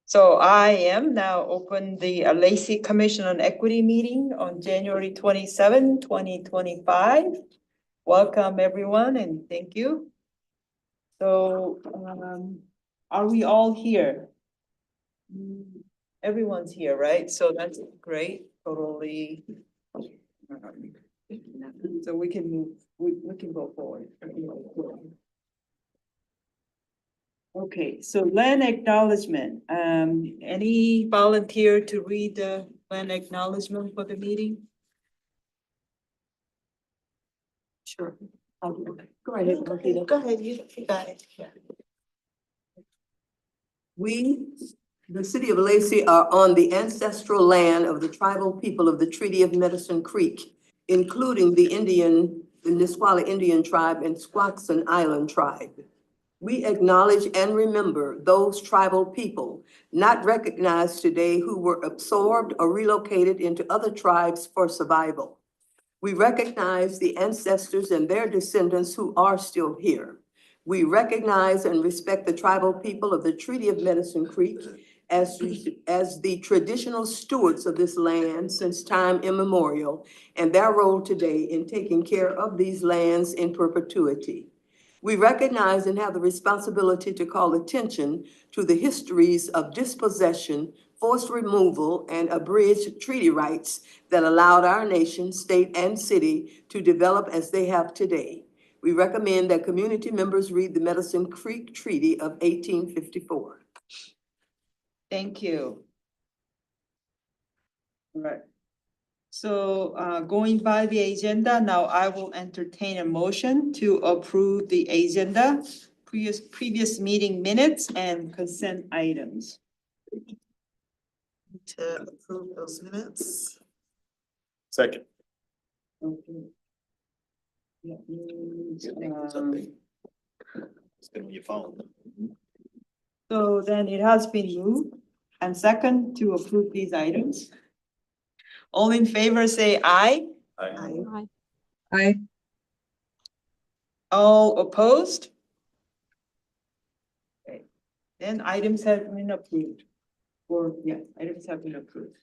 So I am now open the Lacey Commission on Equity meeting on January 27, 2025. Welcome everyone and thank you. So are we all here? Everyone's here, right? So that's great, totally. So we can move, we can go forward. Okay, so land acknowledgement. Any volunteer to read the land acknowledgement for the meeting? Sure. Go ahead, Marquita. Go ahead, you got it. We, the city of Lacey, are on the ancestral land of the tribal people of the Treaty of Medicine Creek, including the Nisqually Indian tribe and Squaxin Island tribe. We acknowledge and remember those tribal people not recognized today who were absorbed or relocated into other tribes for survival. We recognize the ancestors and their descendants who are still here. We recognize and respect the tribal people of the Treaty of Medicine Creek as the traditional stewards of this land since time immemorial, and their role today in taking care of these lands in perpetuity. We recognize and have the responsibility to call attention to the histories of dispossession, forced removal, and abridged treaty rights that allowed our nation, state, and city to develop as they have today. We recommend that community members read the Medicine Creek Treaty of 1854. Thank you. All right. So going by the agenda, now I will entertain a motion to approve the agenda, previous meeting minutes and consent items. To approve those minutes. Second. Okay. Yeah, It's gonna be your phone. so then it has been moved and second to approve these items. All in favor, say aye. Aye. Aye. All opposed? Okay, then items have been approved. Or, yeah, items have been approved.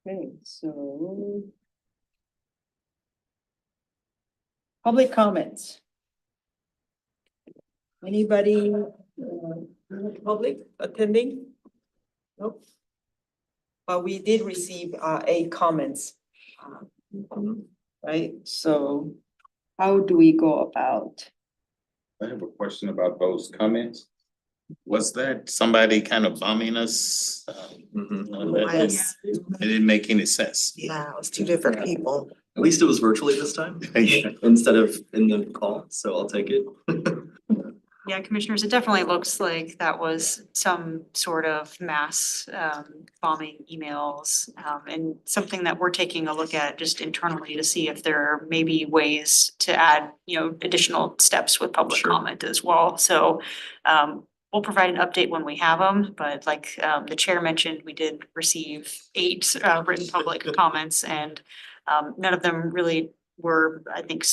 Okay, so. Public comments. Anybody, public attending? Nope. But we did receive a comments. Right, so how do we go about? I have a question about those comments. Was that somebody kind of bumming us? Yes. It didn't make any sense. Yeah, it was two different people. At least it was virtually this time Yeah. instead of in the call, so I'll take it. Yeah, commissioners, it definitely looks like that was some sort of mass bombing emails. And something that we're taking a look at just internally to see if there may be ways to add, additional steps with public Sure. comment as well. So we'll provide an update when we have them, but like the chair mentioned, we did receive 8 written public comments and none of them really were, I think,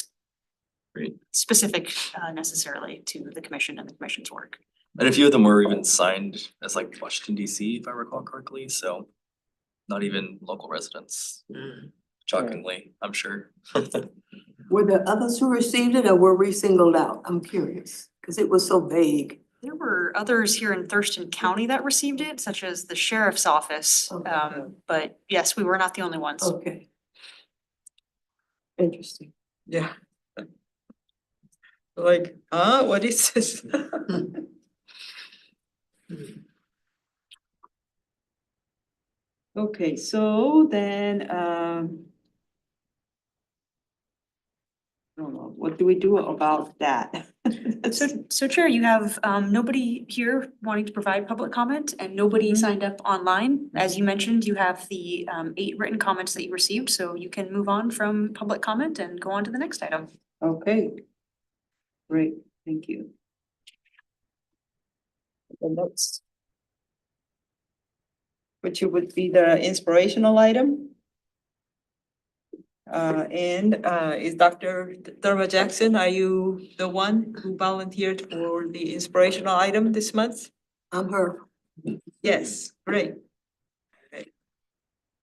Great. specific necessarily to the commission and the commission's work. And a few of them were even signed as like Washington DC, if I recall correctly, so not even local residents, shockingly, I'm sure. Were there others who received it or were we singled out? I'm curious, because it was so vague. There were others here in Thurston County that received it, such as the sheriff's office. Okay. But yes, we were not the only ones. Okay. Interesting. Yeah. Like, what is this? Okay, so then, I don't know, what do we do about that? So Chair, you have nobody here wanting to provide public comment and nobody signed up online. As you mentioned, you have the 8 written comments that you received, so you can move on from public comment and go on to the next item. Okay. Great, thank you. The notes. Which would be the inspirational item? Is Dr. Thurma Jackson, are you the one who volunteered for the inspirational item this month? I'm her. Yes, great.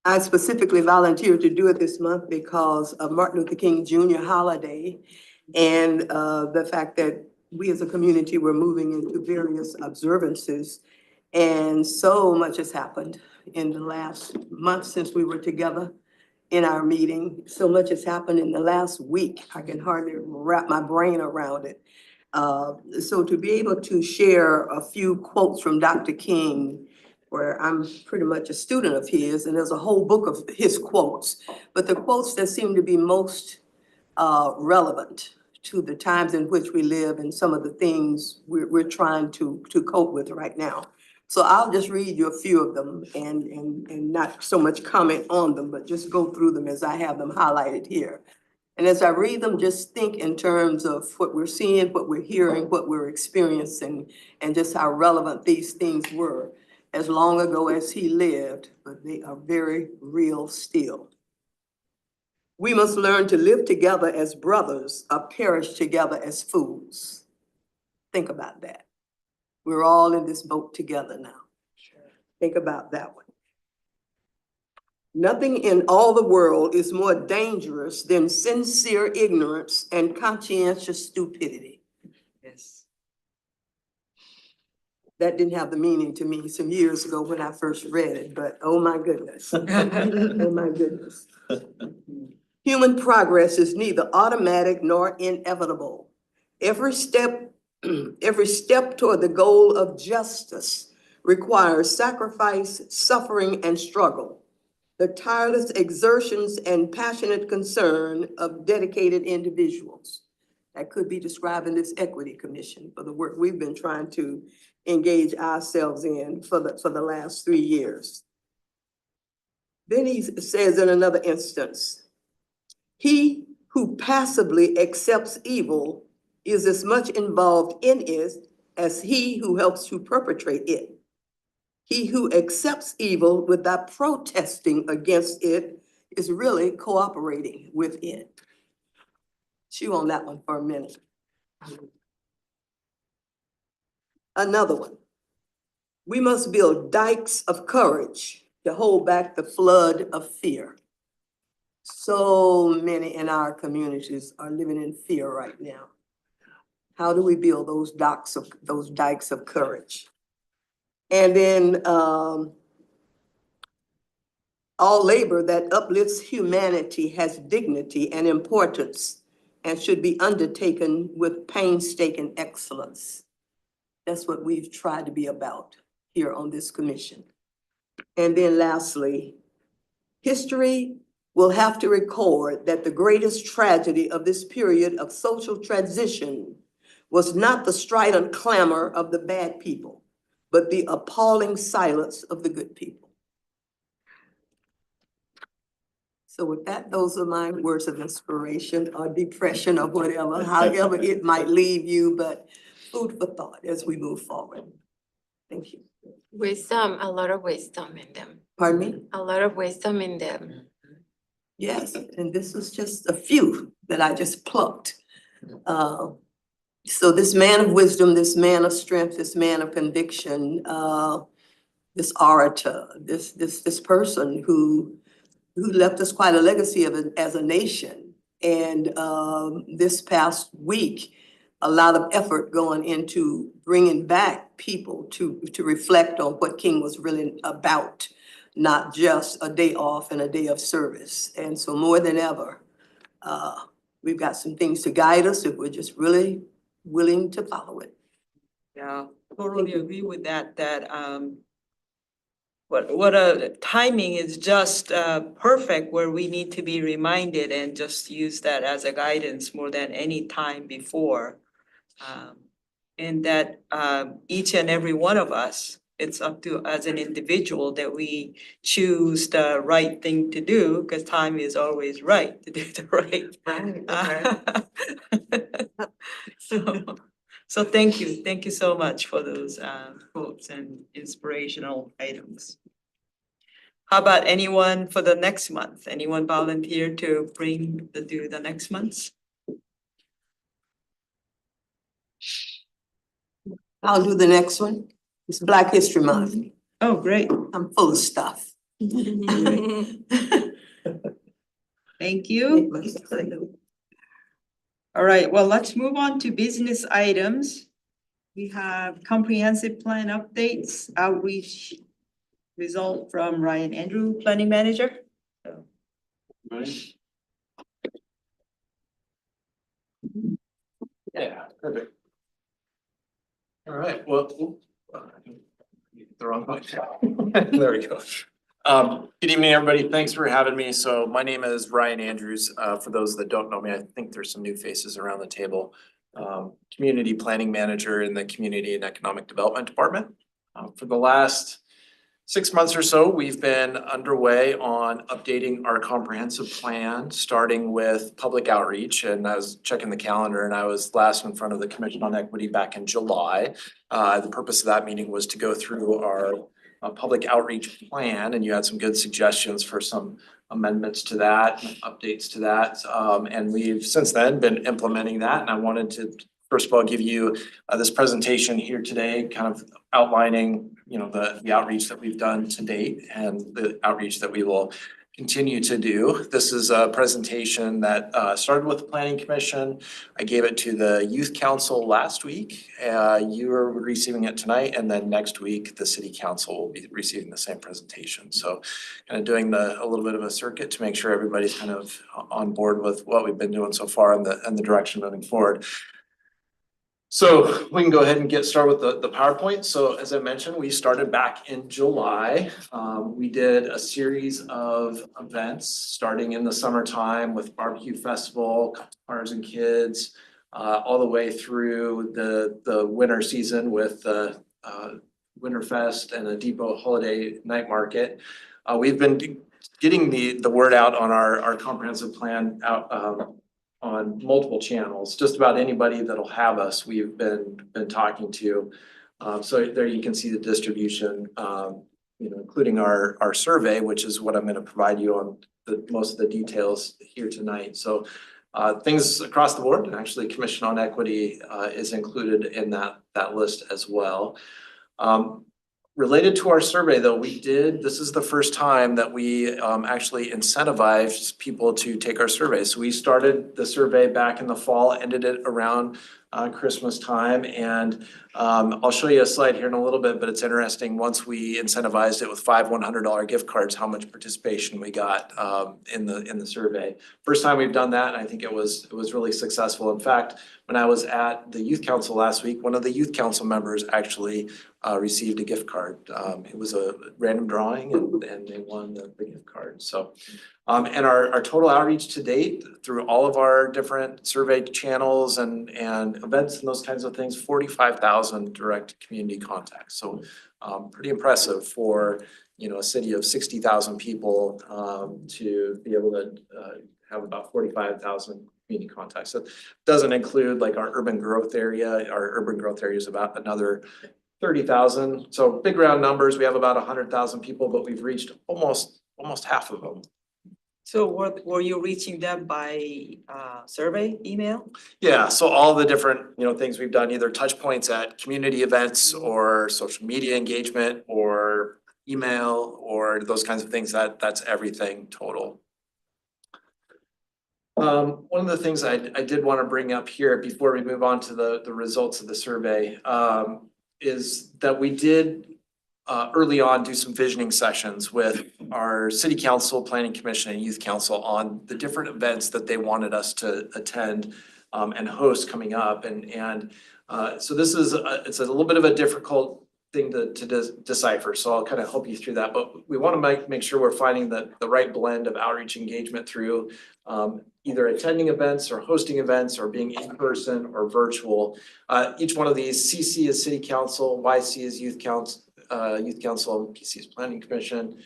I specifically volunteered to do it this month because of Martin Luther King Jr. holiday and the fact that we as a community were moving into various observances. And so much has happened in the last month since we were together in our meeting. So much has happened in the last week. I can hardly wrap my brain around it. So to be able to share a few quotes from Dr. King, where I'm pretty much a student of his, and there's a whole book of his quotes, but the quotes that seem to be most relevant to the times in which we live and some of the things we're trying to cope with right now. So I'll just read you a few of them and not so much comment on them, but just go through them as I have them highlighted here. And as I read them, just think in terms of what we're seeing, what we're hearing, what we're experiencing, and just how relevant these things were as long ago as he lived, but they are very real still. We must learn to live together as brothers or perish together as fools. Think about that. We're all in this boat together now. Think about that one. Nothing in all the world is more dangerous than sincere ignorance and conscientious stupidity. Yes. That didn't have the meaning to me some years ago when I first read it, but oh my goodness. Oh my goodness. Human progress is neither automatic nor inevitable. Every step toward the goal of justice requires sacrifice, suffering, and struggle. The tireless exertions and passionate concern of dedicated individuals. That could be described in this Equity Commission for the work we've been trying to engage ourselves in for the last 3 years. Then he says in another instance, he who passively accepts evil is as much involved in it as he who helps to perpetrate it. He who accepts evil without protesting against it is really cooperating with it. Chew on that one for a minute. Another one. We must build dikes of courage to hold back the flood of fear. So many in our communities are living in fear right now. How do we build those dikes of courage? And then all labor that uplifts humanity has dignity and importance and should be undertaken with painstaking excellence. That's what we've tried to be about here on this commission. And then lastly, history will have to record that the greatest tragedy of this period of social transition was not the strident clamor of the bad people, but the appalling silence of the good people. So with that, those are my words of inspiration or depression or whatever, however it might leave you, but food for thought as we move forward. Thank you. Wisdom, a lot of wisdom in them. Pardon me? A lot of wisdom in them. Yes, and this is just a few that I just plucked. So this man of wisdom, this man of strength, this man of conviction, this orator, this person who left us quite a legacy as a nation. And this past week, a lot of effort going into bringing back people to reflect on what King was really about, not just a day off and a day of service. And so more than ever, we've got some things to guide us if we're just really willing to follow it. Yeah, totally agree with that, what a timing is just perfect where we need to be reminded and just use that as a guidance more than any time before. And that each and every one of us, it's up to as an individual that we choose the right thing to do, because time is always right to do the right. So thank you so much for those quotes and inspirational items. How about anyone for the next month? Anyone volunteer to do the next month's? I'll do the next one. It's Black History Month. Oh, great. I'm full of stuff. Thank you. All right, well, let's move on to business items. We have comprehensive plan updates, outreach result from Ryan Andrew, planning manager. Yeah, perfect. All right, well, the wrong one. There we go. Good evening, everybody. Thanks for having me. So my name is Ryan Andrews. For those that don't know me, I think there's some new faces around the table. Community planning manager in the Community and Economic Development Department. For the last 6 months or so, we've been underway on updating our comprehensive plan, starting with public outreach. And I was checking the calendar and I was last in front of the Commission on Equity back in July. The purpose of that meeting was to go through our public outreach plan, and you had some good suggestions for some amendments to that, updates to that. And we've since then been implementing that. And I wanted to, first of all, give you this presentation here today, kind of outlining, you know, the outreach that we've done to date and the outreach that we will continue to do. This is a presentation that started with the Planning Commission. I gave it to the Youth Council last week. You are receiving it tonight, and then next week, the City Council will be receiving the same presentation. So kind of doing a little bit of a circuit to make sure everybody's kind of on board with what we've been doing so far and the direction moving forward. So we can go ahead and get started with the PowerPoint. So as I mentioned, we started back in July. We did a series of events starting in the summertime with barbecue festival, cars and kids, all the way through the winter season with the Winterfest and the Depot Holiday Night Market. We've been getting the word out on our comprehensive plan out on multiple channels. Just about anybody that'll have us, we've been talking to. So there you can see the distribution, you know, including our survey, which is what I'm gonna provide you on most of the details here tonight. So things across the board, and actually Commission on Equity is included in that list as well. Related to our survey though, this is the first time that we actually incentivized people to take our survey. So we started the survey back in the fall, ended it around Christmas time. And I'll show you a slide here in a little bit, but it's interesting. Once we incentivized it with 5 $100 gift cards, how much participation we got in the survey. First time we've done that, and I think it was really successful. In fact, when I was at the Youth Council last week, one of the Youth Council members actually received a gift card. It was a random drawing and they won the gift card. So, and our total outreach to date through all of our different survey channels and events and those kinds of things, 45,000 direct community contacts. So pretty impressive for, you know, a city of 60,000 people to be able to have about 45,000 community contacts. So it doesn't include like our urban growth area. Our urban growth area is about another 30,000. So big round numbers. We have about 100,000 people, but we've reached almost half of them. So were you reaching them by survey, email? Yeah, so all the different, you know, things we've done, either touch points at community events or social media engagement or email or those kinds of things, that's everything total. One of the things I did want to bring up here before we move on to the results of the survey is that we did early on do some visioning sessions with our City Council, Planning Commission, and Youth Council on the different events that they wanted us to attend and host coming up. And so this is it's a little bit of a difficult thing to decipher. So I'll kind of help you through that. But we want to make sure we're finding the right blend of outreach engagement through either attending events or hosting events or being in person or virtual. Each one of these, CC is City Council, YC is Youth Council, and PC is Planning Commission.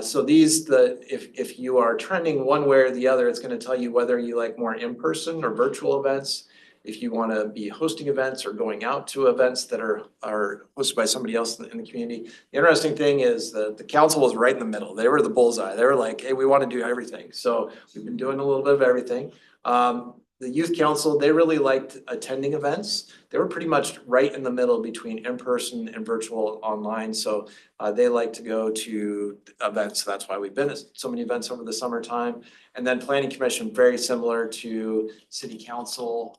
So these, if you are trending one way or the other, it's going to tell you whether you like more in-person or virtual events. if you want to be hosting events or going out to events that are hosted by somebody else in the community. The interesting thing is that the council was right in the middle. They were the bullseye. They were like, hey, we want to do everything. So we've been doing a little bit of everything. The youth council, they really liked attending events. They were pretty much right in the middle between in-person and virtual online. So they like to go to events. That's why we've been at so many events over the summertime. And then planning commission, very similar to city council,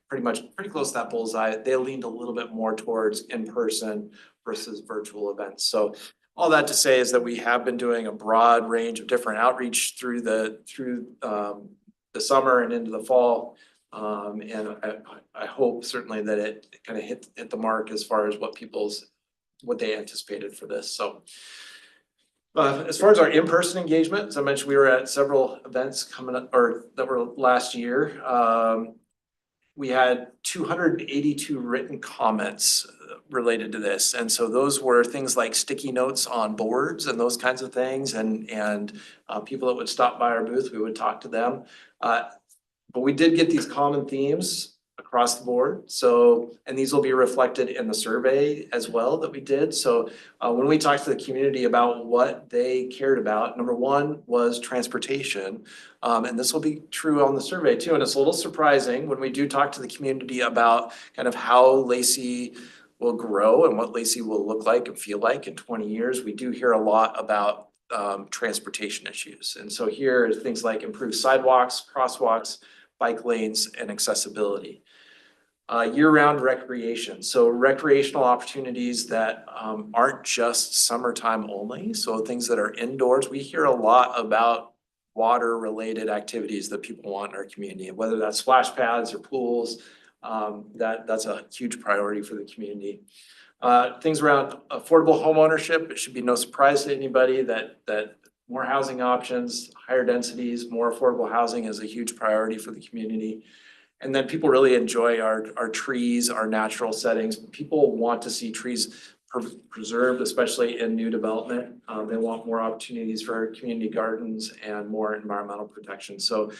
pretty close to that bullseye. They leaned a little bit more towards in-person versus virtual events. So all that to say is that we have been doing a broad range of different outreach through the summer and into the fall. And I hope certainly that it kind of hit the mark as far as what they anticipated for this. So as far as our in-person engagement, as I mentioned, we were at several events coming up or that were last year. We had 282 written comments related to this. And so those were things like sticky notes on boards and those kinds of things. And people that would stop by our booth, we would talk to them. But we did get these common themes across the board. So, and these will be reflected in the survey as well that we did. So when we talked to the community about what they cared about, number one was transportation. And this will be true on the survey too. And it's a little surprising when we do talk to the community about kind of how Lacey will grow and what Lacey will look like and feel like in 20 years. We do hear a lot about transportation issues. And so here is things like improved sidewalks, crosswalks, bike lanes, and accessibility. Year-round recreation. So recreational opportunities that aren't just summertime only. So things that are indoors. We hear a lot about water-related activities that people want in our community, whether that's splash pads or pools. That's a huge priority for the community. Things around affordable home ownership. It should be no surprise to anybody that more housing options, higher densities, more affordable housing is a huge priority for the community. And then people really enjoy our trees, our natural settings. People want to see trees preserved, especially in new development. They want more opportunities for community gardens and more environmental protection. So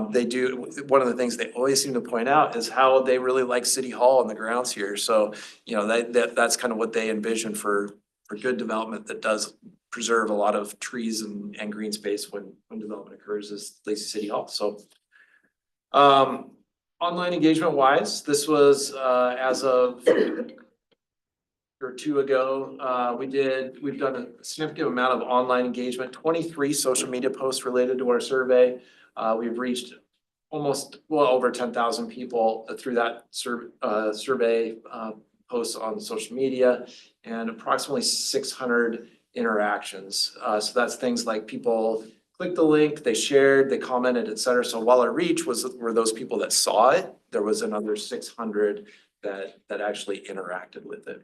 they do, one of the things they always seem to point out is how they really like City Hall and the grounds here. So, you know, that's kind of what they envision for good development that does preserve a lot of trees and green space when development occurs is Lacey City Hall. So online engagement wise, this was as of or two ago, we've done a significant amount of online engagement, 23 social media posts related to our survey. We've reached almost over 10,000 people through that survey posts on social media and approximately 600 interactions. So that's things like people clicked the link, they shared, they commented, et cetera. So while our reach were those people that saw it, there was another 600 that actually interacted with it.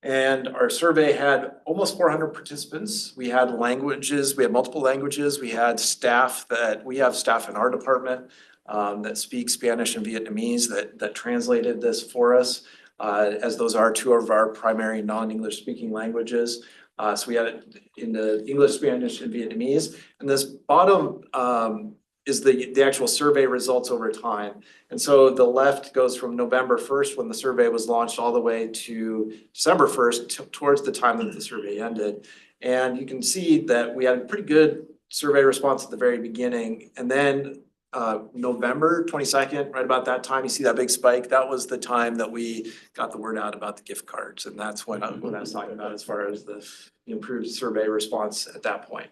And our survey had almost 400 participants. We had multiple languages. We have staff in our department that speak Spanish and Vietnamese that translated this for us, as those are two of our primary non-English speaking languages. So we had it in the English, Spanish, and Vietnamese. And this bottom is the actual survey results over time. And so the left goes from November 1st when the survey was launched all the way to December 1st towards the time that the survey ended. And you can see that we had a pretty good survey response at the very beginning. And then November 22nd, right about that time, you see that big spike. That was the time that we got the word out about the gift cards. And that's what I was talking about as far as the improved survey response at that point.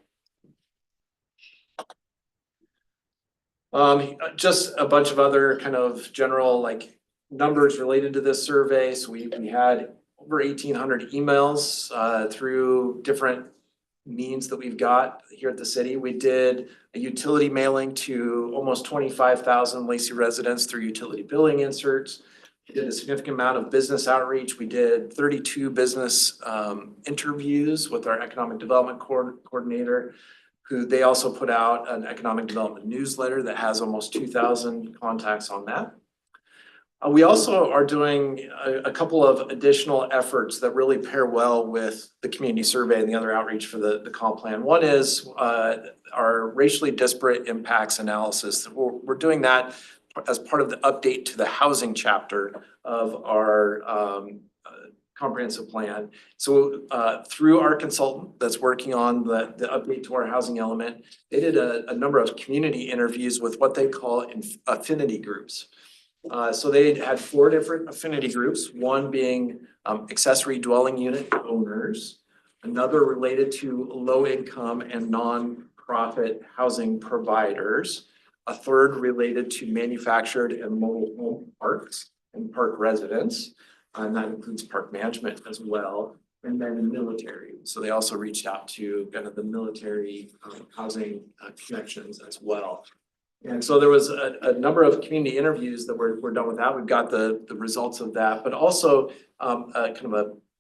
Just a bunch of other kind of general like numbers related to this survey. So we had over 1,800 emails through different means that we've got here at the city. We did a utility mailing to almost 25,000 Lacey residents through utility billing inserts. We did a significant amount of business outreach. We did 32 business interviews with our economic development coordinator, who they also put out an economic development newsletter that has almost 2,000 contacts on that. We also are doing a couple of additional efforts that really pair well with the community survey and the other outreach for the comp plan. One is our racially disparate impacts analysis. We're doing that as part of the update to the housing chapter of our comprehensive plan. So through our consultant that's working on the update to our housing element, they did a number of community interviews with what they call affinity groups. So they had 4 different affinity groups, one being accessory dwelling unit owners, another related to low income and nonprofit housing providers, a third related to manufactured and mobile home parks and park residents, and that includes park management as well, and then the military. So they also reached out to kind of the military housing connections as well. And so there was a number of community interviews that were done with that. We've got the results of that, but also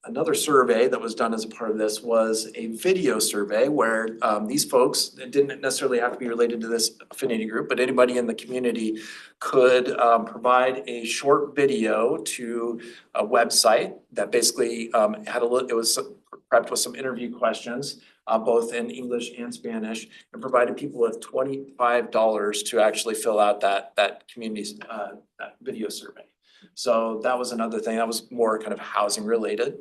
another survey that was done as a part of this was a video survey where these folks, it didn't necessarily have to be related to this affinity group, but anybody in the community could provide a short video to a website that basically it was prepped with some interview questions, both in English and Spanish, and provided people with $25 to actually fill out that community's that video survey. So that was another thing that was more kind of housing related.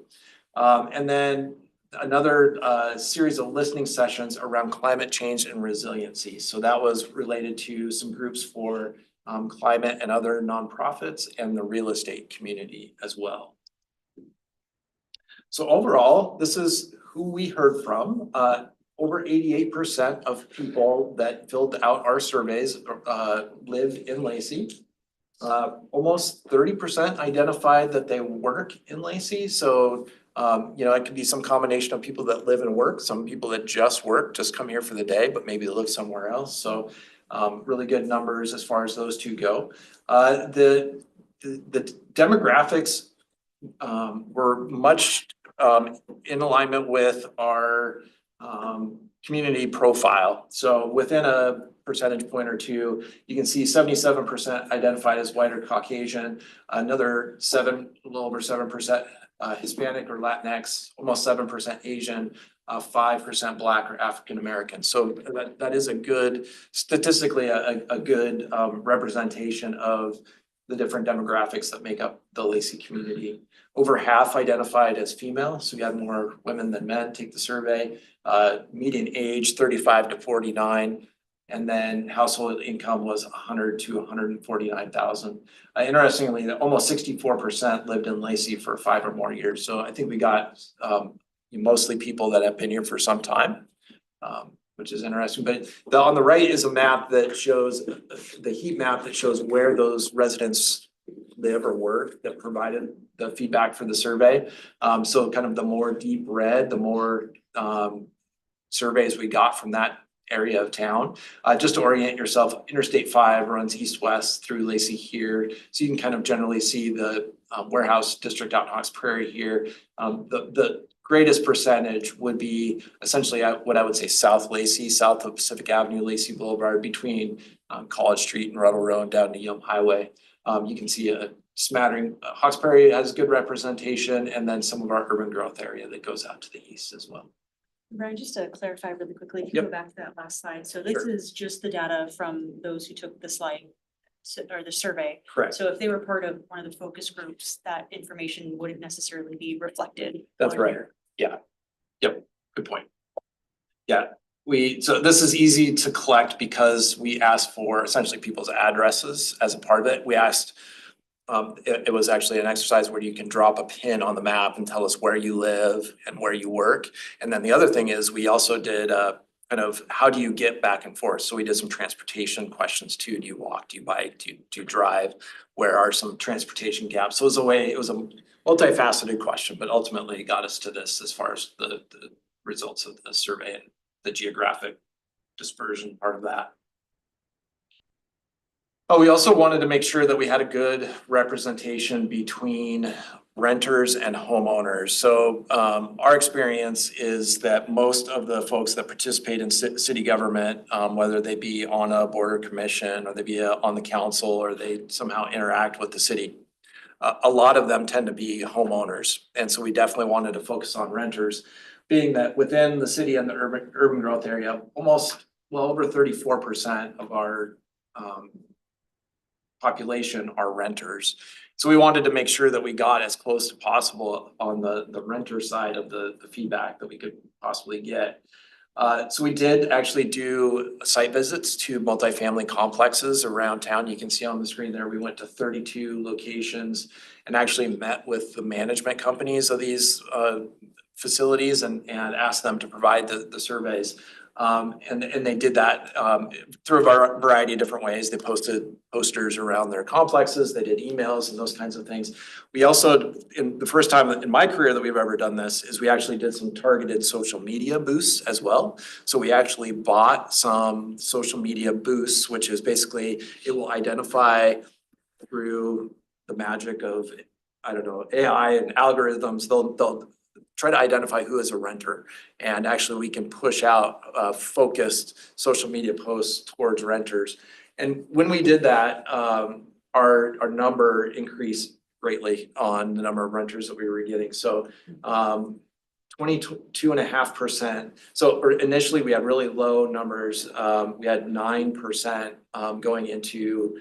And then another series of listening sessions around climate change and resiliency. So that was related to some groups for climate and other nonprofits and the real estate community as well. So overall, this is who we heard from. Over 88% of people that filled out our surveys live in Lacey. Almost 30% identified that they work in Lacey. So, it could be some combination of people that live and work, some people that just work, just come here for the day, but maybe they live somewhere else. So, really good numbers as far as those two go. The demographics were much in alignment with our community profile. So within a percentage point or two, you can see 77% identified as white or Caucasian, another a little over 7% Hispanic or Latinx, almost 7% Asian, 5% Black or African American. So that is a good, statistically a good representation of the different demographics that make up the Lacey community. Over half identified as female, so we had more women than men take the survey. Median age 35 to 49, and then household income was 100 to 149,000. Interestingly, almost 64% lived in Lacey for 5 or more years. So I think we got mostly people that have been here for some time, which is interesting. But on the right is a map that shows the heat map that shows where those residents live or work that provided the feedback for the survey. So kind of the more deep red, the more surveys we got from that area of town. Just to orient yourself, Interstate 5 runs east-west through Lacey here. So you can kind of generally see the warehouse district out in Hawks Prairie here. The greatest percentage would be essentially what I would say South Lacey, south of Pacific Avenue, Lacey Boulevard, between College Street and Ruddle Road down to Yelm Highway. You can see a smattering. Hawks Prairie has good representation, and then some of our urban growth area that goes out to the east as well. Brian, just to clarify really quickly, if you Yep. go back to that last slide, so this Sure. is just the data from those who took the slide or the survey. Correct. So if they were part of one of the focus groups, that information wouldn't necessarily be reflected. That's on right. here. Yeah. Yep. Good point. Yeah. So this is easy to collect because we asked for essentially people's addresses as a part of it. We asked, it was actually an exercise where you can drop a pin on the map and tell us where you live and where you work. And then the other thing is we also did kind of how do you get back and forth? So we did some transportation questions too. Do you walk? Do you bike? Do you drive? Where are some transportation gaps? So it was a multifaceted question, but ultimately it got us to this as far as the results of the survey and the geographic dispersion part of that. Oh, we also wanted to make sure that we had a good representation between renters and homeowners. So our experience is that most of the folks that participate in city government, whether they be on a board or commission or they be on the council or they somehow interact with the city, a lot of them tend to be homeowners. And so we definitely wanted to focus on renters, being that within the city and the urban growth area, over 34% of our population are renters. So we wanted to make sure that we got as close as possible on the renter side of the feedback that we could possibly get. So we did actually do site visits to multifamily complexes around town. You can see on the screen there, we went to 32 locations and actually met with the management companies of these facilities and asked them to provide the surveys. And they did that through a variety of different ways. They posted posters around their complexes, they did emails and those kinds of things. We also, in the first time in my career that we've ever done this, is we actually did some targeted social media boosts as well. So we actually bought some social media boosts, which is basically, it will identify through the magic of, I don't know, AI and algorithms, they'll try to identify who is a renter. And actually we can push out focused social media posts towards renters. And when we did that, our number increased greatly on the number of renters that we were getting. So 22.5%. So initially we had really low numbers. We had 9% going into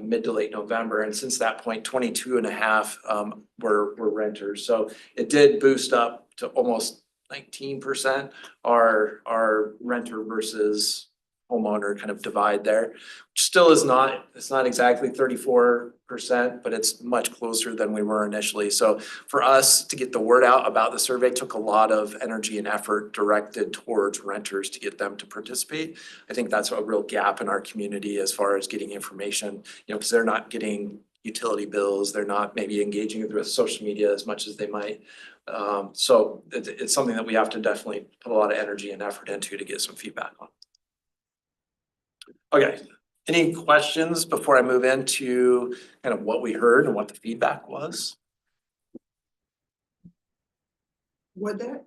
mid to late November. And since that point, 22.5 were renters. So it did boost up to almost 19% our renter versus homeowner kind of divide there. Which still is not, it's not exactly 34%, but it's much closer than we were initially. So for us to get the word out about the survey took a lot of energy and effort directed towards renters to get them to participate. I think that's a real gap in our community as far as getting information, because they're not getting utility bills, they're not maybe engaging with social media as much as they might. So it's something that we have to definitely put a lot of energy and effort into to get some feedback on. Okay, any questions before I move into kind of what we heard and what the feedback was? Were there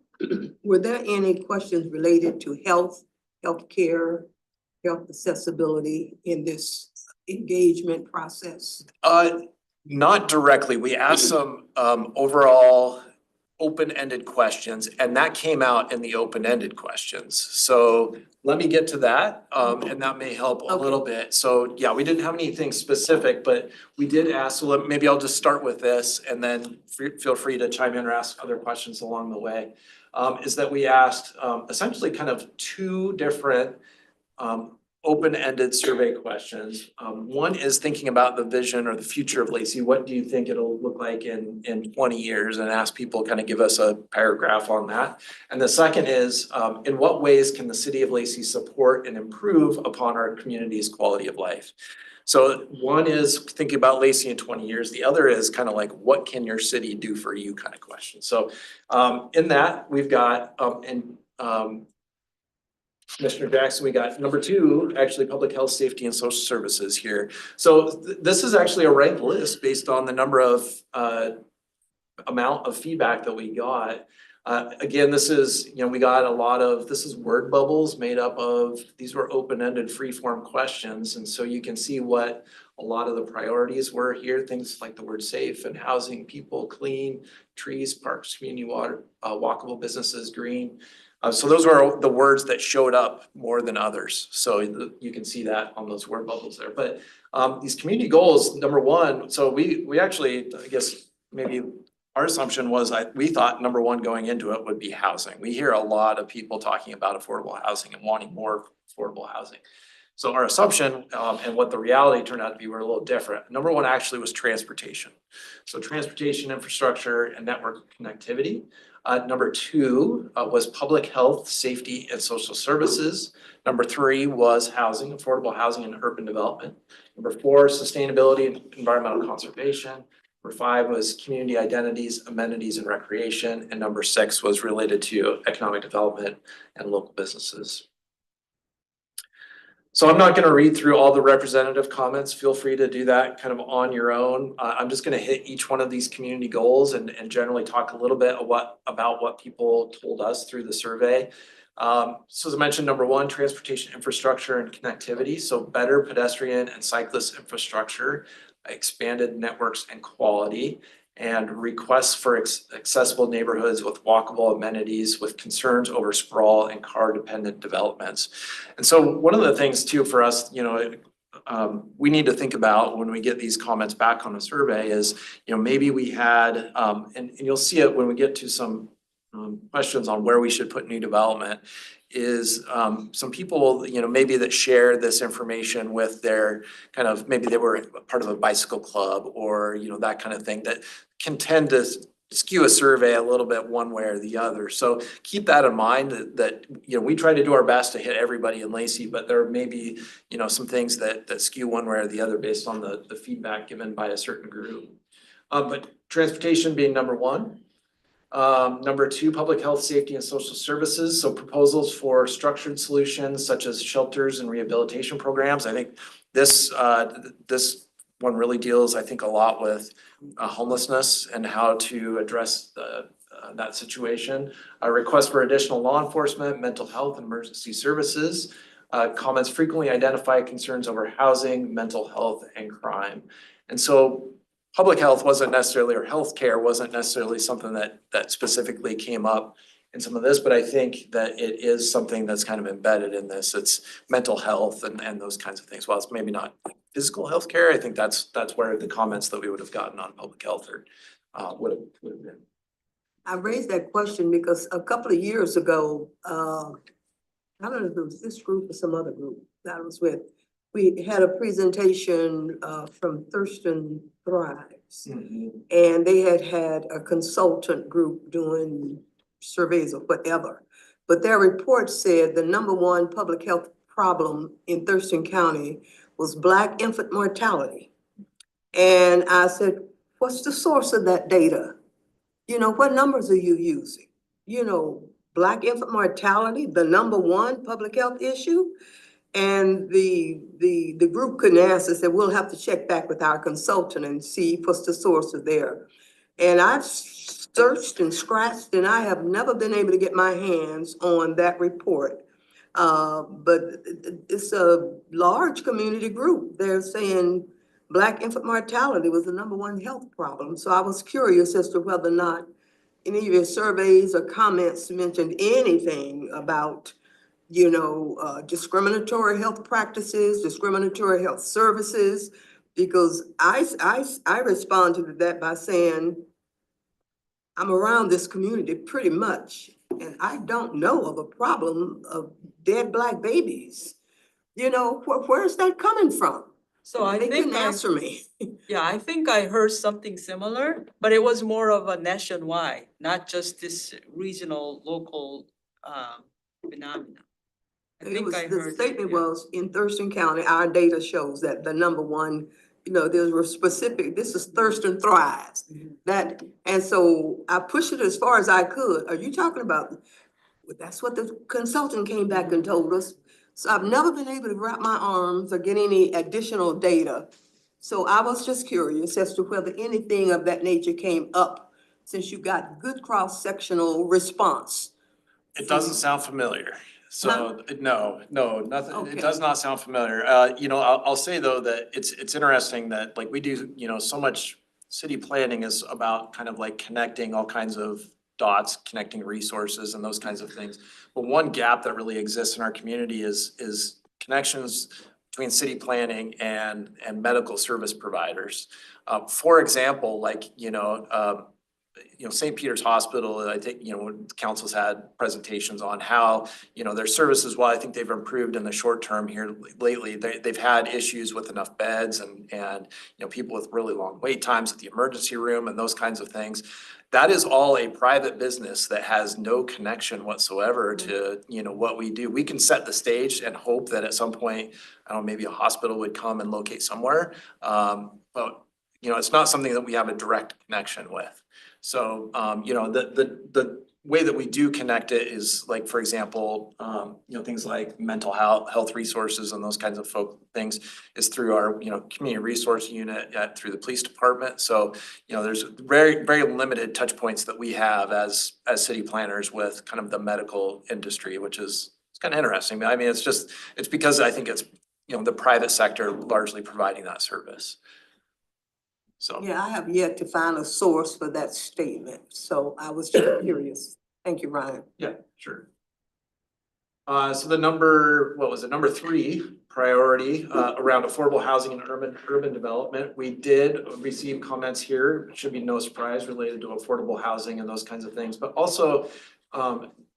any questions related to healthcare, health accessibility in this engagement process? Not directly. We asked some overall open-ended questions, and that came out in the open-ended questions. So let me get to that, and that may help a little bit. So yeah, we didn't have anything specific, but we did ask, so maybe I'll just start with this and then feel free to chime in or ask other questions along the way. Is that we asked essentially kind of two different open-ended survey questions. One is thinking about the vision or the future of Lacey. What do you think it'll look like in 20 years? And ask people kind of give us a paragraph on that. And the second is, in what ways can the city of Lacey support and improve upon our community's quality of life? So one is thinking about Lacey in 20 years. The other is kind of like, what can your city do for you kind of question. So in that, we've got, Commissioner Jackson, we got number 2, actually public health, safety and social services here. So this is actually a ranked list based on the number of amount of feedback that we got. Again, this is, we got a lot of, this is word bubbles made up of, these were open-ended free-form questions. And so you can see what a lot of the priorities were here, things like the word safe and housing, people, clean, trees, parks, community water, walkable businesses, green. So those were the words that showed up more than others. So you can see that on those word bubbles there. But these community goals, number 1, so we actually, I guess maybe our assumption was we thought number 1 going into it would be housing. We hear a lot of people talking about affordable housing and wanting more affordable housing. So our assumption and what the reality turned out to be were a little different. Number 1 actually was transportation. So transportation infrastructure and network connectivity. Number 2 was public health, safety and social services. Number 3 was housing, affordable housing and urban development. Number 4, sustainability and environmental conservation. Number 5 was community identities, amenities and recreation. And number 6 was related to economic development and local businesses. So I'm not going to read through all the representative comments. Feel free to do that kind of on your own. I'm just going to hit each one of these community goals and generally talk a little bit about what people told us through the survey. So as I mentioned, number 1, transportation infrastructure and connectivity. So better pedestrian and cyclist infrastructure, expanded networks and quality, and requests for accessible neighborhoods with walkable amenities with concerns over sprawl and car dependent developments. And so one of the things too for us, we need to think about when we get these comments back on a survey is, maybe we had, and you'll see it when we get to some questions on where we should put new development, is some people, maybe that share this information with their kind of, maybe they were part of a bicycle club or, that kind of thing, that can tend to skew a survey a little bit one way or the other. So keep that in mind that we try to do our best to hit everybody in Lacey, but there may be, some things that skew one way or the other based on the feedback given by a certain group. But transportation being number one. Number two, public health, safety and social services. So proposals for structured solutions such as shelters and rehabilitation programs. I think this one really deals, I think, a lot with homelessness and how to address that situation. A request for additional law enforcement, mental health, and emergency services. Comments frequently identify concerns over housing, mental health, and crime. And so public health wasn't necessarily, or healthcare wasn't necessarily something that specifically came up in some of this, but I think that it is something that's kind of embedded in this. It's mental health and those kinds of things. While it's maybe not physical healthcare, I think that's where the comments that we would have gotten on public health would have been. I raised that question because a couple of years ago, I don't know if it was this group or some other group that I was with. We had a presentation from Thurston Thrives. And they had a consultant group doing surveys or whatever. But their report said the #1 public health problem in Thurston County was Black infant mortality. And I said, what's the source of that data? What numbers are you using? Black infant mortality, the #1 public health issue? And the group couldn't answer, said, we'll have to check back with our consultant and see what's the source of there. And I've searched and scratched and I have never been able to get my hands on that report. But it's a large community group. They're saying Black infant mortality was the #1 health problem. So I was curious as to whether or not any of your surveys or comments mentioned anything about discriminatory health practices, discriminatory health services, because I responded to that by saying, I'm around this community pretty much, and I don't know of a problem of dead Black babies. Where's that coming from? So I They think couldn't answer me. yeah, I think I heard something similar, but it was more of a nationwide, not just this regional, local phenomenon. I It think was, I the heard. statement yeah. was, in Thurston County, our data shows that the #1, there were specific, this is Thurston Thrives. And so I pushed it as far as I could. Are you talking about, that's what the consultant came back and told us. So I've never been able to wrap my arms or get any additional data. So I was just curious as to whether anything of that nature came up, since you got good cross-sectional response. It doesn't sound familiar. So, no, nothing, Okay. it does not sound familiar. I'll say though that it's interesting that like we do, so much city planning is about kind of like connecting all kinds of dots, connecting resources and those kinds of things. But one gap that really exists in our community is connections between city planning and medical service providers. For example, like, St. Peter's Hospital, I think, when council's had presentations on how, their services, while I think they've improved in the short term here lately, they've had issues with enough beds and people with really long wait times at the emergency room and those kinds of things. That is all a private business that has no connection whatsoever to, what we do. We can set the stage and hope that at some point, I don't know, maybe a hospital would come and locate somewhere. But it's not something that we have a direct connection with. So, the way that we do connect it is like, for example, things like mental health resources and those kinds of things is through our, community resource unit through the police department. So, there's very, very limited touch points that we have as city planners with kind of the medical industry, which is, it's kind of interesting. I mean, it's because I think it's, the private sector largely providing that service. So. Yeah, I have yet to find a source for that statement, so I was just curious. Thank you, Ryan. Yeah, sure. So the number 3, priority around affordable housing and urban development. We did receive comments here, should be no surprise, related to affordable housing and those kinds of things, but also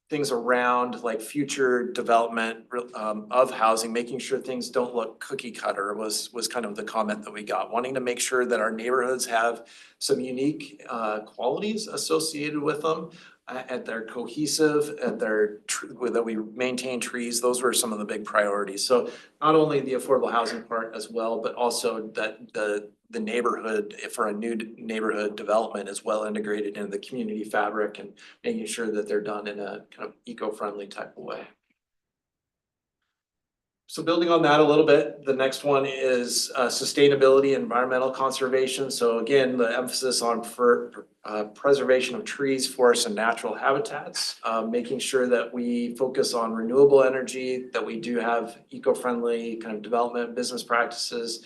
things around like future development of housing, making sure things don't look cookie cutter was kind of the comment that we got. Wanting to make sure that our neighborhoods have some unique qualities associated with them, and they're cohesive, and that we maintain trees. Those were some of the big priorities. So not only the affordable housing part as well, but also that the neighborhood, for a new neighborhood development, is well integrated into the community fabric and making sure that they're done in a kind of eco-friendly type of way. So building on that a little bit, the next one is sustainability and environmental conservation. So again, the emphasis on preservation of trees, forests, and natural habitats, making sure that we focus on renewable energy, that we do have eco-friendly kind of development business practices,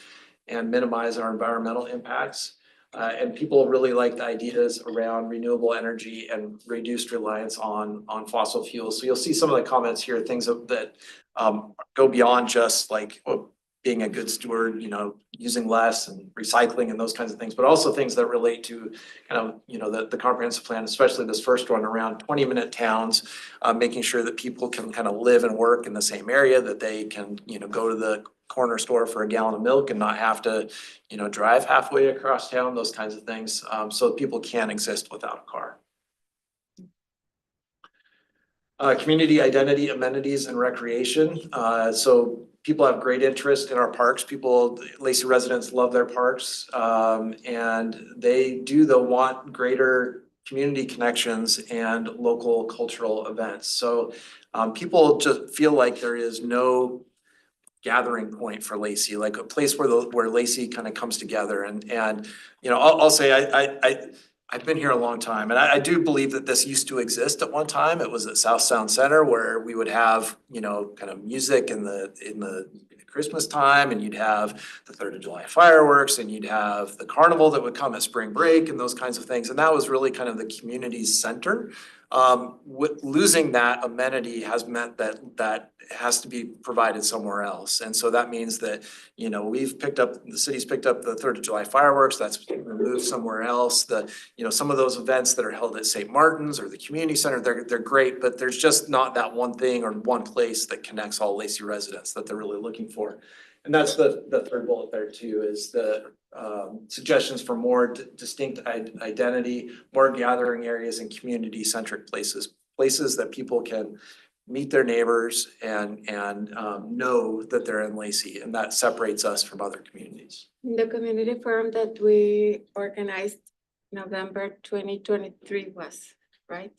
and minimize our environmental impacts. And people really like the ideas around renewable energy and reduced reliance on fossil fuels. So you'll see some of the comments here, things that go beyond just like being a good steward, using less and recycling and those kinds of things, but also things that relate to kind of, the comprehensive plan, especially this first one around 20-minute towns, making sure that people can kind of live and work in the same area, that they can, go to the corner store for a gallon of milk and not have to, drive halfway across town, those kinds of things, so people can exist without a car. Community identity, amenities, and recreation. So people have great interest in our parks. Lacey residents love their parks, and they want greater community connections and local cultural events. So people just feel like there is no gathering point for Lacey, like a place where Lacey kind of comes together. And I'll say I've been here a long time, and I do believe that this used to exist at one time. It was at South Sound Center, where we would have, kind of music in the Christmas time, and you'd have the 3rd of July fireworks, and you'd have the carnival that would come at spring break and those kinds of things. And that was really kind of the community's center. Losing that amenity has meant that has to be provided somewhere else. And so that means that, the city's picked up the 3rd of July fireworks, that's been removed somewhere else. Some of those events that are held at St. Martin's or the community center, they're great, but there's just not that one thing or one place that connects all Lacey residents that they're really looking for. And that's the third bullet there too, is the suggestions for more distinct identity, more gathering areas and community-centric places that people can meet their neighbors and know that they're in Lacey, and that separates us from other communities. The community forum that we organized November 2023 was, right?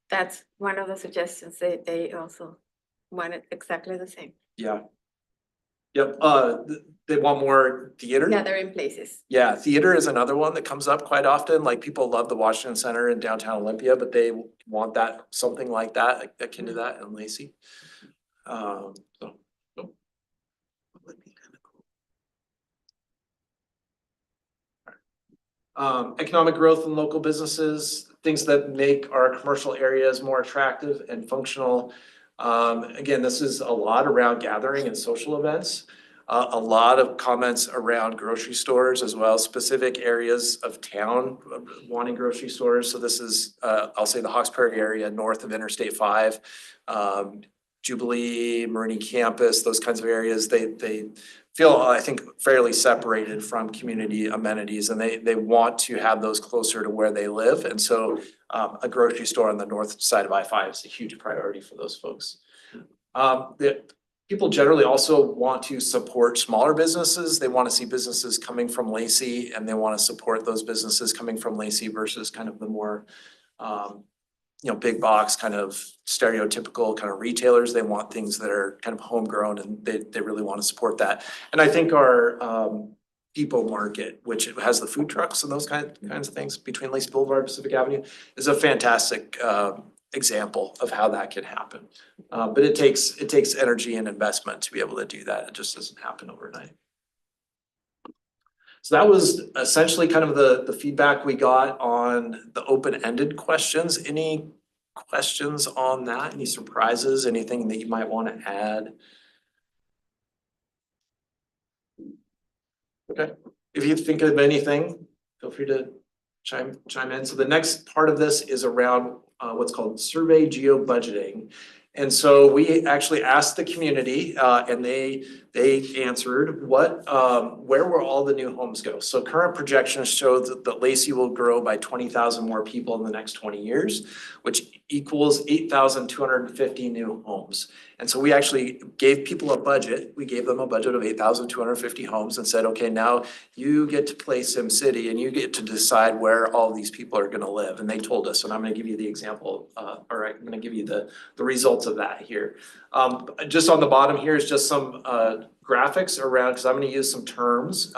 That's one of the suggestions. They also wanted exactly the same. Yeah. Yep, they want more theater. Gathering places. Yeah, theater is another one that comes up quite often. Like, people love the Washington Center in downtown Olympia, but they want something like that, akin to that in Lacey. Would be kind of cool. Economic growth in local businesses, things that make our commercial areas more attractive and functional. Again, this is a lot around gathering and social events. A lot of comments around grocery stores as well, specific areas of town wanting grocery stores. So this is, I'll say, the Hawks Prairie area north of Interstate 5, Jubilee, Marini campus, those kinds of areas. They feel, I think, fairly separated from community amenities, and they want to have those closer to where they live. And so a grocery store on the north side of I-5 is a huge priority for those folks. People generally also want to support smaller businesses. They want to see businesses coming from Lacey, and they want to support those businesses coming from Lacey versus kind of the more big box kind of stereotypical kind of retailers. They want things that are kind of homegrown, and they really want to support that. And I think our Depot Market, which has the food trucks and those kinds of things between Lacey Boulevard and Pacific Avenue, is a fantastic example of how that can happen. But it takes energy and investment to be able to do that. It just doesn't happen overnight. So that was essentially kind of the feedback we got on the open-ended questions. Any questions on that? Any surprises? Anything that you might want to add? Okay, if you think of anything, feel free to chime in. So the next part of this is around what's called survey geo budgeting. And so we actually asked the community and they answered where will all the new homes go? So current projections show that Lacey will grow by 20,000 more people in the next 20 years, which equals 8,250 new homes. And so we actually gave people a budget. We gave them a budget of 8,250 homes and said, okay, now you get to play SimCity and you get to decide where all these people are gonna live. And they told us, and I'm gonna give you the example, or I'm gonna give you the results of that here. Just on the bottom here is just some graphics around, because I'm gonna use some terms.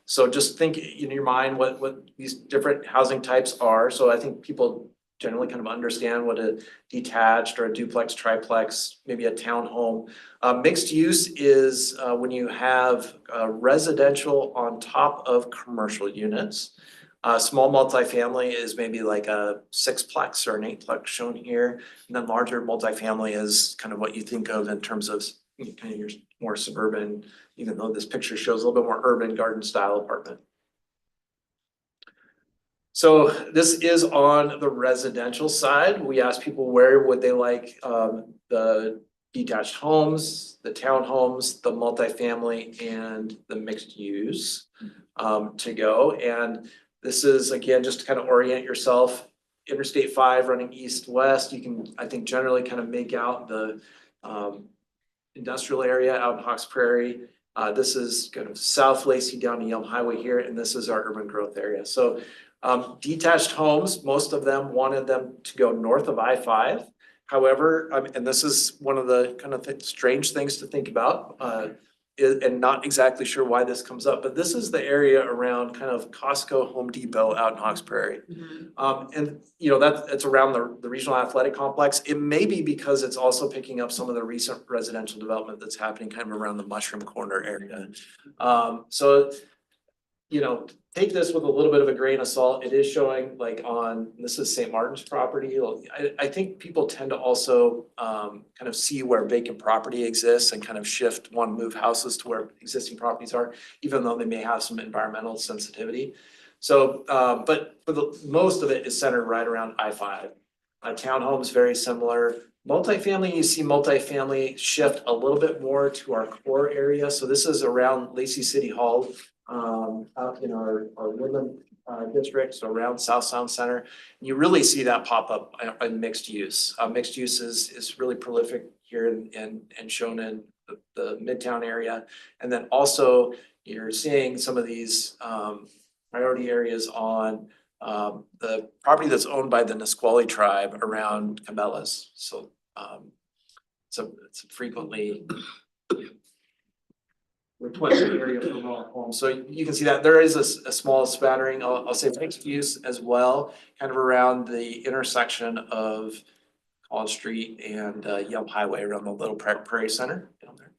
So just think in your mind what these different housing types are. So I think people generally kind of understand what a detached or a duplex, triplex, maybe a townhome. Mixed use is when you have residential on top of commercial units. Small multifamily is maybe like a sixplex or an eightplex shown here. And then larger multifamily is kind of what you think of in terms of kind of your more suburban, even though this picture shows a little bit more urban garden style apartment. So this is on the residential side. We asked people where would they like the detached homes, the townhomes, the multifamily, and the mixed use to go. And this is, again, just to kind of orient yourself. Interstate 5 running east-west, you can, I think, generally kind of make out the industrial area out in Hawks Prairie. This is kind of South Lacey down to Yelm Highway here, and this is our urban growth area. So detached homes, most of them wanted them to go north of I-5. However, and this is one of the kind of strange things to think about, and not exactly sure why this comes up, but this is the area around kind of Costco, Home Depot out in Hawks Prairie. And you know, that's around the regional athletic complex. It may be because it's also picking up some of the recent residential development that's happening kind of around the Mushroom Corner area. So, you know, take this with a little bit of a grain of salt. It is showing like this is St. Martin's property. I think people tend to also kind of see where vacant property exists and kind of move houses to where existing properties are, even though they may have some environmental sensitivity. So, but for most of it is centered right around I-5. Townhomes, very similar. Multifamily, you see multifamily shift a little bit more to our core area. So this is around Lacey City Hall. Out in our Woodland district, so around South Sound Center. You really see that pop up in mixed use. Mixed use is really prolific here and shown in the Midtown area. And then also you're seeing some of these priority areas on the property that's owned by the Nisqually tribe around Cabela's. So it's frequently requested area for mobile homes. So you can see that there is a small spattering, I'll say mixed use as well, kind of around the intersection of College Street and Yelm Highway around the Little Prairie Center down there.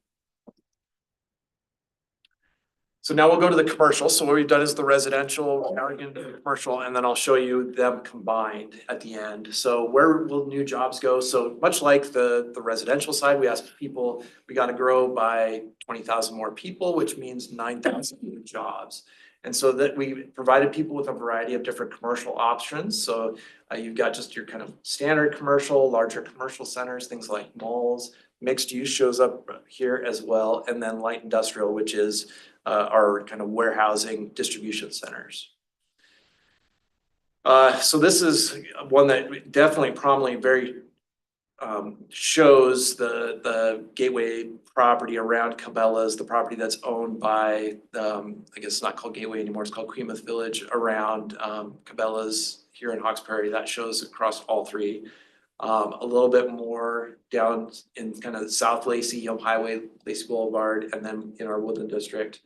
So now we'll go to the commercial. So what we've done is the residential, now we're going to the commercial, and then I'll show you them combined at the end. So where will new jobs go? So much like the residential side, we asked people, we got to grow by 20,000 more people, which means 9,000 new jobs. And so that we provided people with a variety of different commercial options. So you've got just your kind of standard commercial, larger commercial centers, things like malls. Mixed use shows up here as well. And then light industrial, which is our kind of warehousing distribution centers. So this is one that definitely prominently very shows the Gateway property around Cabela's, the property that's owned by, I guess it's not called Gateway anymore, it's called Queemouth Village around Cabela's here in Hawks Prairie. That shows across all three. A little bit more down in kind of South Lacey, Yelm Highway, Lacey Boulevard, and then in our Woodland district.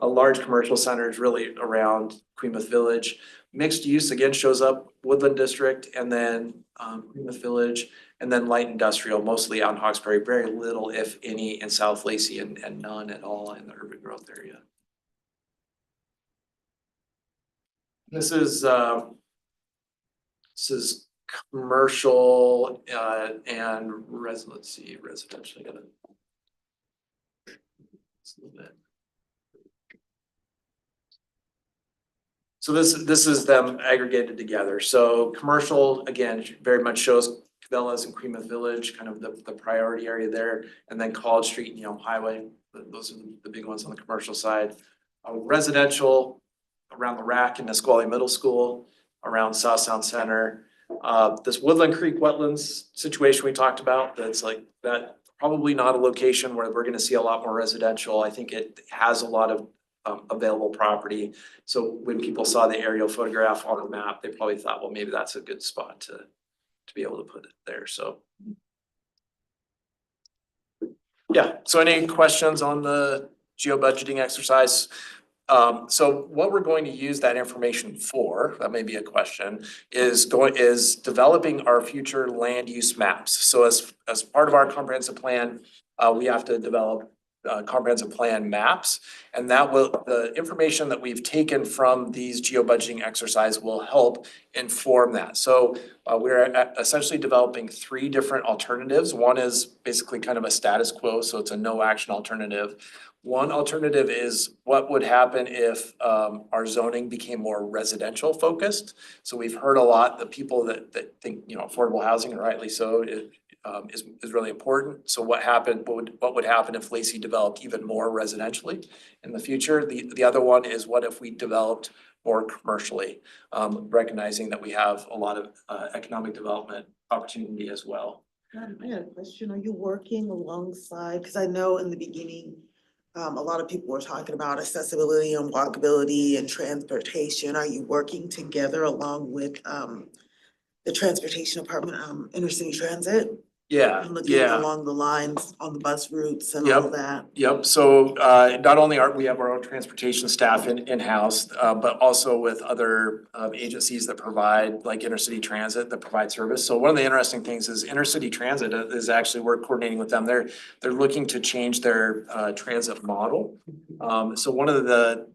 A large commercial center is really around Queemouth Village. Mixed use again shows up Woodland district and then Queemouth Village, and then light industrial, mostly out in Hawks Prairie, very little, if any, in South Lacey and none at all in the urban growth area. This is commercial and let's see, residential. A little bit. So this is them aggregated together. So commercial, again, very much shows Cabela's and Queen Village, kind of the priority area there. And then College Street and Yelm Highway, those are the big ones on the commercial side. Residential around the Rack and Nisqually Middle School, around South Sound Center. This Woodland Creek wetlands situation we talked about, that's like that, probably not a location where we're gonna see a lot more residential. I think it has a lot of available property. So when people saw the aerial photograph on the map, they probably thought, well, maybe that's a good spot to be able to put it there, so. Yeah, so any questions on the geo-budgeting exercise? So what we're going to use that information for, that may be a question, is developing our future land use maps. So as part of our comprehensive plan, we have to develop comprehensive plan maps. And the information that we've taken from these geo-budgeting exercise will help inform that. So we're essentially developing 3 different alternatives. One is basically kind of a status quo, so it's a no action alternative. One alternative is what would happen if our zoning became more residential focused. So we've heard a lot, the people that think, affordable housing, and rightly so, is really important. So what would happen if Lacey developed even more residentially in the future? The other one is what if we developed more commercially, recognizing that we have a lot of economic development opportunity as well. I got a question. Are you working alongside, because I know in the beginning, a lot of people were talking about accessibility and walkability and transportation. Are you working together along with the transportation department, inner city transit? Yeah, And looking along the lines on the bus routes and all that? Yep, so not only we have our own transportation staff in-house, but also with other agencies that provide, like inner city transit, that provide service. So one of the interesting things is inner city transit is actually, we're coordinating with them. They're looking to change their transit model. So one of the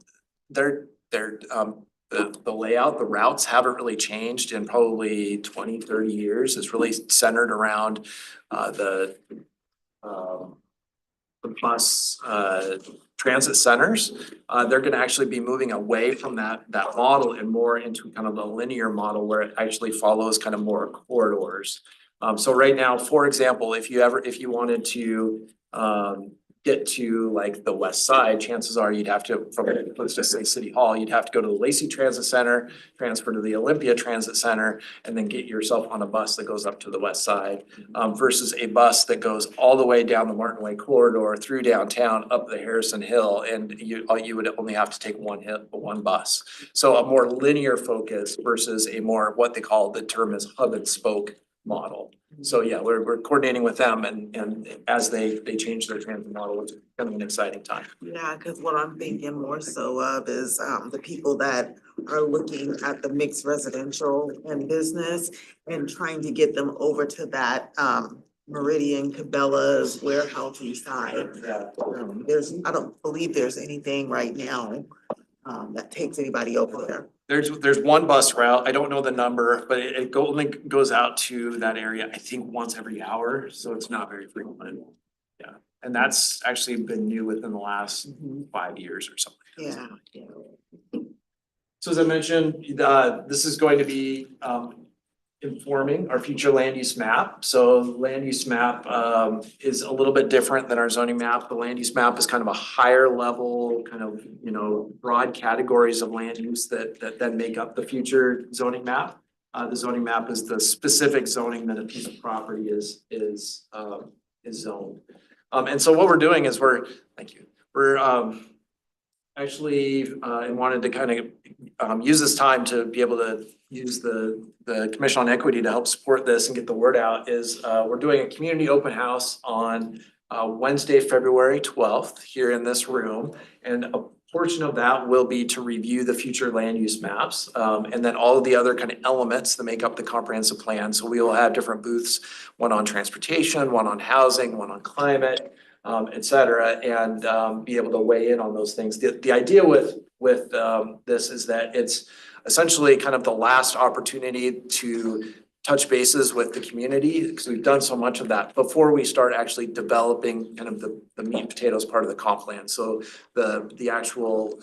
layout, the routes haven't really changed in probably 20, 30 years. It's really centered around the bus transit centers. They're gonna actually be moving away from that model and more into kind of a linear model where it actually follows kind of more corridors. So right now, for example, if you wanted to get to like the west side, chances are you'd have to, from, let's just say City Hall, you'd have to go to the Lacey Transit Center, transfer to the Olympia Transit Center, and then get yourself on a bus that goes up to the west side, versus a bus that goes all the way down the Martin Way corridor through downtown, up the Harrison Hill, and you would only have to take one bus. So a more linear focus versus a more, what they call, the term is hub and spoke model. So yeah, we're coordinating with them and as they change their transit model, it's kind of an exciting time. Yeah, because what I'm thinking more so of is the people that are looking at the mixed residential and business and trying to get them over to that Meridian, Cabela's, warehousey side. I don't believe there's anything right now that takes anybody over there. There's one bus route, I don't know the number, but it only goes out to that area, I think once every hour, so it's not very frequent. Yeah, and that's actually been new within the last 5 years or something. Yeah. So as I mentioned, this is going to be informing our future land use map. So land use map is a little bit different than our zoning map. The land use map is kind of a higher level, kind of, broad categories of land use that then make up the future zoning map. The zoning map is the specific zoning that a piece of property is zoned. And so what we're doing is we're actually, and wanted to kind of use this time to be able to use the Commission on Equity to help support this and get the word out, is we're doing a community open house on Wednesday, February 12th here in this room. And a portion of that will be to review the future land use maps, and then all of the other kind of elements that make up the comprehensive plan. So we will have different booths, one on transportation, one on housing, one on climate, et cetera, and be able to weigh in on those things. The idea with this is that it's essentially kind of the last opportunity to touch bases with the community, because we've done so much of that before we start actually developing kind of the meat and potatoes part of the comp plan. So the actual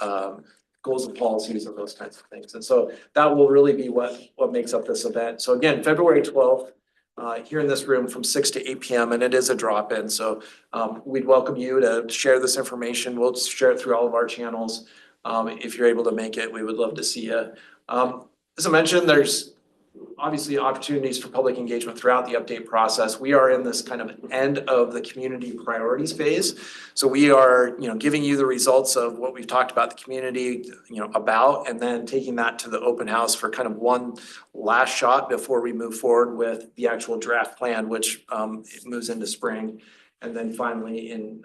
goals and policies and those kinds of things. And so that will really be what makes up this event. So again, February 12th, here in this room from 6 to 8 p.m. and it is a drop-in. So we'd welcome you to share this information. We'll share it through all of our channels. If you're able to make it, we would love to see you. As I mentioned, there's obviously opportunities for public engagement throughout the update process. We are in this kind of end of the community priorities phase. So we are, giving you the results of what we've talked about the community, about, and then taking that to the open house for kind of one last shot before we move forward with the actual draft plan, which it moves into spring. And then finally in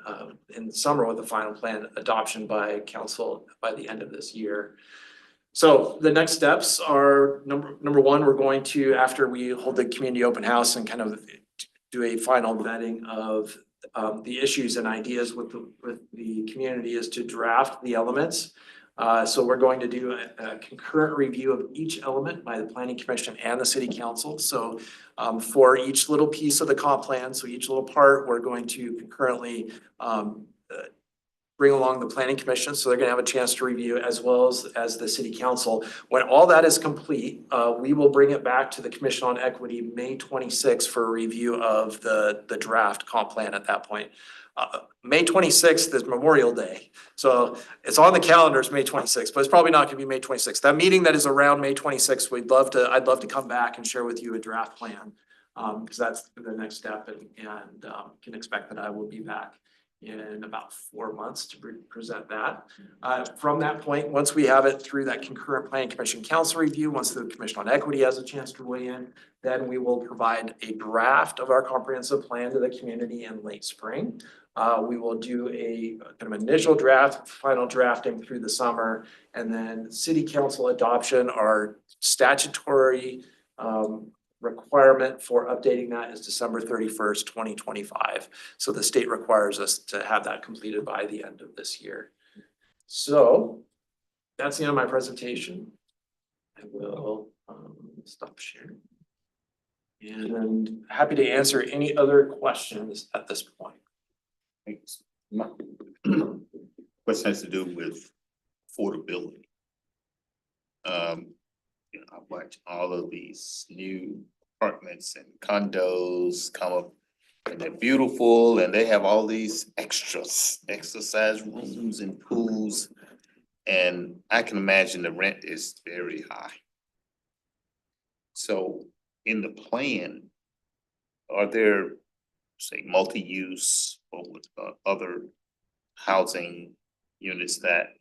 summer with the final plan adoption by council by the end of this year. So the next steps are number one, we're going to, after we hold the community open house and kind of do a final vetting of the issues and ideas with the community, is to draft the elements. So we're going to do a concurrent review of each element by the planning commission and the city council. So for each little piece of the comp plan, so each little part, we're going to concurrently bring along the planning commission, so they're gonna have a chance to review, as well as the city council. When all that is complete, we will bring it back to the Commission on Equity May 26th for a review of the draft comp plan at that point. May 26th is Memorial Day, so it's on the calendars May 26th, but it's probably not gonna be May 26th. That meeting that is around May 26th, I'd love to come back and share with you a draft plan, because that's the next step, and can expect that I will be back in about 4 months to present that. From that point, once we have it through that concurrent planning commission council review, once the Commission on Equity has a chance to weigh in, then we will provide a draft of our comprehensive plan to the community in late spring. We will do a kind of initial draft, final drafting through the summer, and then city council adoption, our statutory requirement for updating that is December 31st, 2025. So the state requires us to have that completed by the end of this year. So that's the end of my presentation. I will stop sharing. And happy to answer any other questions at this point. Thanks. My question has to do with affordability. I watch all of these new apartments and condos come up, and they're beautiful, and they have all these extras, exercise rooms and pools. And I can imagine the rent is very high. So in the plan, are there, say, multi-use or with other housing units that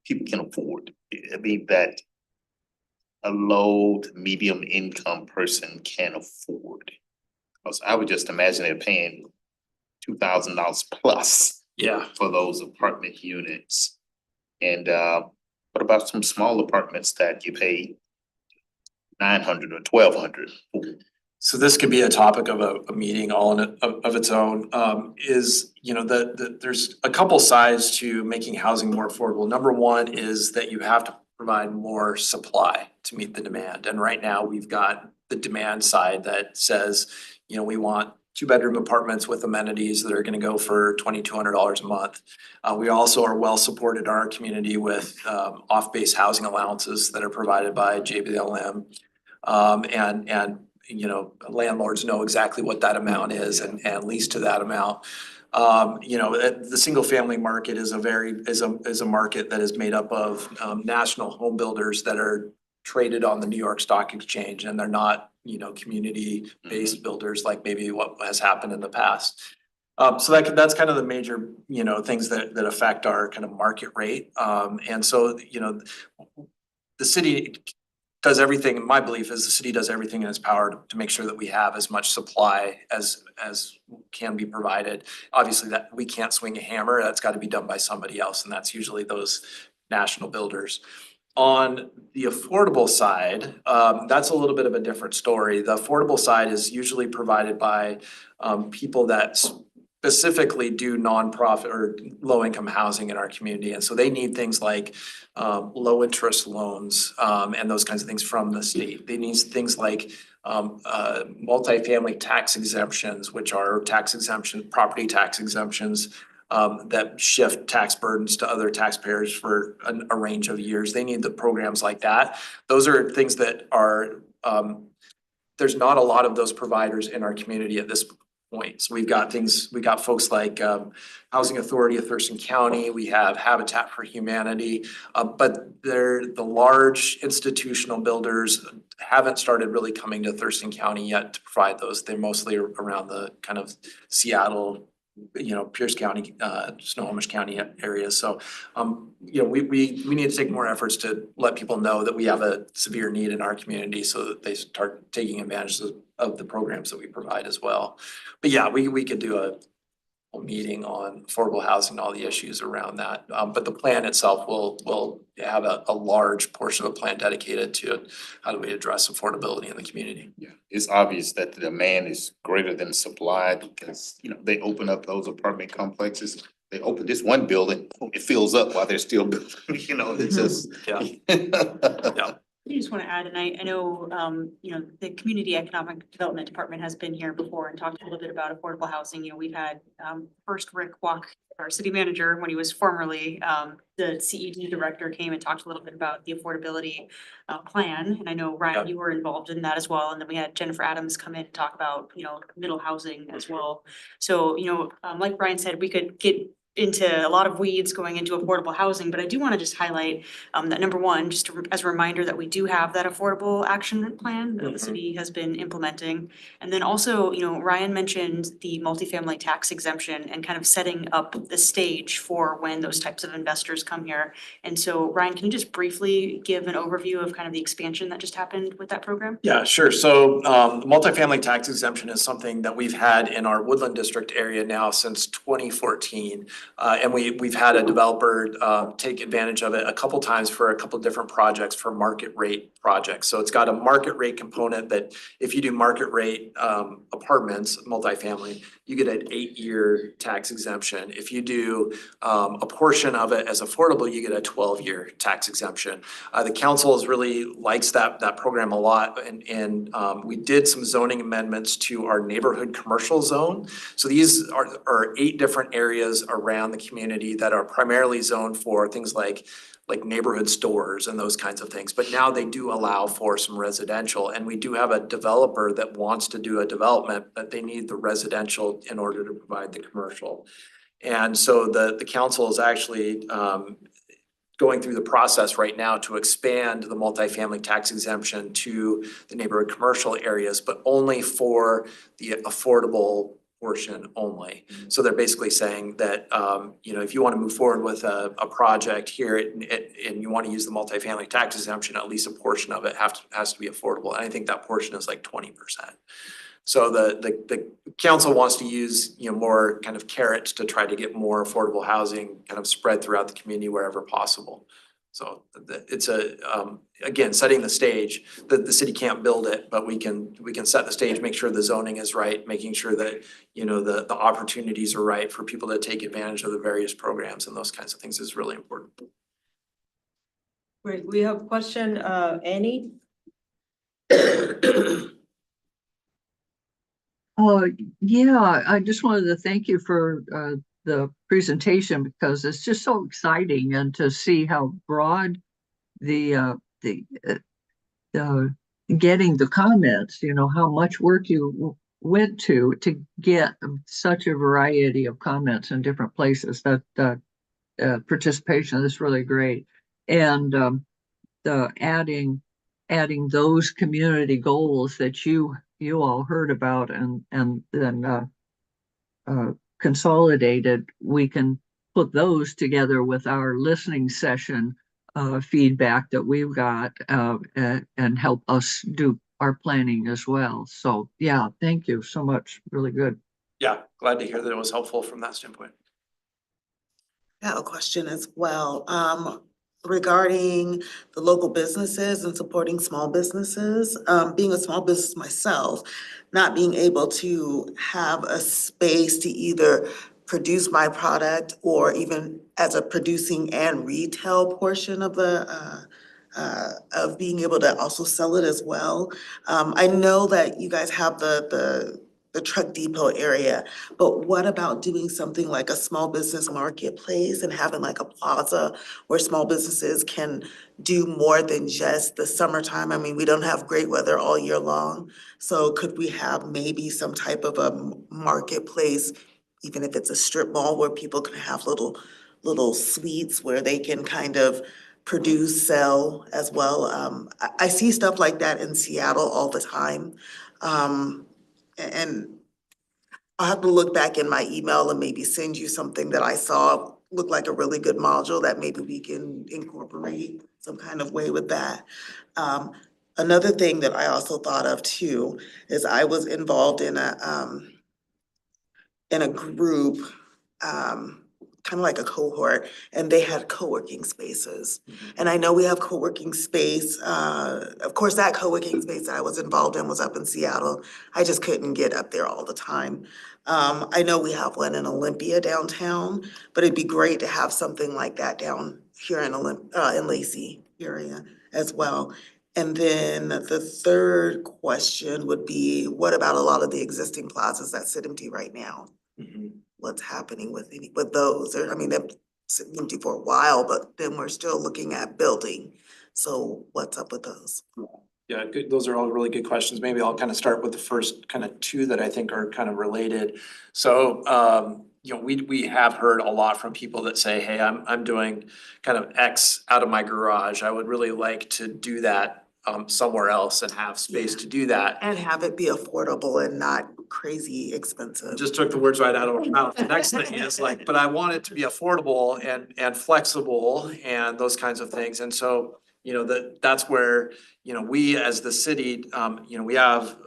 people can afford? I mean, that a low to medium income person can afford. Because I would just imagine they're paying $2,000 plus. Yeah. For those apartment units. And what about some small apartments that you pay $900 or $1,200 for? So this could be a topic of a meeting all in of its own, is, there's a couple sides to making housing more affordable. Number one is that you have to provide more supply to meet the demand. And right now we've got the demand side that says, we want 2-bedroom apartments with amenities that are gonna go for $2,200 a month. We also are well supported in our community with off-base housing allowances that are provided by JBLM. And landlords know exactly what that amount is and lease to that amount. The single family market is a market that is made up of national home builders that are traded on the New York Stock Exchange, and they're not, community-based builders like maybe what has happened in the past. So that's kind of the major, things that affect our kind of market rate. And so, the city does everything, my belief is the city does everything in its power to make sure that we have as much supply as can be provided. Obviously that we can't swing a hammer, that's got to be done by somebody else, and that's usually those national builders. On the affordable side, that's a little bit of a different story. The affordable side is usually provided by people that specifically do nonprofit or low income housing in our community. And so they need things like low interest loans and those kinds of things from the state. They need things like multifamily tax exemptions, which are property tax exemptions that shift tax burdens to other taxpayers for a range of years. They need the programs like that. Those are things that are, there's not a lot of those providers in our community at this point. So we've got folks like Housing Authority of Thurston County, we have Habitat for Humanity, but the large institutional builders haven't started really coming to Thurston County yet to provide those. They're mostly around the kind of Seattle, Pierce County, Snohomish County area. So, we need to take more efforts to let people know that we have a severe need in our community so that they start taking advantage of the programs that we provide as well. But yeah, we could do a meeting on affordable housing, all the issues around that. But the plan itself will have a large portion of the plan dedicated to how do we address affordability in the community. Yeah, it's obvious that the demand is greater than supply because, they open up those apartment complexes. They open this one building, it fills up while they're still building, it's just. Yeah. Yeah. I just want to add, and I know, the Community Economic Development Department has been here before and talked a little bit about affordable housing. We've had first Rick Walk, our city manager, when he was formerly the CED director, came and talked a little bit about the affordability plan. And I know, Ryan, Yeah. you were involved in that as well. And then we had Jennifer Adams come in and talk about, middle housing as well. So, like Brian said, we could get into a lot of weeds going into affordable housing, but I do want to just highlight that number one, just as a reminder that we do have that affordable action plan that the city has been implementing. And then also, Ryan mentioned the multifamily tax exemption and kind of setting up the stage for when those types of investors come here. And so, Ryan, can you just briefly give an overview of kind of the expansion that just happened with that program? Yeah, sure. So the multifamily tax exemption is something that we've had in our Woodland District area now since 2014. And we've had a developer take advantage of it a couple times for a couple different projects, for market rate projects. So it's got a market rate component that if you do market rate apartments, multifamily, you get an 8-year tax exemption. If you do a portion of it as affordable, you get a 12-year tax exemption. The council really likes that program a lot, and we did some zoning amendments to our neighborhood commercial zone. So these are 8 different areas around the community that are primarily zoned for things like neighborhood stores and those kinds of things. But now they do allow for some residential, and we do have a developer that wants to do a development, but they need the residential in order to provide the commercial. And so the council is actually going through the process right now to expand the multifamily tax exemption to the neighborhood commercial areas, but only for the affordable portion only. So they're basically saying that, if you want to move forward with a project here and you want to use the multifamily tax exemption, at least a portion of it has to be affordable. And I think that portion is like 20%. So the council wants to use, more kind of carrots to try to get more affordable housing kind of spread throughout the community wherever possible. So it's again, setting the stage. The city can't build it, but we can set the stage, make sure the zoning is right, making sure that, the opportunities are right for people to take advantage of the various programs and those kinds of things is really important. Great, we have a question, Annie? Yeah, I just wanted to thank you for the presentation because it's just so exciting and to see how broad the getting the comments, how much work you went to get such a variety of comments in different places. That participation is really great. And the adding those community goals that you all heard about and then consolidated, we can put those together with our listening session feedback that we've got and help us do our planning as well. So yeah, thank you so much. Really good. Yeah, glad to hear that it was helpful from that standpoint. I have a question as well, regarding the local businesses and supporting small businesses. Being a small business myself, not being able to have a space to either produce my product or even as a producing and retail portion of of being able to also sell it as well. I know that you guys have the the truck depot area. But what about doing something like a small business marketplace and having like a plaza where small businesses can do more than just the summertime? I mean, we don't have great weather all year long. So could we have maybe some type of a marketplace, even if it's a strip mall where people can have little suites where they can kind of produce, sell as well? I see stuff like that in Seattle all the time. And I'll have to look back in my email and maybe send you something that I saw looked like a really good module that maybe we can incorporate some kind of way with that. Another thing that I also thought of too is I was involved in a group, kind of like a cohort, and they had co-working spaces. And I know we have co-working space, of course, that co-working space that I was involved in was up in Seattle. I just couldn't get up there all the time. I know we have one in Olympia downtown, but it'd be great to have something like that down here in Lacey area as well. And then the third question would be, what about a lot of the existing plazas that sit empty right now? What's happening with those? I mean, they've been empty for a while, but then we're still looking at building. So what's up with those? Yeah, good. Those are all really good questions. Maybe I'll kind of start with the first kind of two that I think are kind of related. So, you know, we have heard a lot from people that say, hey, I'm doing kind of X out of my garage. I would really like to do that somewhere else and have space to do that. And have it be affordable and not crazy expensive. Just took the words right out of my mouth. The next thing is like, but I want it to be affordable and flexible and those kinds of things. And so, you know, that's where, you know, we as the city, you know, we have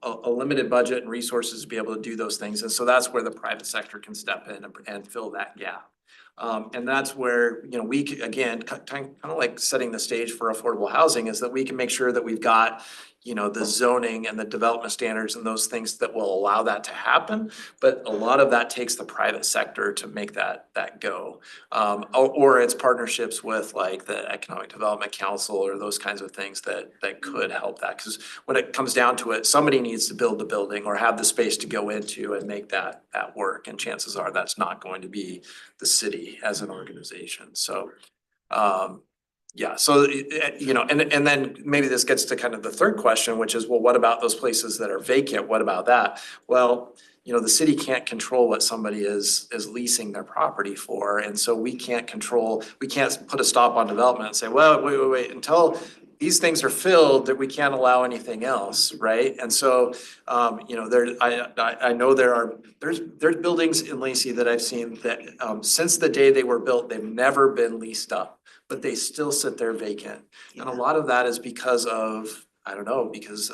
a limited budget and resources to be able to do those things. And so that's where the private sector can step in and fill that gap. And that's where, you know, we again, kind of like setting the stage for affordable housing is that we can make sure that we've got, you know, the zoning and the development standards and those things that will allow that to happen. But a lot of that takes the private sector to make that go. Or it's partnerships with like the Economic Development Council or those kinds of things that could help that. Because when it comes down to it, somebody needs to build the building or have the space to go into and make that work. And chances are that's not going to be the city as an organization. So, yeah, so, you know, and then maybe this gets to kind of the third question, which is, well, what about those places that are vacant? What about that? Well, you know, the city can't control what somebody is leasing their property for. And so we can't put a stop on development and say, well, wait, until these things are filled, that we can't allow anything else, right? And so, you know, I know there's buildings in Lacey that I've seen that, since the day they were built, they've never been leased up, but they still sit there vacant. And a lot of that is because of, I don't know, because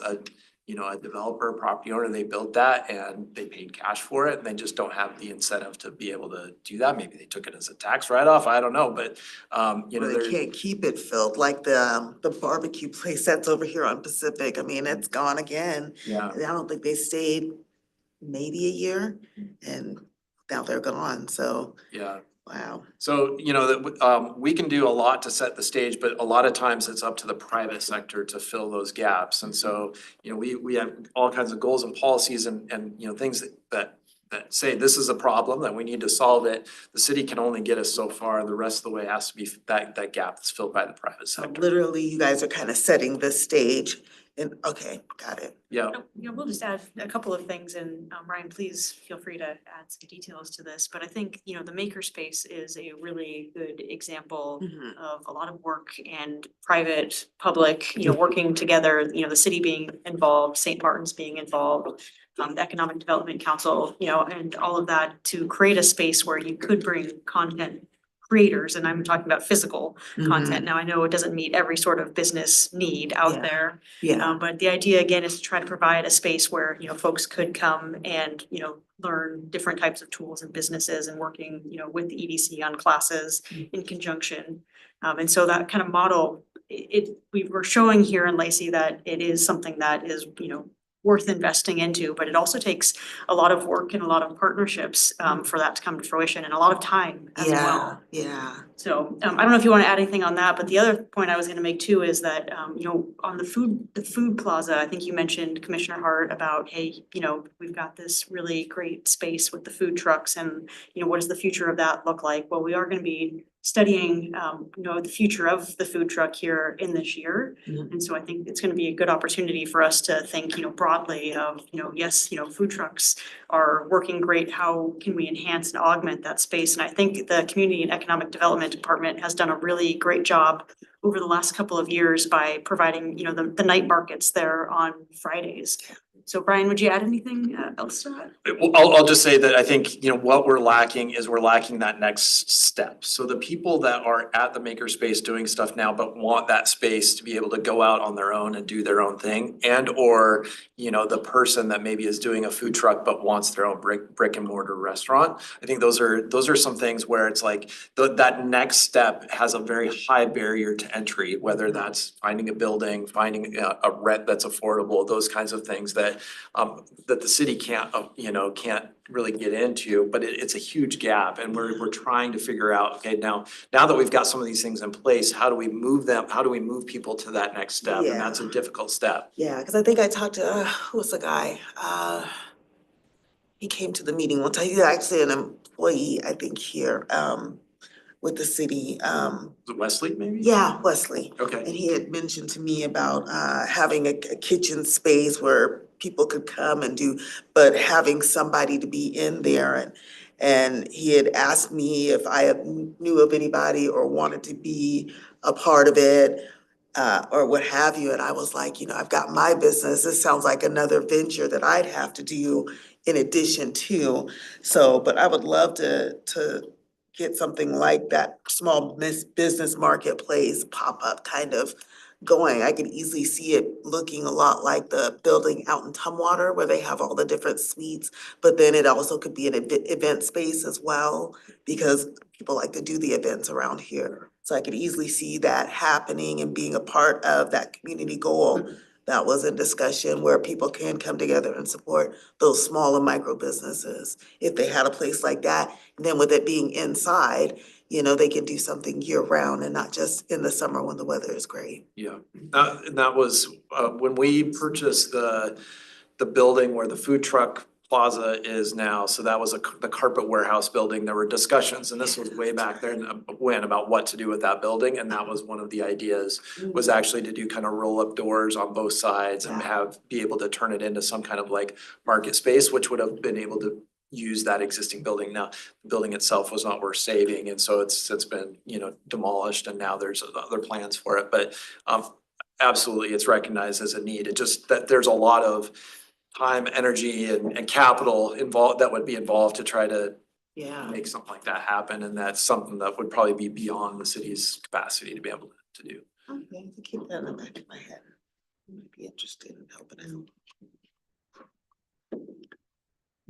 you know, a developer, property owner, they built that and they paid cash for it and they just don't have the incentive to be able to do that. Maybe they took it as a tax write-off, I don't know, but you know, Or they can't keep it filled, like the barbecue place that's over here on Pacific. I mean, it's gone again. yeah. I don't think they stayed maybe a year and now they're gone, so. Yeah. Wow. So, you know, that we can do a lot to set the stage, but a lot of times it's up to the private sector to fill those gaps. And so, you know, we have all kinds of goals and policies and you know, things that say this is a problem, that we need to solve it. The city can only get us so far. The rest of the way has to be that gap that's filled by the private So sector. literally, you guys are kind of setting the stage and, okay, got it. Yeah. You know, we'll just add a couple of things and Ryan, please feel free to add some details to this. But I think, you know, the makerspace is a really good example of a lot of work and private, public, you know, working together, you know, the city being involved, St. Martin's being involved, the Economic Development Council, you know, and all of that to create a space where you could bring content creators, and I'm talking about physical content. Now, I know it doesn't meet every sort of business need out Yeah. there. Yeah, But the idea again is to try to provide a space where, you know, folks could come and, you know, learn different types of tools and businesses and working, you know, with the EDC on classes in conjunction. And so that kind of model, we were showing here in Lacey that it is something that is, you know, worth investing into, but it also takes a lot of work and a lot of partnerships for that to come to fruition and a lot of time as well. Yeah. So I don't know if you want to add anything on that, but the other point I was gonna make too is that on the food plaza, I think you mentioned, Commissioner Hart, about, hey, we've got this really great space with the food trucks and what does the future of that look like? Well, we are gonna be studying the future of the food truck here in this year. Mhm. And so I think it's gonna be a good opportunity for us to think broadly of, yes, food trucks are working great. How can we enhance and augment that space? And I think the Community and Economic Development Department has done a really great job over the last couple of years by providing, the night markets there on Fridays. So Brian, would you add anything else to that? Well, I'll just say that I think, what we're lacking that next step. So the people that are at the makerspace doing stuff now, but want that space to be able to go out on their own and do their own thing, and or, the person that maybe is doing a food truck but wants their own brick and mortar restaurant. I think those are some things where it's like that next step has a very high barrier to entry, whether that's finding a building, finding a rent that's affordable, those kinds of things that the city can't really get into, but it's a huge gap, and we're trying to figure out, okay, now that we've got some of these things in place, how do we move them, how do we move people to that next step? And that's a difficult step. Yeah, because I think I talked to, who was the guy? He came to the meeting one time. He's actually an employee, I think, here, with the city. Is it Wesley maybe? Yeah, Wesley. Okay. And he had mentioned to me about having a kitchen space where people could come and do, but having somebody to be in there. And he had asked me if I knew of anybody or wanted to be a part of it, or what have you. And I was like, I've got my business. This sounds like another venture that I'd have to do in addition to. So, but I would love to get something like that small business marketplace pop-up kind of going. I could easily see it looking a lot like the building out in Tumwater where they have all the different suites, but then it also could be an event space as well, because people like to do the events around here. So I could easily see that happening and being a part of that community goal that was in discussion, where people can come together and support those small and micro businesses. If they had a place like that, and then with it being inside, they can do something year round and not just in the summer when the weather is great. Yeah, that was, when we purchased the building where the food truck plaza is now, so that was the carpet warehouse building. There were discussions, and this was way back there when, about what to do with that building, and that was one of the ideas, was actually to do kind of roll-up doors on both sides and be able to turn it into some kind of like market space, which would have been able to use that existing building. Now, the building itself was not worth saving, and so it's been, demolished, and now there's other plans for it, but absolutely, it's recognized as a need. It just that there's a lot of time, energy, and capital involved that would be involved to try to make something like that happen, and that's something that would probably be beyond the city's capacity to be able to do. Okay, to keep that in the back of my head. I might be interested in helping out.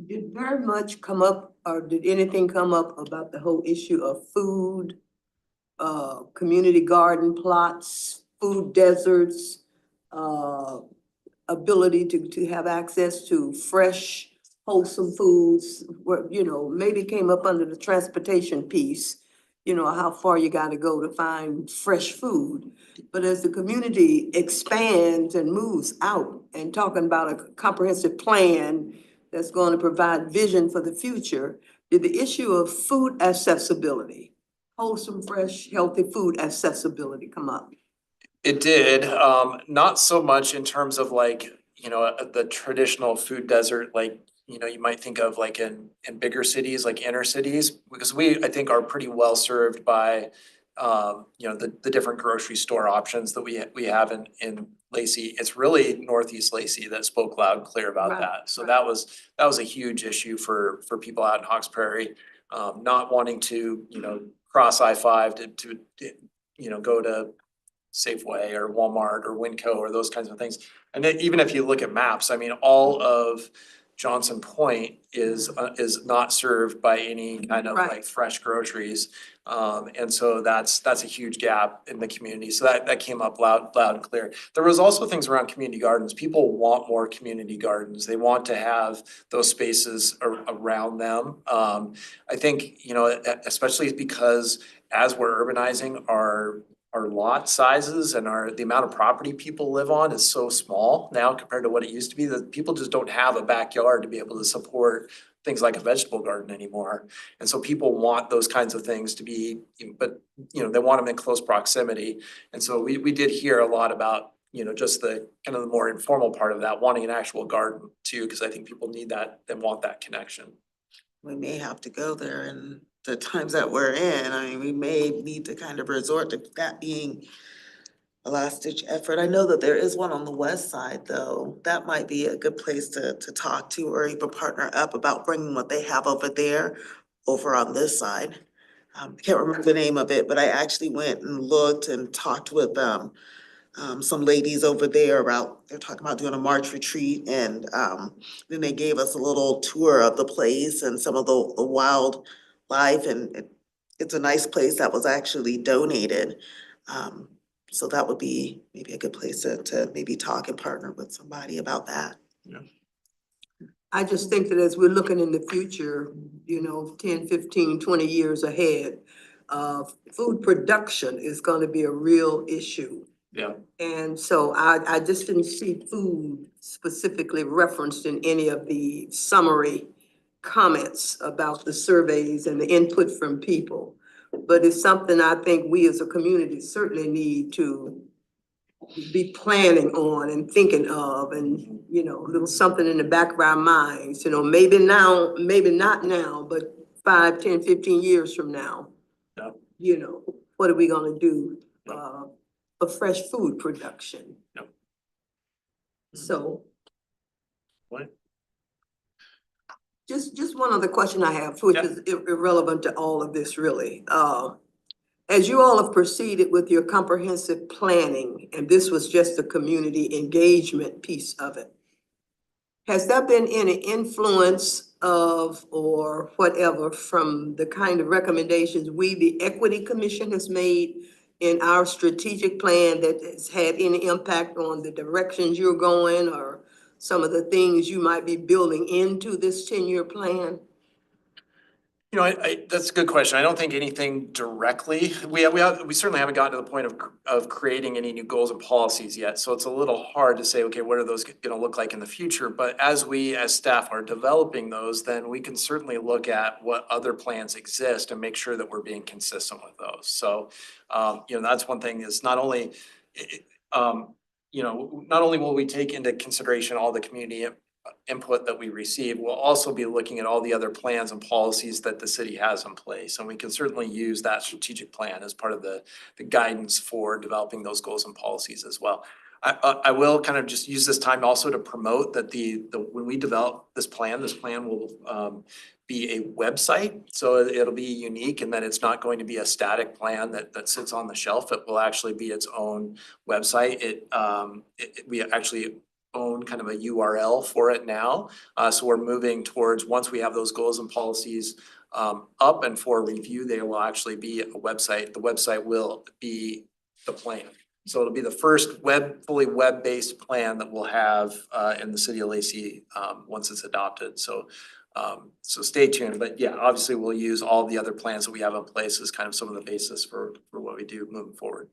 Did very much come up, or did anything come up about the whole issue of food, community garden plots, food deserts, ability to have access to fresh, wholesome foods, where, maybe came up under the transportation piece, how far you gotta go to find fresh food. But as the community expands and moves out and talking about a comprehensive plan that's going to provide vision for the future, did the issue of food accessibility, wholesome, fresh, healthy food accessibility come up? It did, not so much in terms of like, the traditional food desert, like, you might think of like in bigger cities, like inner cities, because I think are pretty well served by, the different grocery store options that we have in Lacey. It's really Northeast Lacey that spoke loud and clear about Right. that. So that was a huge issue for people out in Hawks Prairie, not wanting to, cross I-5 to go to Safeway or Walmart or Winco or those kinds of things. And then even if you look at maps, I mean, all of Johnson Point is not served by any kind of Right. like fresh groceries. And so that's a huge gap in the community. So that came up loud and clear. There was also things around community gardens. People want more community gardens. They want to have those spaces around them. I think, you know, especially because as we're urbanizing, our lot sizes and the amount of property people live on is so small now compared to what it used to be, that people just don't have a backyard to be able to support things like a vegetable garden anymore. And so people want those kinds of things to be, but you know, they want them in close proximity. And so we did hear a lot about, you know, just the kind of the more informal part of that, wanting an actual garden too, because I think people need that and want that connection. We may have to go there in the times that we're in. I mean, we may need to kind of resort to that being a last ditch effort. I know that there is one on the west side, though. That might be a good place to talk to or even partner up about bringing what they have over there over on this side. I can't remember the name of it, but I actually went and looked and talked with some ladies over there about, they're talking about doing a March retreat, and then they gave us a little tour of the place and some of the wildlife, and it's a nice place that was actually donated. So that would be maybe a good place to maybe talk and partner with somebody about that. I just think that as we're looking in the future, you know, 10, 15, 20 years ahead, food production is gonna be a real issue. Yeah. And so I just didn't see food specifically referenced in any of the summary comments about the surveys and the input from people. But it's something I think we as a community certainly need to be planning on and thinking of, and, you know, a little something in the back of our minds, you know, maybe now, maybe not now, but 5, 10, 15 years from now. Yeah. You know, what are we gonna do, for fresh food production? Yep. So. What? Just one other question I have, which Yeah. is irrelevant to all of this really. As you all have proceeded with your comprehensive planning, and this was just the community engagement piece of it, has there been any influence of or whatever from the kind of recommendations we, the Equity Commission, has made in our strategic plan that has had any impact on the directions you're going or some of the things you might be building into this 10-year plan? You know, that's a good question. I don't think anything directly. We certainly haven't gotten to the point of creating any new goals and policies yet. So it's a little hard to say, okay, what are those gonna look like in the future? But as we, as staff, are developing those, then we can certainly look at what other plans exist and make sure that we're being consistent with those. So, you know, that's one thing, is not only, you know, not only will we take into consideration all the community input that we receive, we'll also be looking at all the other plans and policies that the city has in place. And we can certainly use that strategic plan as part of the guidance for developing those goals and policies as well. I will kind of just use this time also to promote that when we develop this plan will be a website. So it'll be unique in that it's not going to be a static plan that sits on the shelf. It will actually be its own website. We actually own kind of a URL for it now. So we're moving towards, once we have those goals and policies up and for review, there will actually be a website. The website will be the plan. So it'll be the first fully web-based plan that we'll have in the city of Lacey once it's adopted. So stay tuned. But yeah, obviously we'll use all the other plans that we have in place as kind of some of the basis for what we do moving forward.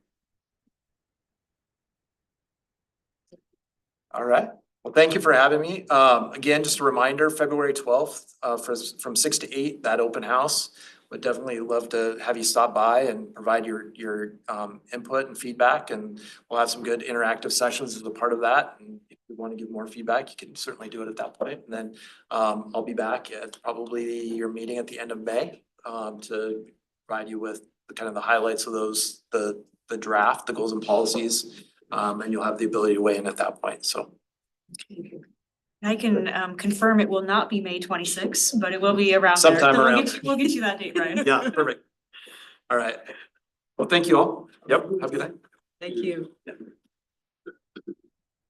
All right. Well, thank you for having me. Again, just a reminder, February 12th, from 6 to 8, that open house. Would definitely love to have you stop by and provide your input and feedback, and we'll have some good interactive sessions as a part of that. And if you want to give more feedback, you can certainly do it at that point. And then I'll be back at probably your meeting at the end of May to provide you with kind of the highlights of those, the draft, the goals and policies. And you'll have the ability to weigh in at that point, so. I can confirm it will not be May 26th, but it will be around there. Sometime So around. we'll get you that date, Ryan. Yeah, perfect. All right. Well, thank you all. Yep, have a good night. Thank you. Yeah.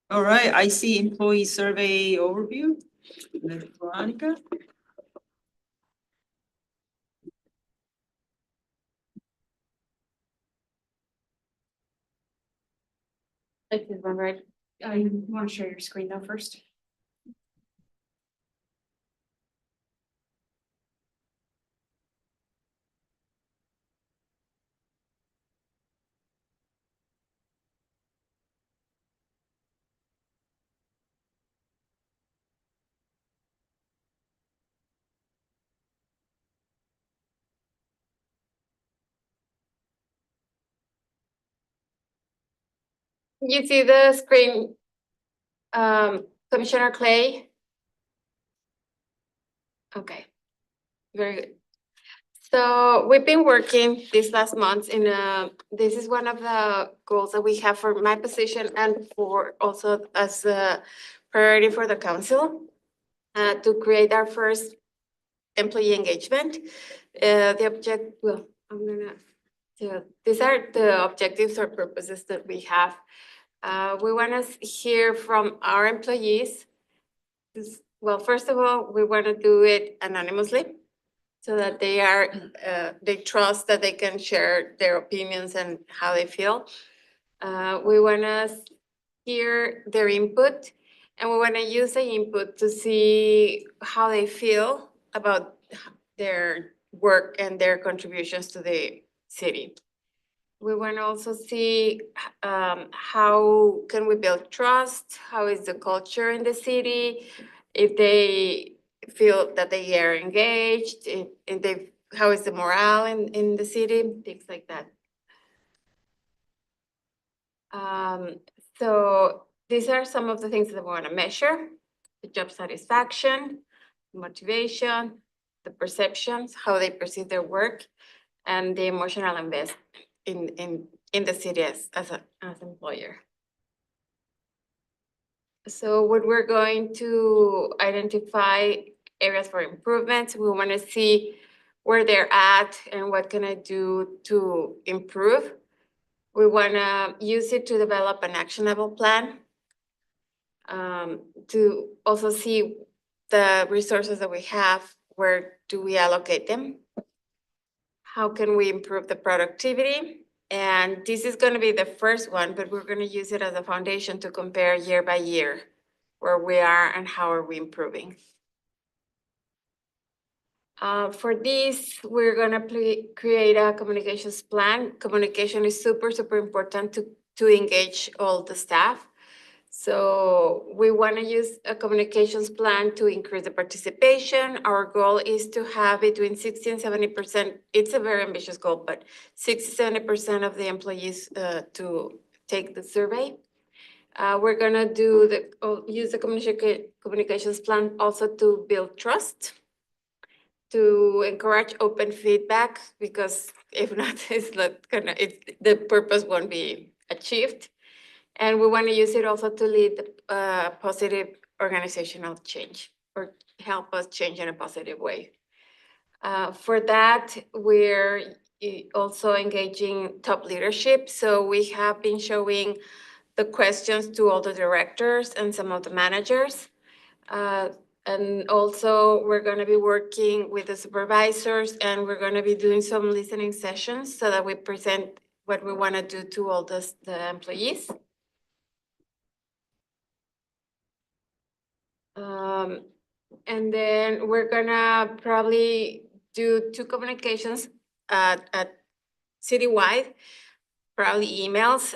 All right, I see employee survey overview. Ms. Veronica? I did one right. I want to share your screen though first. You see the screen, Commissioner Clay? Okay, very good. So we've been working these last months in this is one of the goals that we have for my position and for also as a priority for the council. To create our first employee engagement. So these are the objectives or purposes that we have. We want to hear from our employees. Well, first of all, we want to do it anonymously so that they trust that they can share their opinions and how they feel. We want to hear their input, and we want to use the input to see how they feel about their work and their contributions to the city. We want to also see how can we build trust, how is the culture in the city, if they feel that they are engaged, if they, how is the morale in the city, things like that. So these are some of the things that we want to measure: the job satisfaction, motivation, the perceptions, how they perceive their work, and the emotional investment in the city as employer. So what we're going to identify areas for improvements. We want to see where they're at and what can I do to improve. We want to use it to develop an actionable plan, to also see the resources that we have, where do we allocate them? How can we improve the productivity? And this is going to be the first one, but we're going to use it as a foundation to compare year by year where we are and how are we improving. For this, we're going to create a communications plan. Communication is super, super important to engage all the staff. So we want to use a communications plan to increase the participation. Our goal is to have between 60 and 70%. It's a very ambitious goal, but 60-70% of the employees to take the survey. We're gonna use the communications plan also to build trust, to encourage open feedback, because if not, the purpose won't be achieved. And we want to use it also to lead positive organizational change or help us change in a positive way. For that, we're also engaging top leadership. So we have been showing the questions to all the directors and some of the managers. And also we're going to be working with the supervisors, and we're going to be doing some listening sessions so that we present what we want to do to all the employees. And then we're gonna probably do 2 communications at citywide, probably emails.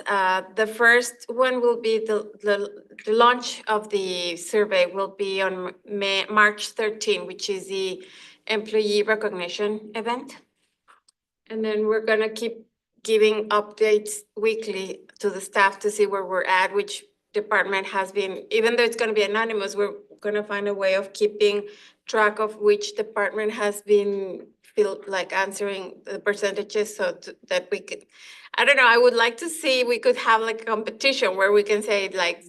The first one will be the launch of the survey will be on March 13, which is the employee recognition event. And then we're gonna keep giving updates weekly to the staff to see where we're at, which department has been, even though it's gonna be anonymous, we're gonna find a way of keeping track of which department has been answering the percentages so that we could, I don't know, I would like to see, we could have like a competition where we can say like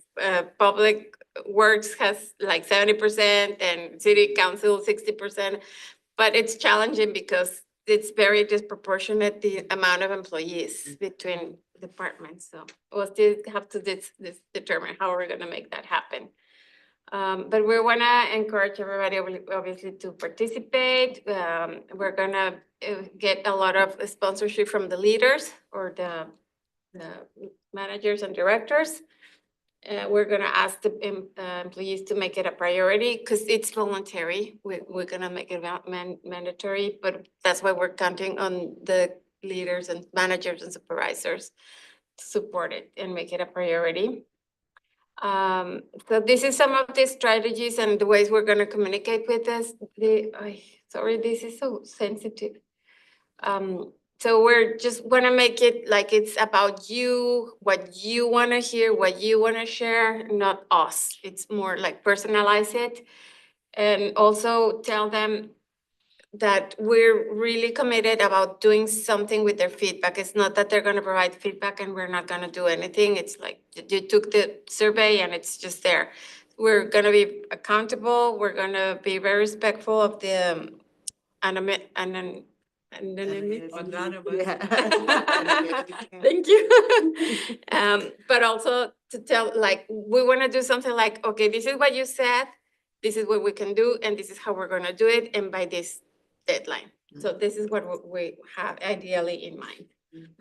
public works has like 70% and city council 60%, but it's challenging because it's very disproportionate, the amount of employees between departments. So we'll still have to determine how we're gonna make that happen. But we wanna encourage everybody obviously to participate. We're gonna get a lot of sponsorship from the leaders or the managers and directors. We're gonna ask the employees to make it a priority because it's voluntary. We're gonna make it mandatory, but that's why we're counting on the leaders and managers and supervisors to support it and make it a priority. So this is some of the strategies and the ways we're gonna communicate with us. Sorry, this is so sensitive. So we're just wanna make it like it's about you, what you wanna hear, what you wanna share, not us. It's more like personalize it. And also tell them that we're really committed about doing something with their feedback. It's not that they're gonna provide feedback and we're not gonna do anything. It's like you took the survey and it's just there. We're gonna be accountable. We're gonna be very respectful of the anonymity. Thank you. But also to tell, like, we wanna do something like, okay, this is what you said, this is what we can do, and this is how we're gonna do it, and by this deadline. So this is what we have ideally in mind.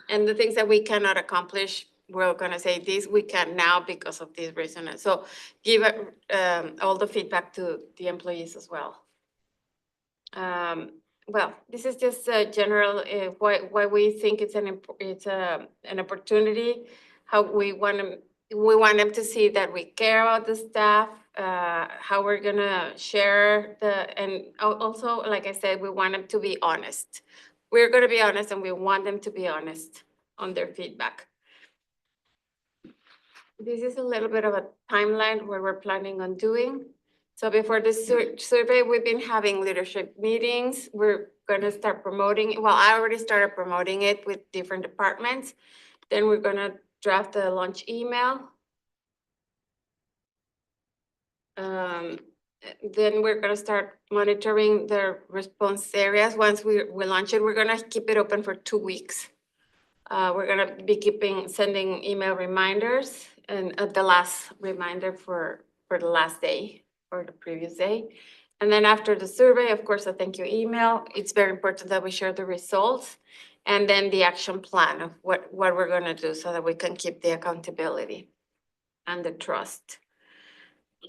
And the things that we cannot accomplish, we're gonna say this we can now because of this reason. And so give all the feedback to the employees as well. Well, this is just a general why we think it's an opportunity. How we want them to see that we care about the staff. How we're gonna share and also, like I said, we want them to be honest. We're gonna be honest, and we want them to be honest on their feedback. This is a little bit of a timeline where we're planning on doing. So before the survey, we've been having leadership meetings. We're gonna start promoting it. Well, I already started promoting it with different departments. Then we're gonna draft a launch email. Then we're gonna start monitoring the response areas. Once we launch it, we're gonna keep it open for 2 weeks. We're gonna be sending email reminders and the last reminder for the last day or the previous day. And then after the survey, of course, a thank you email. It's very important that we share the results and then the action plan of what we're gonna do so that we can keep the accountability and the trust.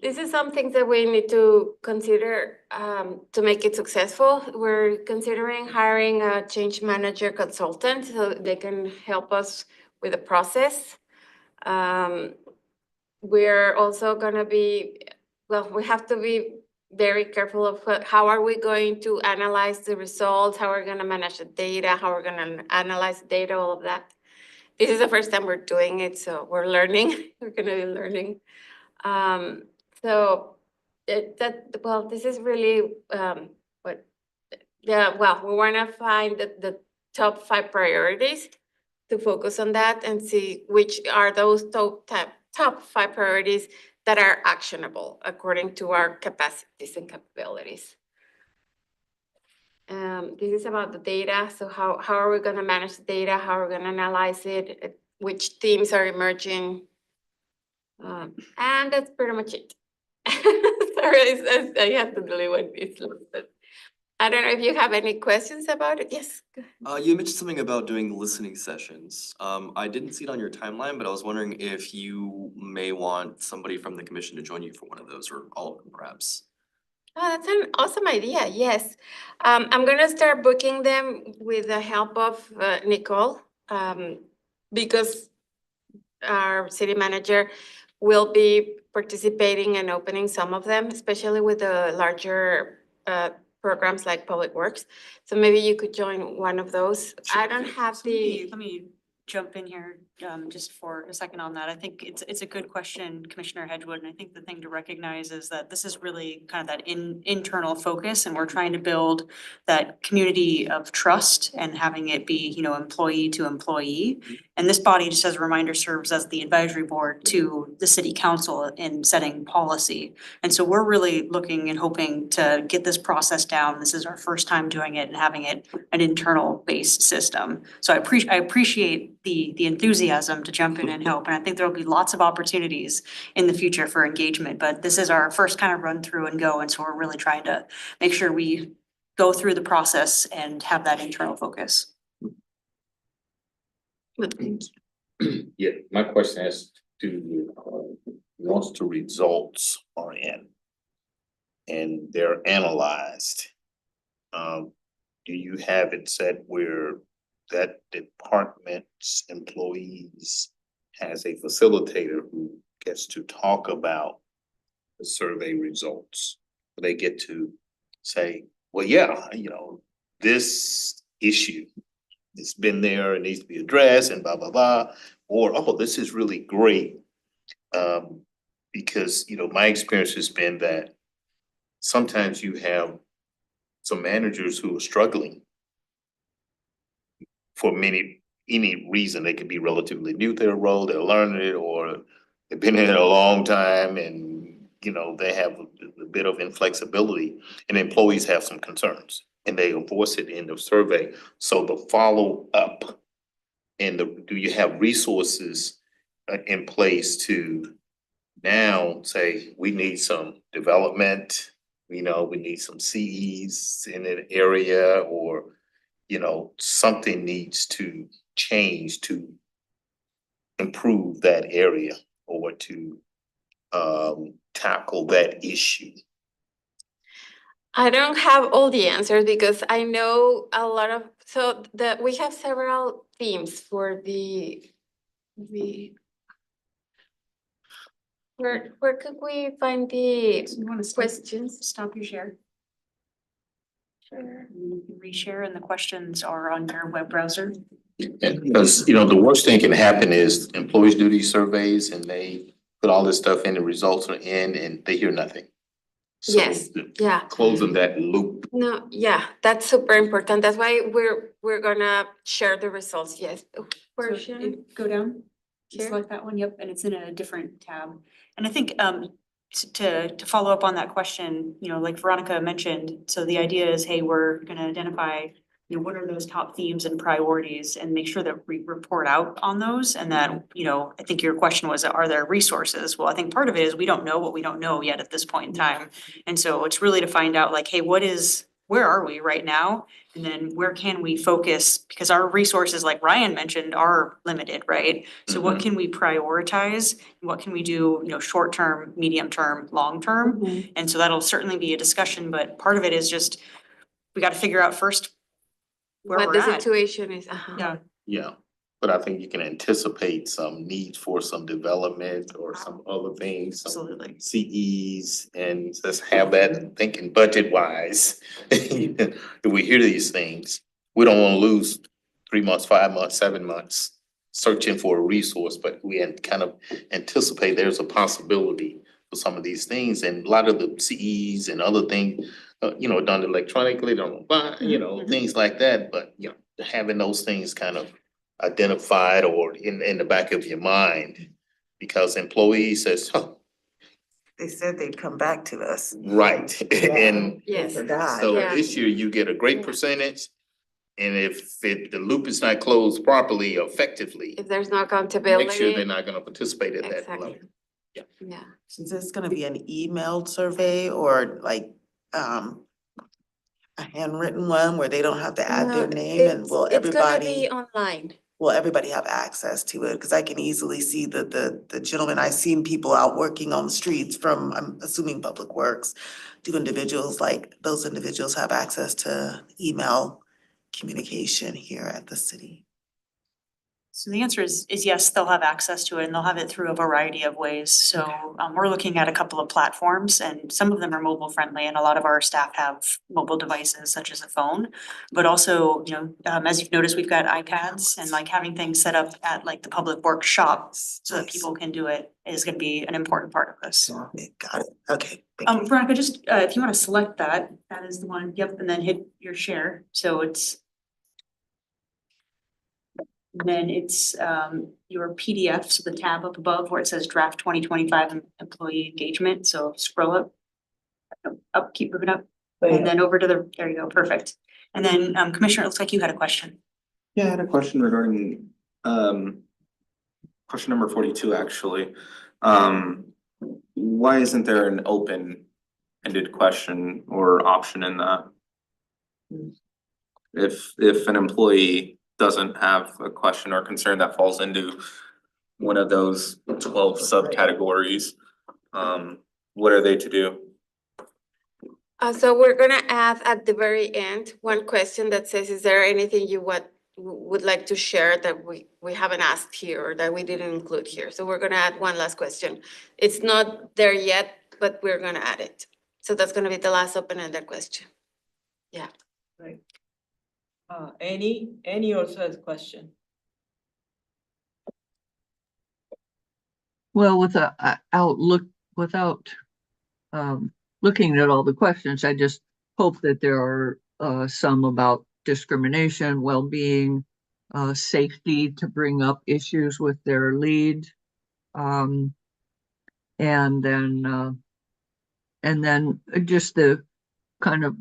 This is some things that we need to consider to make it successful. We're considering hiring a change manager consultant so they can help us with the process. We're also gonna be, well, we have to be very careful of how are we going to analyze the results, how we're gonna manage the data, how we're gonna analyze the data, all of that. This is the first time we're doing it, so we're learning. We're gonna be learning. So well, this is really we wanna find the top 5 priorities to focus on that and see which are those top 5 priorities that are actionable according to our capacities and capabilities. This is about the data. So how are we gonna manage the data? How are we gonna analyze it? Which themes are emerging? And that's pretty much it. Sorry, I have to delete one piece. But I don't know if you have any questions about it. Yes. You mentioned something about doing listening sessions. I didn't see it on your timeline, but I was wondering if you may want somebody from the commission to join you for one of those, or all of them perhaps. Oh, that's an awesome idea. Yes. I'm gonna start booking them with the help of Nicole, because our city manager will be participating and opening some of them, especially with the larger programs like Public Works. So maybe you could join one of those. I don't have So let me jump in here just for a second on that. I think it's a good question, Commissioner Hedgewood, and I think the thing to recognize is that this is really kind of that internal focus, and we're trying to build that community of trust and having it be, employee to employee. And this body, just as a reminder, serves as the advisory board to the city council in setting policy. And so we're really looking and hoping to get this process down. This is our first time doing it and having it an internal based system. So I appreciate the enthusiasm enthusiasm to jump in and help. And I think there'll be lots of opportunities in the future for engagement, but this is our first kind of run through and go. And so we're really trying to make sure we go through the process and have that internal focus. Yeah, my question has to, once the results are in and they're analyzed, do you have it set where that department's employees has a facilitator who gets to talk about the survey results? They get to say, well, yeah, this issue, it's been there, it needs to be addressed and blah, blah, blah. Or, oh, this is really great. Because, my experience has been that sometimes you have some managers who are struggling for any reason. They could be relatively new to their role, they're learning it, or they've been in it a long time and, they have a bit of inflexibility, and employees have some concerns and they voice it in the survey. So the follow up and do you have resources in place to now say, we need some development, we need some CEs in an area, or, something needs to change to improve that area or to tackle that issue? I don't have all the answers because I know a lot of, so we have several themes for where could we find the So you want to questions? stop your share? Sure. You can reshare and the questions are on your web browser. And because, the worst thing can happen is employees do these surveys and they put all this stuff in, the results are in, and they hear nothing. So Yes, yeah. closing that loop. No, yeah, that's super important. That's why we're gonna share the results. Yes. Where So should go down, Here? select that one, yep, and it's in a different tab. And I think to follow up on that question, like Veronica mentioned, so the idea is, hey, we're gonna identify, what are those top themes and priorities and make sure that we report out on those. And that, I think your question was, are there resources? Well, I think part of it is we don't know what we don't know yet at this point in time. And so it's really to find out like, hey, where are we right now? And then where can we focus? Because our resources, like Ryan mentioned, are limited, right? So what can we prioritize? What can we do, short term, medium term, long term? And so that'll certainly be a discussion, but part of it is just, we gotta figure out first where what we're the at. situation is? Yeah, Yeah, but I think you can anticipate some need for some development or some other things, some absolutely. CEs, and just have that thinking budget wise. If we hear these things, we don't wanna lose 3 months, 5 months, 7 months searching for a resource, but we kind of anticipate there's a possibility for some of these things, and a lot of the CEs and other things, done electronically, things like that, but, having those things kind of identified or in the back of your mind, because employees says, oh, They said they'd come back to us. right, and Yes. Forgot. so Yeah. this year you get a great Yeah. percentage. And if the loop is not closed properly, effectively, If there's no next year accountability. they're not gonna participate at that level. Exactly. Yeah. Is this gonna be an emailed survey or like, a handwritten one where they don't have to add their No, name, and it's gonna be online. will everybody have access to it? Cause I can easily see the gentleman, I've seen people out working on the streets from, I'm assuming Public Works. Do those individuals have access to email communication here at the city? So the answer is yes, they'll have access to it and they'll have it through a variety of ways. So we're looking at a couple of platforms and some of them are mobile friendly and a lot of our staff have mobile devices such as a phone. But also, as you've noticed, we've got iPads and like having things set up at like the Public Works shop so that people can do it is gonna be an important part of this. Got it, okay. Thank you. Veronica, just if you wanna select that is the one, yep, and then hit your share. So it's then it's your PDF, so the tab up above where it says draft 2025 employee engagement, so scroll up, keep moving up. And then over to there you go, perfect. And then Commissioner, it looks like you had a question. Yeah, I had a question regarding question number 42, actually. Why isn't there an open-ended question or option in that? If an employee doesn't have a question or concern that falls into one of those 12 subcategories, what are they to do? So we're gonna add at the very end, one question that says, is there anything you would like to share that we haven't asked here or that we didn't include here? So we're gonna add one last question. It's not there yet, but we're gonna add it. So that's gonna be the last open-ended question. Yeah. Right. Annie also has a question. Well, without looking at all the questions, I just hope that there are some about discrimination, well-being, safety to bring up issues with their lead. And then just the kind of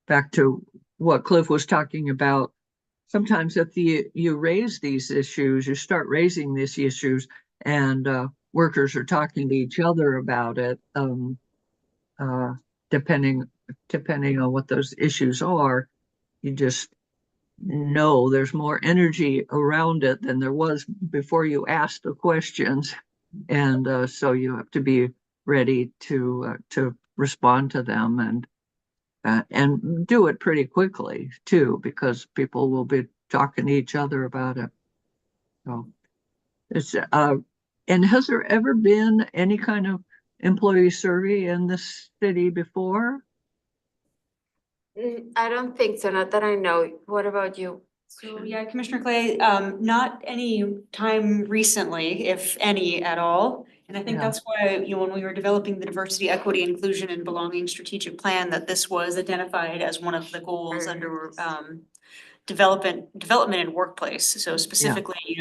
back to what Cliff was talking about. Sometimes if you raise these issues, you start raising these issues, and workers are talking to each other about it, depending on what those issues are, you just know there's more energy around it than there was before you asked the questions. And so you have to be ready to respond to them and do it pretty quickly too, because people will be talking to each other about it. So it's and has there ever been any kind of employee survey in this city before? I don't think so, not that I know. What about you? So, yeah, Commissioner Clay, not any time recently, if any at all. And I think Yeah. that's why, when we were developing the diversity, equity, inclusion and belonging strategic plan, that this was identified as one of the goals under development and workplace. So specifically,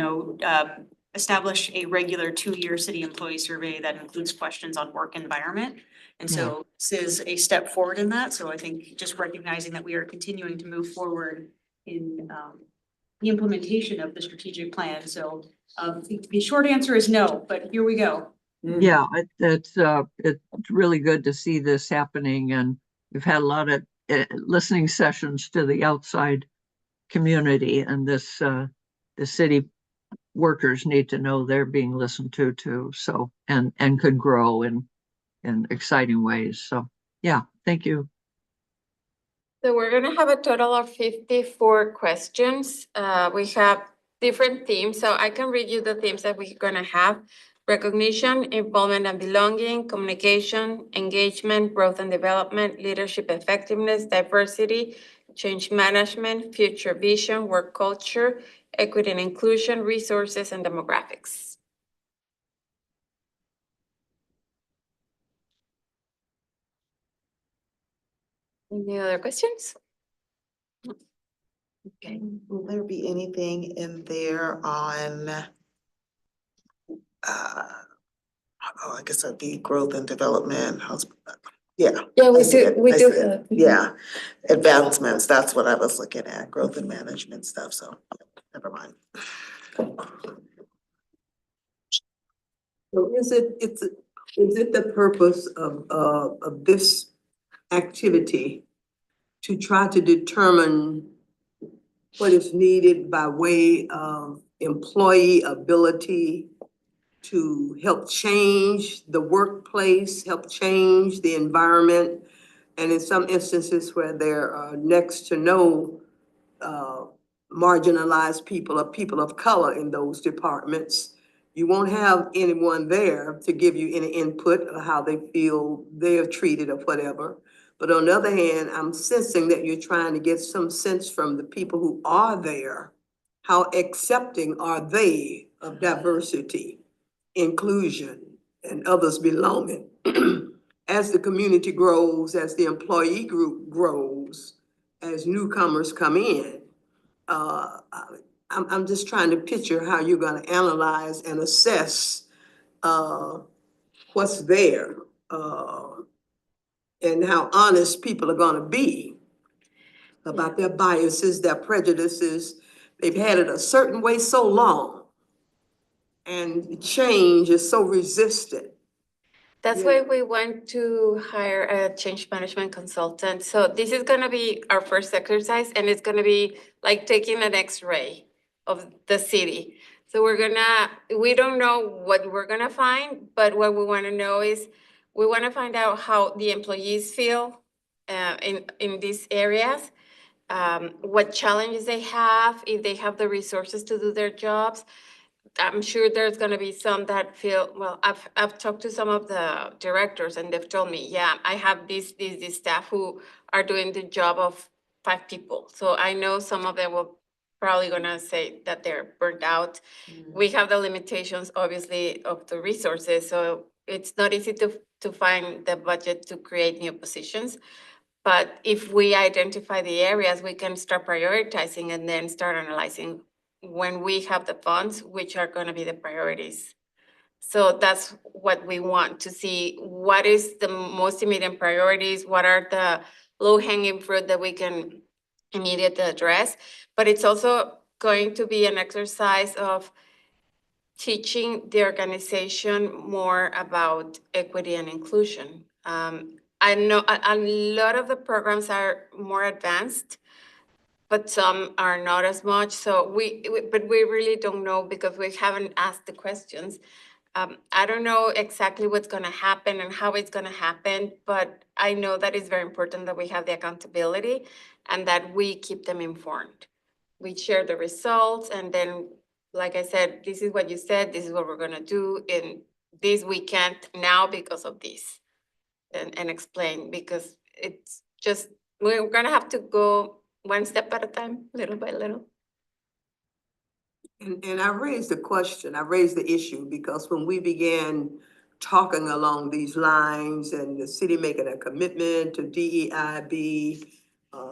establish a regular 2-year city employee survey that includes questions on work environment. And so this is a step forward in that. So I think just recognizing that we are continuing to move forward in the implementation of the strategic plan. So the short answer is no, but here we go. Yeah, it's really good to see this happening, and we've had a lot of listening sessions to the outside community, and the city workers need to know they're being listened to too. So and could grow in exciting ways. So yeah, thank you. So we're gonna have a total of 54 questions. We have different themes, so I can read you the themes that we're gonna have. Recognition, involvement and belonging, communication, engagement, growth and development, leadership effectiveness, diversity, change management, future vision, work culture, equity and inclusion, resources, and demographics. Any other questions? Okay. Will there be anything in there on, I guess that'd be growth and development, yeah. Yeah, I see it, we I do. see it. Yeah, advancements, that's what I was looking at, growth and management stuff, so never mind. So is it the purpose of this activity to try to determine what is needed by way of employee ability to help change the workplace, help change the environment? And in some instances where there are next to no marginalized people or people of color in those departments, you won't have anyone there to give you any input or how they feel they're treated or whatever. But on the other hand, I'm sensing that you're trying to get some sense from the people who are there. How accepting are they of diversity, inclusion, and others belonging? As the community grows, as the employee group grows, as newcomers come in, I'm just trying to picture how you're gonna analyze and assess what's there, and how honest people are gonna be about their biases, their prejudices. They've had it a certain way so long and change is so resistant. That's Yeah. why we want to hire a change management consultant. So this is gonna be our first exercise, and it's gonna be like taking an X-ray of the city. So we don't know what we're gonna find, but what we wanna know is, we wanna find out how the employees feel in these areas, what challenges they have, if they have the resources to do their jobs. I'm sure there's gonna be some that feel, well, I've talked to some of the directors and they've told me, yeah, I have these staff who are doing the job of 5 people. So I know some of them will probably gonna say that they're burnt out. We have the limitations, obviously, of the resources, so it's not easy to find the budget to create new positions. But if we identify the areas, we can start prioritizing and then start analyzing, when we have the funds, which are gonna be the priorities. So that's what we want to see. What is the most immediate priorities? What are the low-hanging fruit that we can immediately address? But it's also going to be an exercise of teaching the organization more about equity and inclusion. I know a lot of the programs are more advanced, but some are not as much. So but we really don't know because we haven't asked the questions. I don't know exactly what's gonna happen and how it's gonna happen, but I know that it's very important that we have the accountability and that we keep them informed. We share the results, and then, like I said, this is what you said, this is what we're gonna do, and this we can't now because of this. And explain, because it's just, we're gonna have to go one step at a time, little by little. And I raised the question, I raised the issue because when we began talking along these lines and the city making a commitment to DEIB,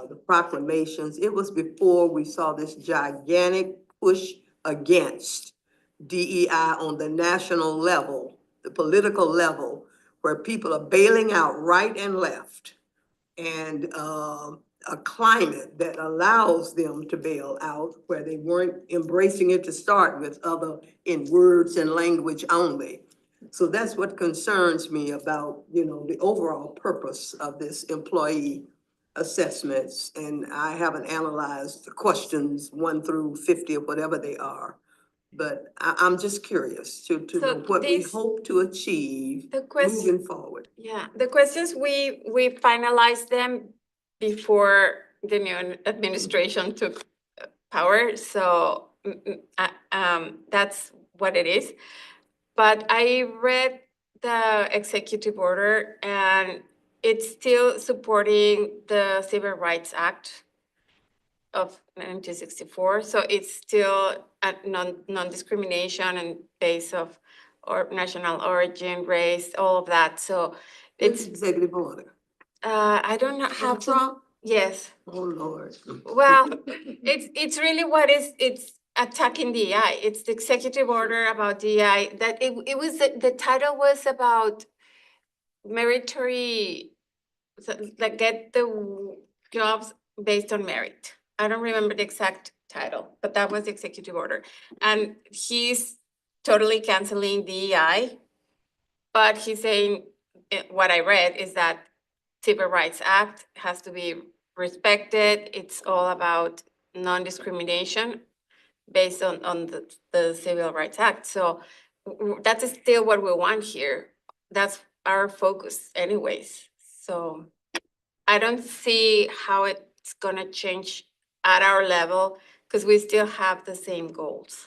the proclamations, it was before we saw this gigantic push against DEI on the national level, the political level, where people are bailing out right and left. And a climate that allows them to bail out, where they weren't embracing it to start with, other in words and language only. So that's what concerns me about, the overall purpose of this employee assessments. And I haven't analyzed the questions 1 through 50 or whatever they are. But I'm just curious to So know what we these- hope to achieve The question, moving forward. yeah, the questions, we finalized them before the new administration took power, so that's what it is. But I read the executive order, and it's still supporting the Civil Rights Act of 1964, so it's still a non-discrimination and base of or national origin, race, all of that, so It's it's, executive order. I don't know how From to. Trump? Yes, Oh, Lord. well, it's really what is, it's attacking DEI. It's the executive order about DEI, that it was, the title was about meritocracy, like get the jobs based on merit. I don't remember the exact title, but that was the executive order. And he's totally canceling DEI, but he's saying, what I read is that Civil Rights Act has to be respected. It's all about non-discrimination based on the Civil Rights Act. So that's still what we want here. That's our focus anyways. So I don't see how it's gonna change at our level, because we still have the same goals.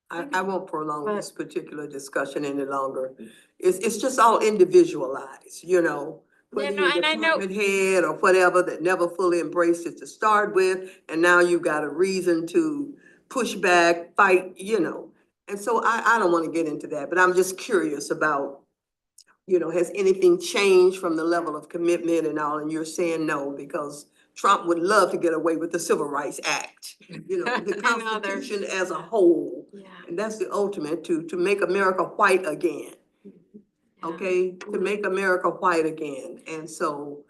I won't prolong this particular discussion any longer. It's just all individualized, whether no, you're and I know- department head or whatever that never fully embraced it to start with, and now you've got a reason to push back, fight, And so I don't want to get into that, but I'm just curious about, has anything changed from the level of commitment and all? And you're saying no, because Trump would love to get away with the Civil Rights Act, the I know, there's- Constitution as a whole. Yeah. And that's the ultimate, to make America white again, Yeah. okay? To make America white again. And so,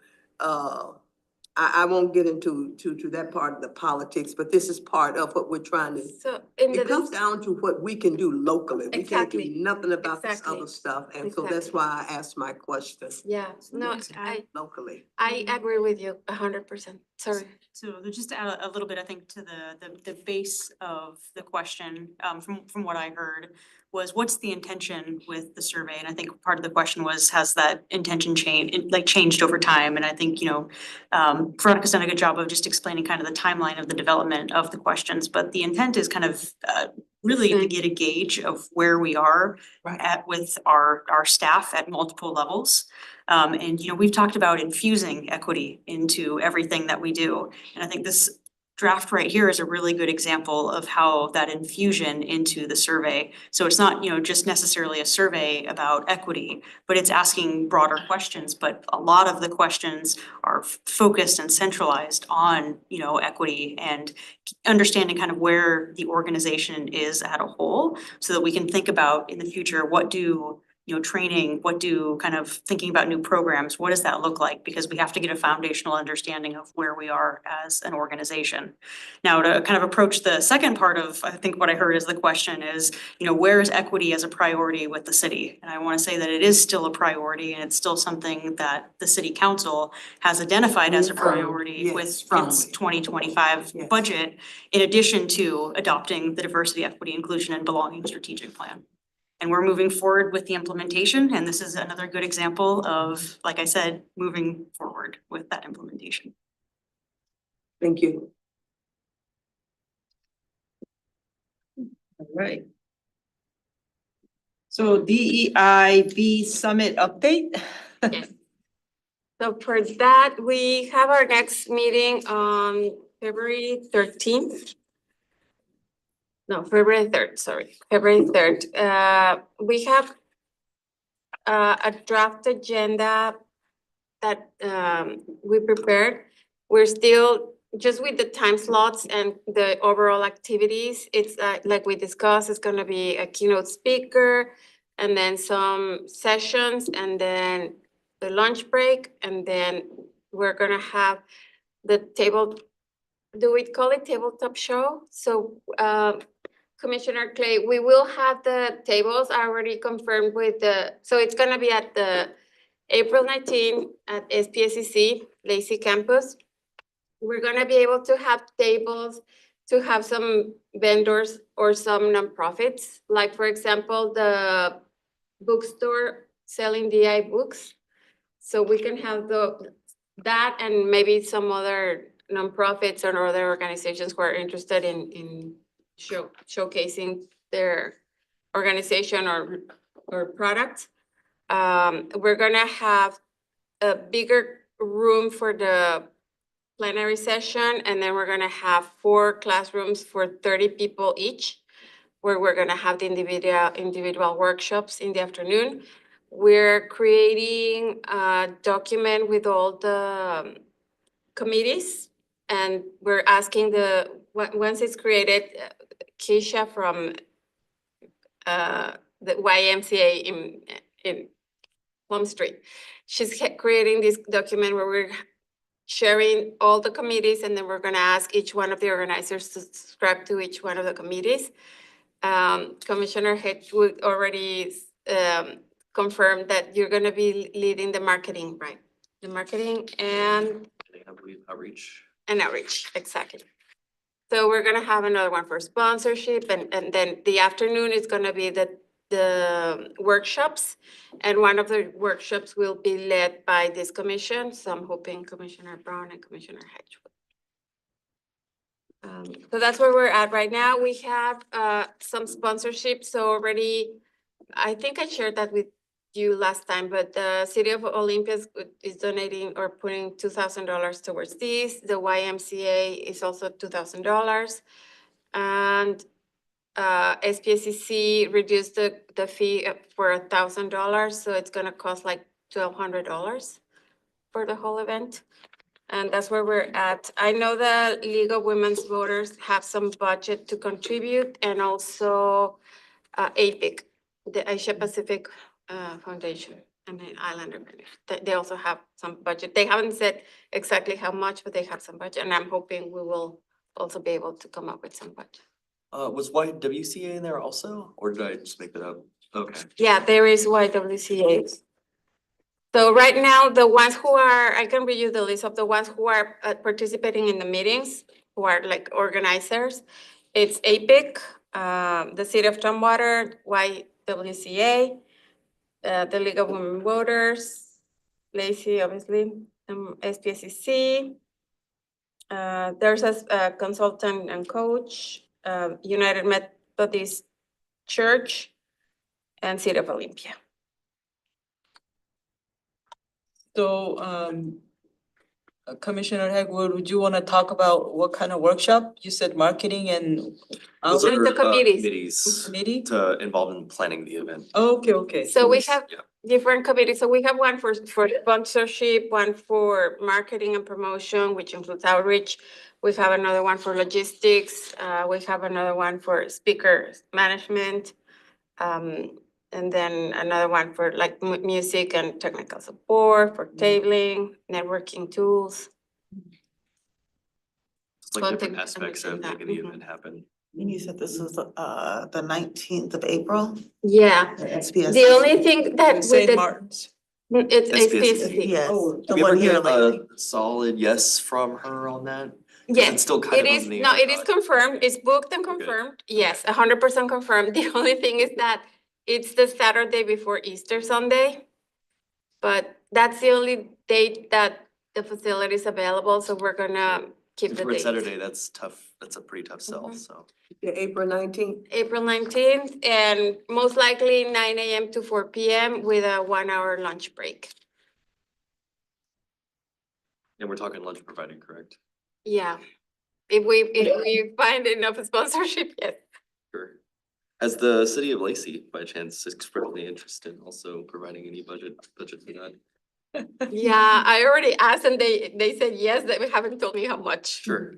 I won't get into that part of the politics, but this is part of what we're trying to. So in the. It comes down to what we can do locally. We can't do Exactly. nothing about this Exactly. other stuff, and so that's Exactly. why I asked my question. Yeah, no, What's I, locally. I agree with you 100%. Sorry. So just to add a little bit, I think, to the base of the question, from what I heard, was what's the intention with the survey? And I think part of the question was, has that intention changed over time? And I think, Veronica's done a good job of just explaining kind of the timeline of the development of the questions, but the intent is kind of really to get a gauge of where we are Right. at with our staff at multiple levels. And we've talked about infusing equity into everything that we do. And I think this draft right here is a really good example of how that infusion into the survey. So it's not, just necessarily a survey about equity, but it's asking broader questions. But a lot of the questions are focused and centralized on, equity and understanding kind of where the organization is at a whole, so that we can think about in the future, what do training, what do kind of thinking about new programs, what does that look like? Because we have to get a foundational understanding of where we are as an organization. Now, to kind of approach the second part of, I think what I heard is the question is, where is equity as a priority with the city? And I want to say that it is still a priority, and it's still something that the city council has identified as a priority with its 2025 Yes. budget, in addition to adopting the diversity, equity, inclusion, and belonging strategic plan. And we're moving forward with the implementation, and this is another good example of, like I said, moving forward with that implementation. Thank you. All right. So DEIB Summit update? Yes. So for that, we have our next meeting on February 13th. No, February 3rd, sorry, February 3rd. We have a draft agenda that we prepared. We're still just with the time slots and the overall activities. It's like we discussed, it's gonna be a keynote speaker and then some sessions and then the lunch break. And then we're gonna have the do we call it tabletop show? So Commissioner Clay, we will have the tables already confirmed with so it's gonna be at the April 19 at SPSCC Lacey campus. We're gonna be able to have tables to have some vendors or some nonprofits, like for example, the bookstore selling DI books. So we can have that and maybe some other nonprofits or other organizations who are interested in showcasing their organization or product. We're gonna have a bigger room for the plenary session, and then we're gonna have 4 classrooms for 30 people each, where we're gonna have the individual workshops in the afternoon. We're creating a document with all the committees, and we're asking once it's created, Keisha from the YMCA in Plum Street. She's creating this document where we're sharing all the committees, and then we're gonna ask each one of the organizers to subscribe to each one of the committees. Commissioner Hedgewood already confirmed that you're gonna be leading the marketing, right? The marketing and I believe outreach. outreach, exactly. So we're gonna have another one for sponsorship, and then the afternoon is gonna be the workshops. And one of the workshops will be led by this commission, so I'm hoping Commissioner Brown and Commissioner Hedgewood. So that's where we're at right now. We have some sponsorships already. I think I shared that with you last time, but the City of Olympia is donating or putting $2,000 towards this. The YMCA is also $2,000. And SPSCC reduced the fee for $1,000, so it's gonna cost like $1,200 for the whole event. And that's where we're at. I know the League of Women's Voters have some budget to contribute, and also APIC, the Asia Pacific Foundation. and then Islander Relief. They also have some budget. They haven't said exactly how much, but they have some budget, and I'm hoping we will also be able to come up with some budget. Was YWCA in there also, or did I just make that up? Okay. Yeah, there is YWCA. So right now, the ones who are, I can read you the list of the ones who are participating in the meetings, who are like organizers. It's APIC, the City of Tumwater, YWCA, the League of Women Voters, Lacey, obviously, SPSCC. There's a consultant and coach, United Methodist Church, and City of Olympia. So, Commissioner Hegwood, would you want to talk about what kind of workshop? You said marketing and Those Those are are committees. committees committee? to involve in planning the event. Okay. So we have Yeah. different committees. So we have one for sponsorship, one for marketing and promotion, which includes outreach. We have another one for logistics. We have another one for speaker management. And then another one for like music and technical support, for tabling, networking tools. It's like Content different aspects of information, making the that, event happen. And you said this was the 19th of April, Yeah, the SPS. the only thing that with St. the, Martin's. it's SPSC. SPSC. Yes, Oh, the Did we ever one year get lately. a solid yes from her on that? 'Cause Yes, it's still kind it of is, up in the no, air, it is but- confirmed, it's booked and Okay. confirmed, yes, 100% confirmed. The only thing is that it's the Saturday before Easter Sunday. But that's the only date that the facility is available, so we're gonna keep the For a date. Saturday, that's tough. That's a pretty tough sell, Mhm. so. Yeah, April 19th. April 19th, and most likely 9 AM to 4 PM with a 1-hour lunch break. And we're talking lunch provided, correct? Yeah, if we find enough sponsorship, yes. Sure. Has the city of Lacey by chance expressed any interest in also providing any budget for that? Yeah, I already asked and they said yes, they haven't told me how much. Sure.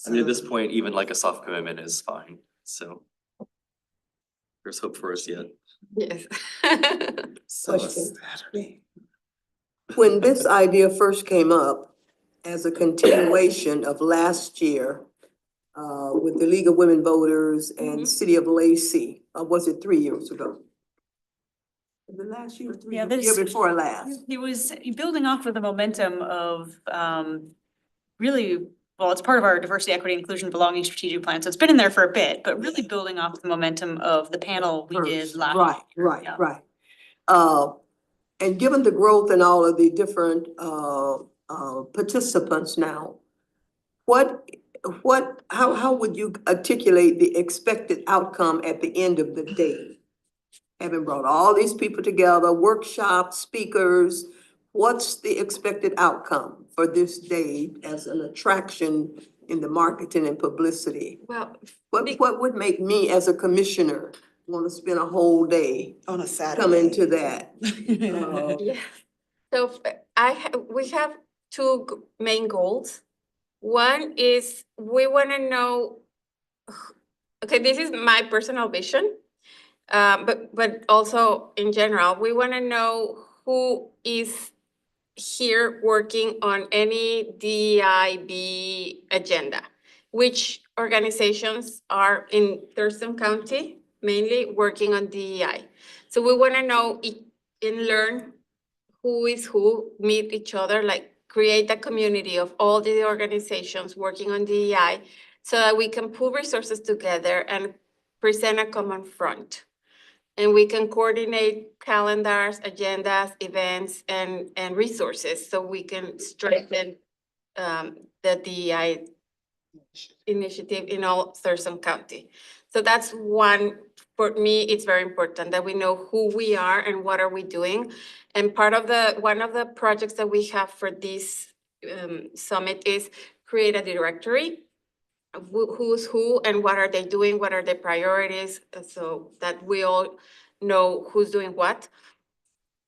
I mean, at this point, even like a soft commitment is fine, so. There's hope for us yet. Yes. Question. When this idea first came up as a continuation of last year, with the League of Women Voters and Mhm. City of Lacey, or was it 3 years ago? The last year, or Yeah, year this- before last? It was building off of the momentum of really, well, it's part of our diversity, equity, inclusion, belonging strategic plan. So it's been in there for a bit, but really building off the momentum of the panel we did last. Yeah. Right. And given the growth in all of the different participants now, how would you articulate the expected outcome at the end of the day? Having brought all these people together, workshops, speakers, what's the expected outcome for this day as an attraction in the marketing and publicity? Well, What would make me as a commissioner want to spend a whole day On a Saturday. coming to that? yeah. So we have two main goals. One is we want to know, okay, this is my personal vision. But also in general, we want to know who is here working on any DEIB agenda. Which organizations are in Thurston County mainly working on DEI. So we want to know and learn who is who, meet each other, like create a community of all the organizations working on DEI so that we can pull resources together and present a common front. And we can coordinate calendars, agendas, events, and resources so we can strengthen the DEI initiative in all Thurston County. So that's one, for me, it's very important that we know who we are and what are we doing. And one of the projects that we have for this summit is create a directory of who's who and what are they doing, what are their priorities, so that we all know who's doing what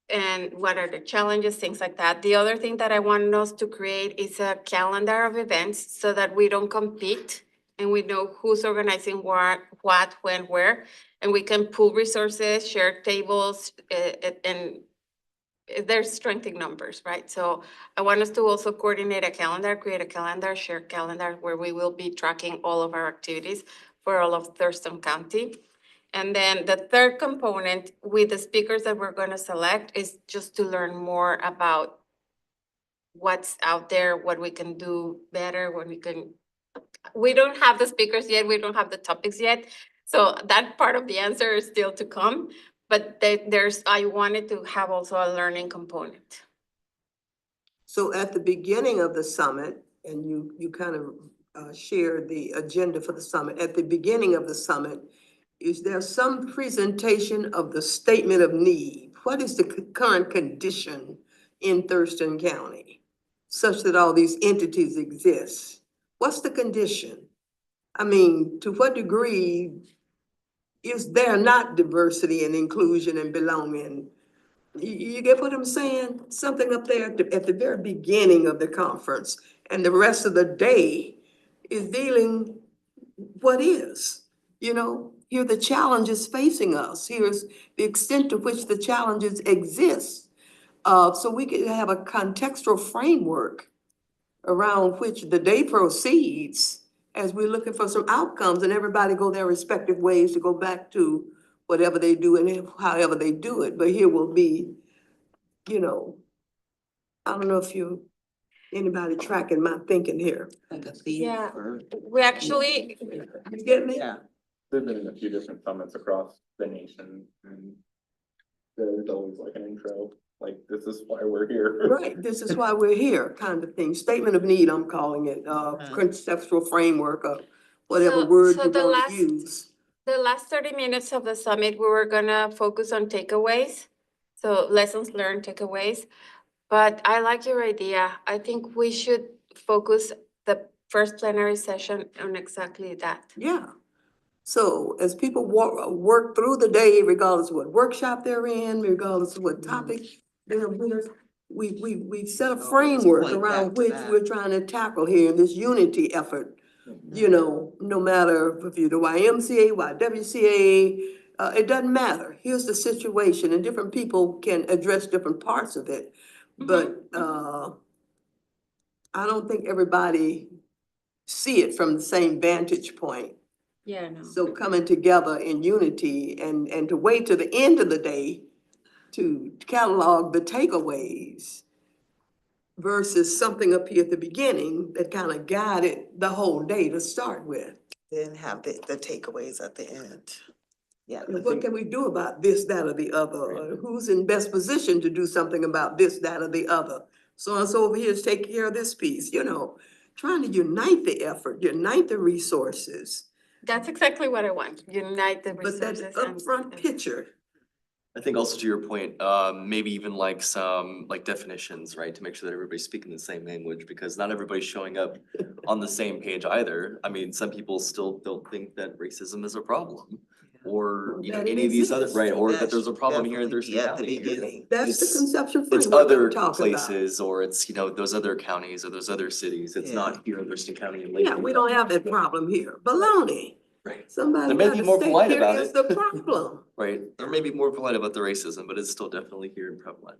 and what are the challenges, things like that. The other thing that I want us to create is a calendar of events so that we don't compete and we know who's organizing what, when, where, and we can pool resources, share tables, and there's strength in numbers, right? So I want us to also coordinate a calendar, create a calendar, share calendar where we will be tracking all of our activities for all of Thurston County. And then the third component with the speakers that we're going to select is just to learn more about what's out there, what we can do better, we don't have the speakers yet, we don't have the topics yet. So that part of the answer is still to come, but I wanted to have also a learning component. So at the beginning of the summit, and you kind of shared the agenda for the summit, at the beginning of the summit, is there some presentation of the statement of need? What is the current condition in Thurston County such that all these entities exist? What's the condition? I mean, to what degree is there not diversity and inclusion and belonging? You get what I'm saying? Something up there at the very beginning of the conference, and the rest of the day is dealing what is, you know? Here are the challenges facing us. Here's the extent to which the challenges exist. So we can have a contextual framework around which the day proceeds as we're looking for some outcomes, and everybody go their respective ways to go back to whatever they do and however they do it. But here will be, you know, I don't know if anybody tracking my thinking here. Yeah, we actually, You get me? Yeah. There've been a few different summits across the nation, and there's always like an intro, like, this is why we're here. Right, this is why we're here, kind of thing. Statement of need, I'm calling it, conceptual framework, or whatever word so you the want to use. the last 30 minutes of the summit, we were gonna focus on takeaways. So lessons learned, takeaways. But I like your idea. I think we should focus the first plenary session on exactly that. Yeah. So as people work through the day, regardless of what workshop they're in, regardless of what topic they're with, we set a framework point around back to which that. we're trying to tackle here in this unity effort. You know, no matter if you're the YMCA, YWCA, it doesn't matter. Here's the situation, and different people can address different parts of it. But I don't think everybody see it from the same vantage point. Yeah, no. So coming together in unity and to wait to the end of the day to catalog the takeaways versus something up here at the beginning that kind of guided the whole day to start with. Then have the takeaways at the end. Yeah. What can we do about this, that, or the other? Or who's in best position to do something about this, that, or the other? So and so over here is taking care of this piece, you know, trying to unite the effort, unite the resources. That's exactly what I want, unite the But that resources. upfront picture, I think also to your point, maybe even like some like definitions, right? To make sure that everybody's speaking the same language, because not everybody's showing up on the same page either. I mean, some people still don't think that racism is a problem. Or, you know, That it any of these other, exists. right, or That that there's a should problem here in definitely Thurston be at the County. beginning. that's the It's- conceptual It's framework that other we're talking about. places, or it's, you know, those other counties or those other cities. It's Yeah. not here in Thurston County and Yeah, we don't have that problem here. Baloney. Right. Somebody They may got be to more state polite here about is it. the problem. Right, or maybe more polite about the racism, but it's still definitely here and prevalent.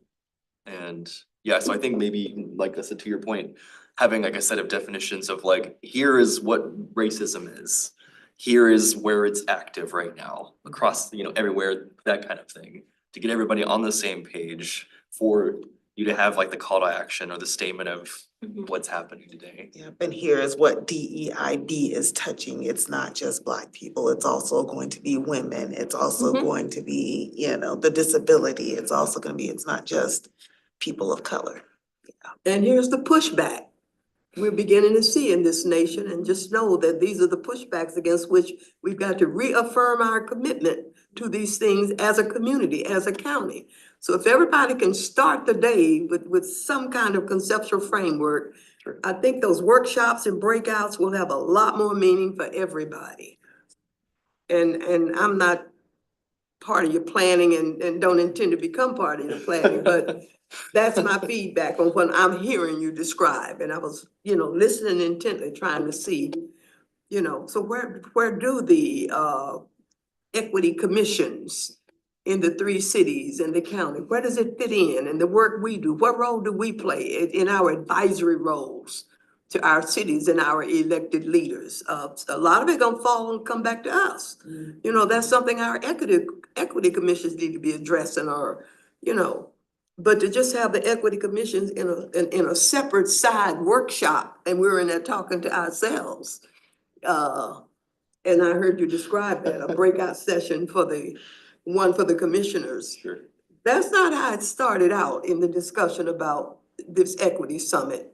And yeah, so I think maybe, like I said, to your point, having like a set of definitions of like, here is what racism is. Here is where it's active right now, across, you know, everywhere, that kind of thing. To get everybody on the same page for you to have like the call to action or the statement of what's happening today. Yeah, and here is what DEID is touching. It's not just Black people. It's also going to be women. It's also going to be, you know, the disability. It's also gonna be, it's not just people of color. And here's the pushback we're beginning to see in this nation, and just know that these are the pushbacks against which we've got to reaffirm our commitment to these things as a community, as a county. So if everybody can start the day with some kind of conceptual framework, I think those workshops and breakouts will have a lot more meaning for everybody. And I'm not part of your planning and don't intend to become part of your planning, but that's my feedback on what I'm hearing you describe. And I was, you know, listening intently, trying to see You know, so where do the equity commissions in the three cities and the county, where does it fit in? And the work we do, what role do we play in our advisory roles to our cities and our elected leaders? A lot of it gonna fall and come back to us. You know, that's something our equity commissions need to be addressing, or, you know. But to just have the equity commissions in a separate side workshop, and we're in there talking to ourselves. And I heard you describe that, a breakout session for the commissioners. Sure. That's not how it started out in the discussion about this equity summit.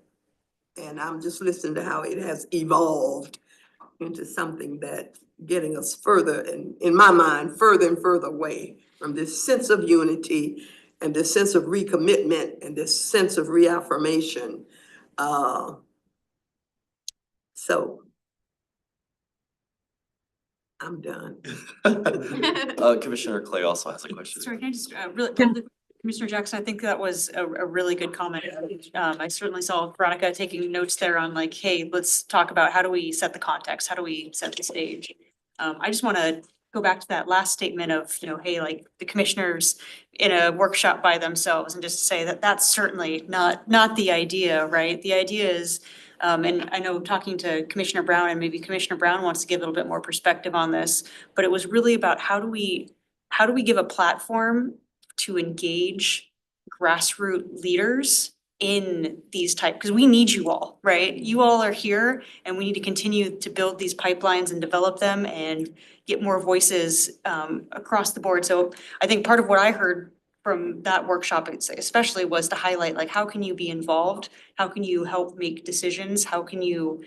And I'm just listening to how it has evolved into something that getting us further, and in my mind, further and further away from this sense of unity and this sense of recommitment and this sense of reaffirmation. So I'm done. Commissioner Clay also has a question. Sorry, can I just, really, Commissioner Jackson, I think that was a really good comment. I certainly saw Veronica taking notes there on like, hey, let's talk about how do we set the context? How do we set the stage? I just want to go back to that last statement of, you know, hey, like the commissioners in a workshop by themselves, and just say that that's certainly not the idea, right? The idea is, and I know talking to Commissioner Brown, and maybe Commissioner Brown wants to give a little bit more perspective on this, but it was really about how do we give a platform to engage grassroots leaders in these type, because we need you all, right? You all are here, and we need to continue to build these pipelines and develop them and get more voices across the board. So I think part of what I heard from that workshop especially was to highlight, like, how can you be involved? How can you help make decisions? How can you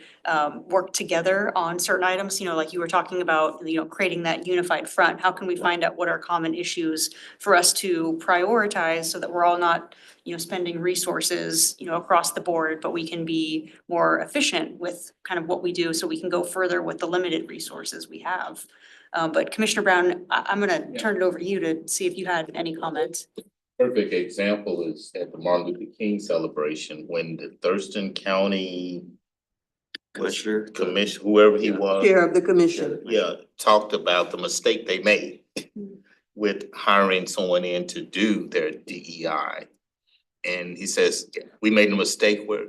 work together on certain items? You know, like you were talking about, you know, creating that unified front. How can we find out what are common issues for us to prioritize so that we're all not, you know, spending resources, you know, across the board, but we can be more efficient with kind of what we do so we can go further with the limited resources we have. But Commissioner Brown, I'm gonna turn it over to you to see if you had any comments. Perfect example is at the Martin Luther King celebration, when the Thurston County Commission, whoever he was. Chair of the commission. Yeah, talked about the mistake they made with hiring someone in to do their DEI. And he says, we made a mistake where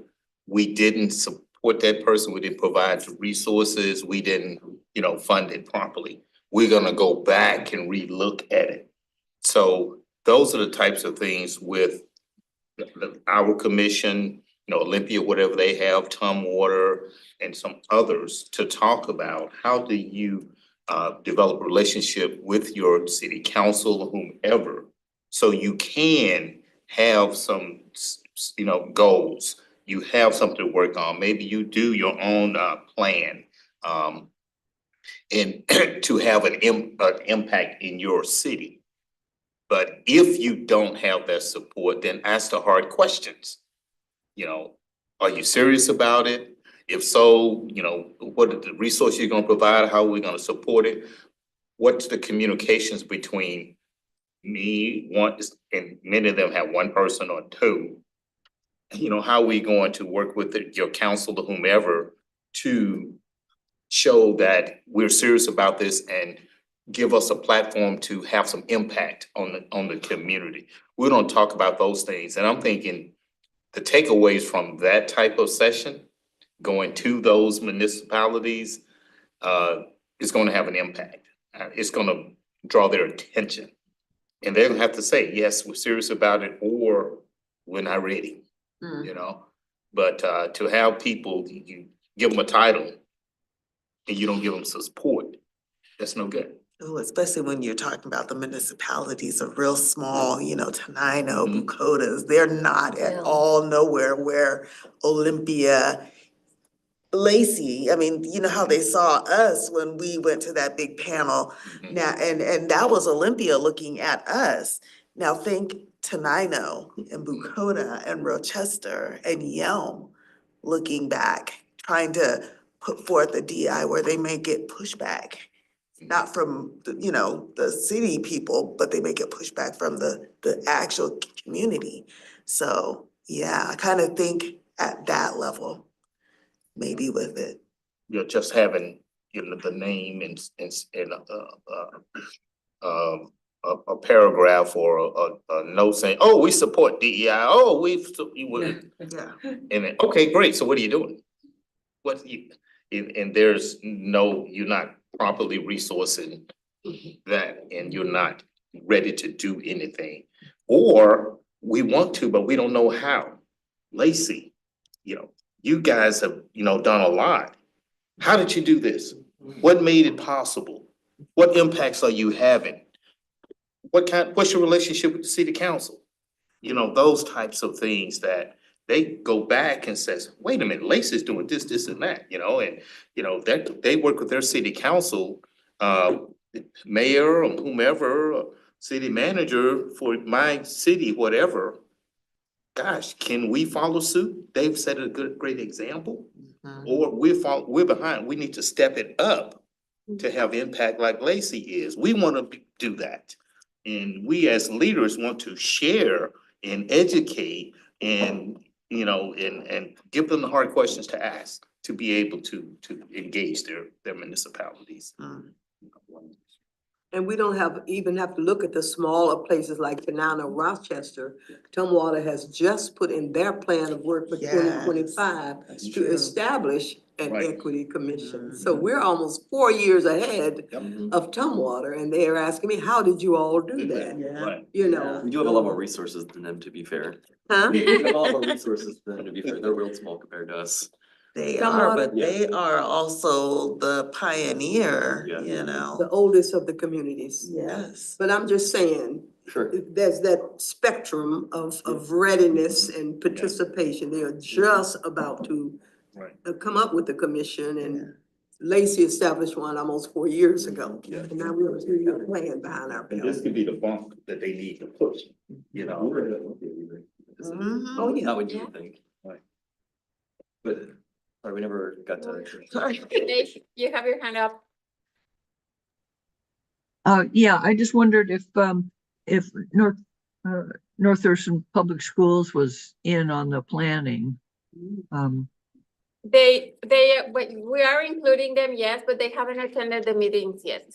we didn't support that person, we didn't provide the resources, we didn't, you know, fund it properly. We're gonna go back and relook at it. So those are the types of things with our commission, you know, Olympia, whatever they have, Tumwater, and some others, to talk about how do you develop a relationship with your city council or whomever, so you can have some, you know, goals. You have something to work on. Maybe you do your own plan. And to have an impact in your city. But if you don't have that support, then ask the hard questions. You know, are you serious about it? If so, you know, what are the resources you're gonna provide? How are we gonna support it? What's the communications between me, and many of them have one person or two. You know, how are we going to work with your council or whomever to show that we're serious about this and give us a platform to have some impact on the community. We don't talk about those things, and I'm thinking the takeaways from that type of session, going to those municipalities, is gonna have an impact. It's gonna draw their attention. And they're gonna have to say, yes, we're serious about it, or we're not ready, you know? But to have people, you give them a title and you don't give them support, that's no good. Oh, especially when you're talking about the municipalities are real small, you know, Tenino, Bucotas, they're not at all nowhere where Olympia, Lacey, I mean, you know how they saw us when we went to that big panel. Now, and that was Olympia looking at us. Now think Tenino and Bucota and Rochester and Yelm looking back, trying to put forth a DI where they may get pushback. Not from, you know, the city people, but they may get pushback from the actual community. So, yeah, I kind of think at that level, maybe with it. You're just having you know, the name and a paragraph or a note saying, oh, we support DEI, oh, you would, Yeah. and then, okay, great, so what are you doing? What you, and there's no, you're not properly resourcing that, and you're not ready to do anything. Or we want to, but we don't know how. Lacey, you know, you guys have, you know, done a lot. How did you do this? What made it possible? What impacts are you having? What's your relationship with the city council? You know, those types of things that they go back and says, wait a minute, Lacey's doing this, this and that, you know, and, you know, that they work with their city council, mayor or whomever, or city manager for my city, whatever. Gosh, can we follow suit? They've set a great example. Or we're behind, we need to step it up to have impact like Lacey is. We wanna do that. And we as leaders want to share and educate and, you know, and give them the hard questions to ask, to be able to engage their municipalities. And we don't even have to look at the smaller places like Tanana, Rochester. Tumwater has just put in their plan of work for Yes, 2025 that's to true. establish an Right. equity commission. So we're almost 4 years ahead Yep. of Tumwater, and they're asking me, how did you all do that? Yeah. Right. You know? We do have a lot more resources than them, to be fair. Huh? We have a lot more resources than them, to be fair. They're real small compared to us. They Somewhat, are, but yeah. they are also the pioneer, Yeah. you The know? oldest of the communities. Yes. But I'm just saying, Sure. there's that spectrum of readiness and participation. They are just about to Right. come up with the commission, Yeah. and Lacey established one almost 4 years ago. Yeah. And now we have a 2-year plan behind our And this belt. could be the bump that they need to push, you know. Mhm. Oh, yeah. Not what you think. Right. But, sorry, we never got to. Sorry. Dave, you have your hand up. Yeah, I just wondered if North Thurston Public Schools was in on the planning. But we are including them, yes, but they haven't attended the meetings yet.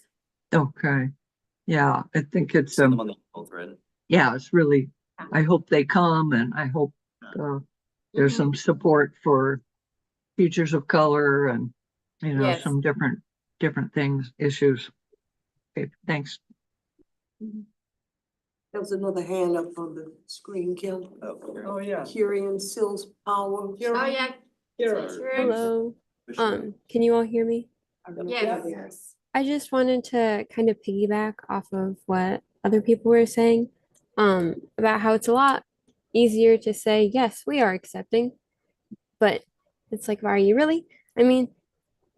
Okay, yeah, I think it's, Seen them on the email thread. yeah, it's really, I hope they come, and I hope there's some support for teachers of color and, you know, Yes. some different things, issues. Okay, thanks. There's another hand up on the screen, Kim. Oh, yeah. Kyrian Sills Power. Oh, yeah. Here. Sure. Hello, can you all hear me? Yes. I just wanted to kind of piggyback off of what other people were saying, about how it's a lot easier to say, yes, we are accepting, but it's like, are you really? I mean,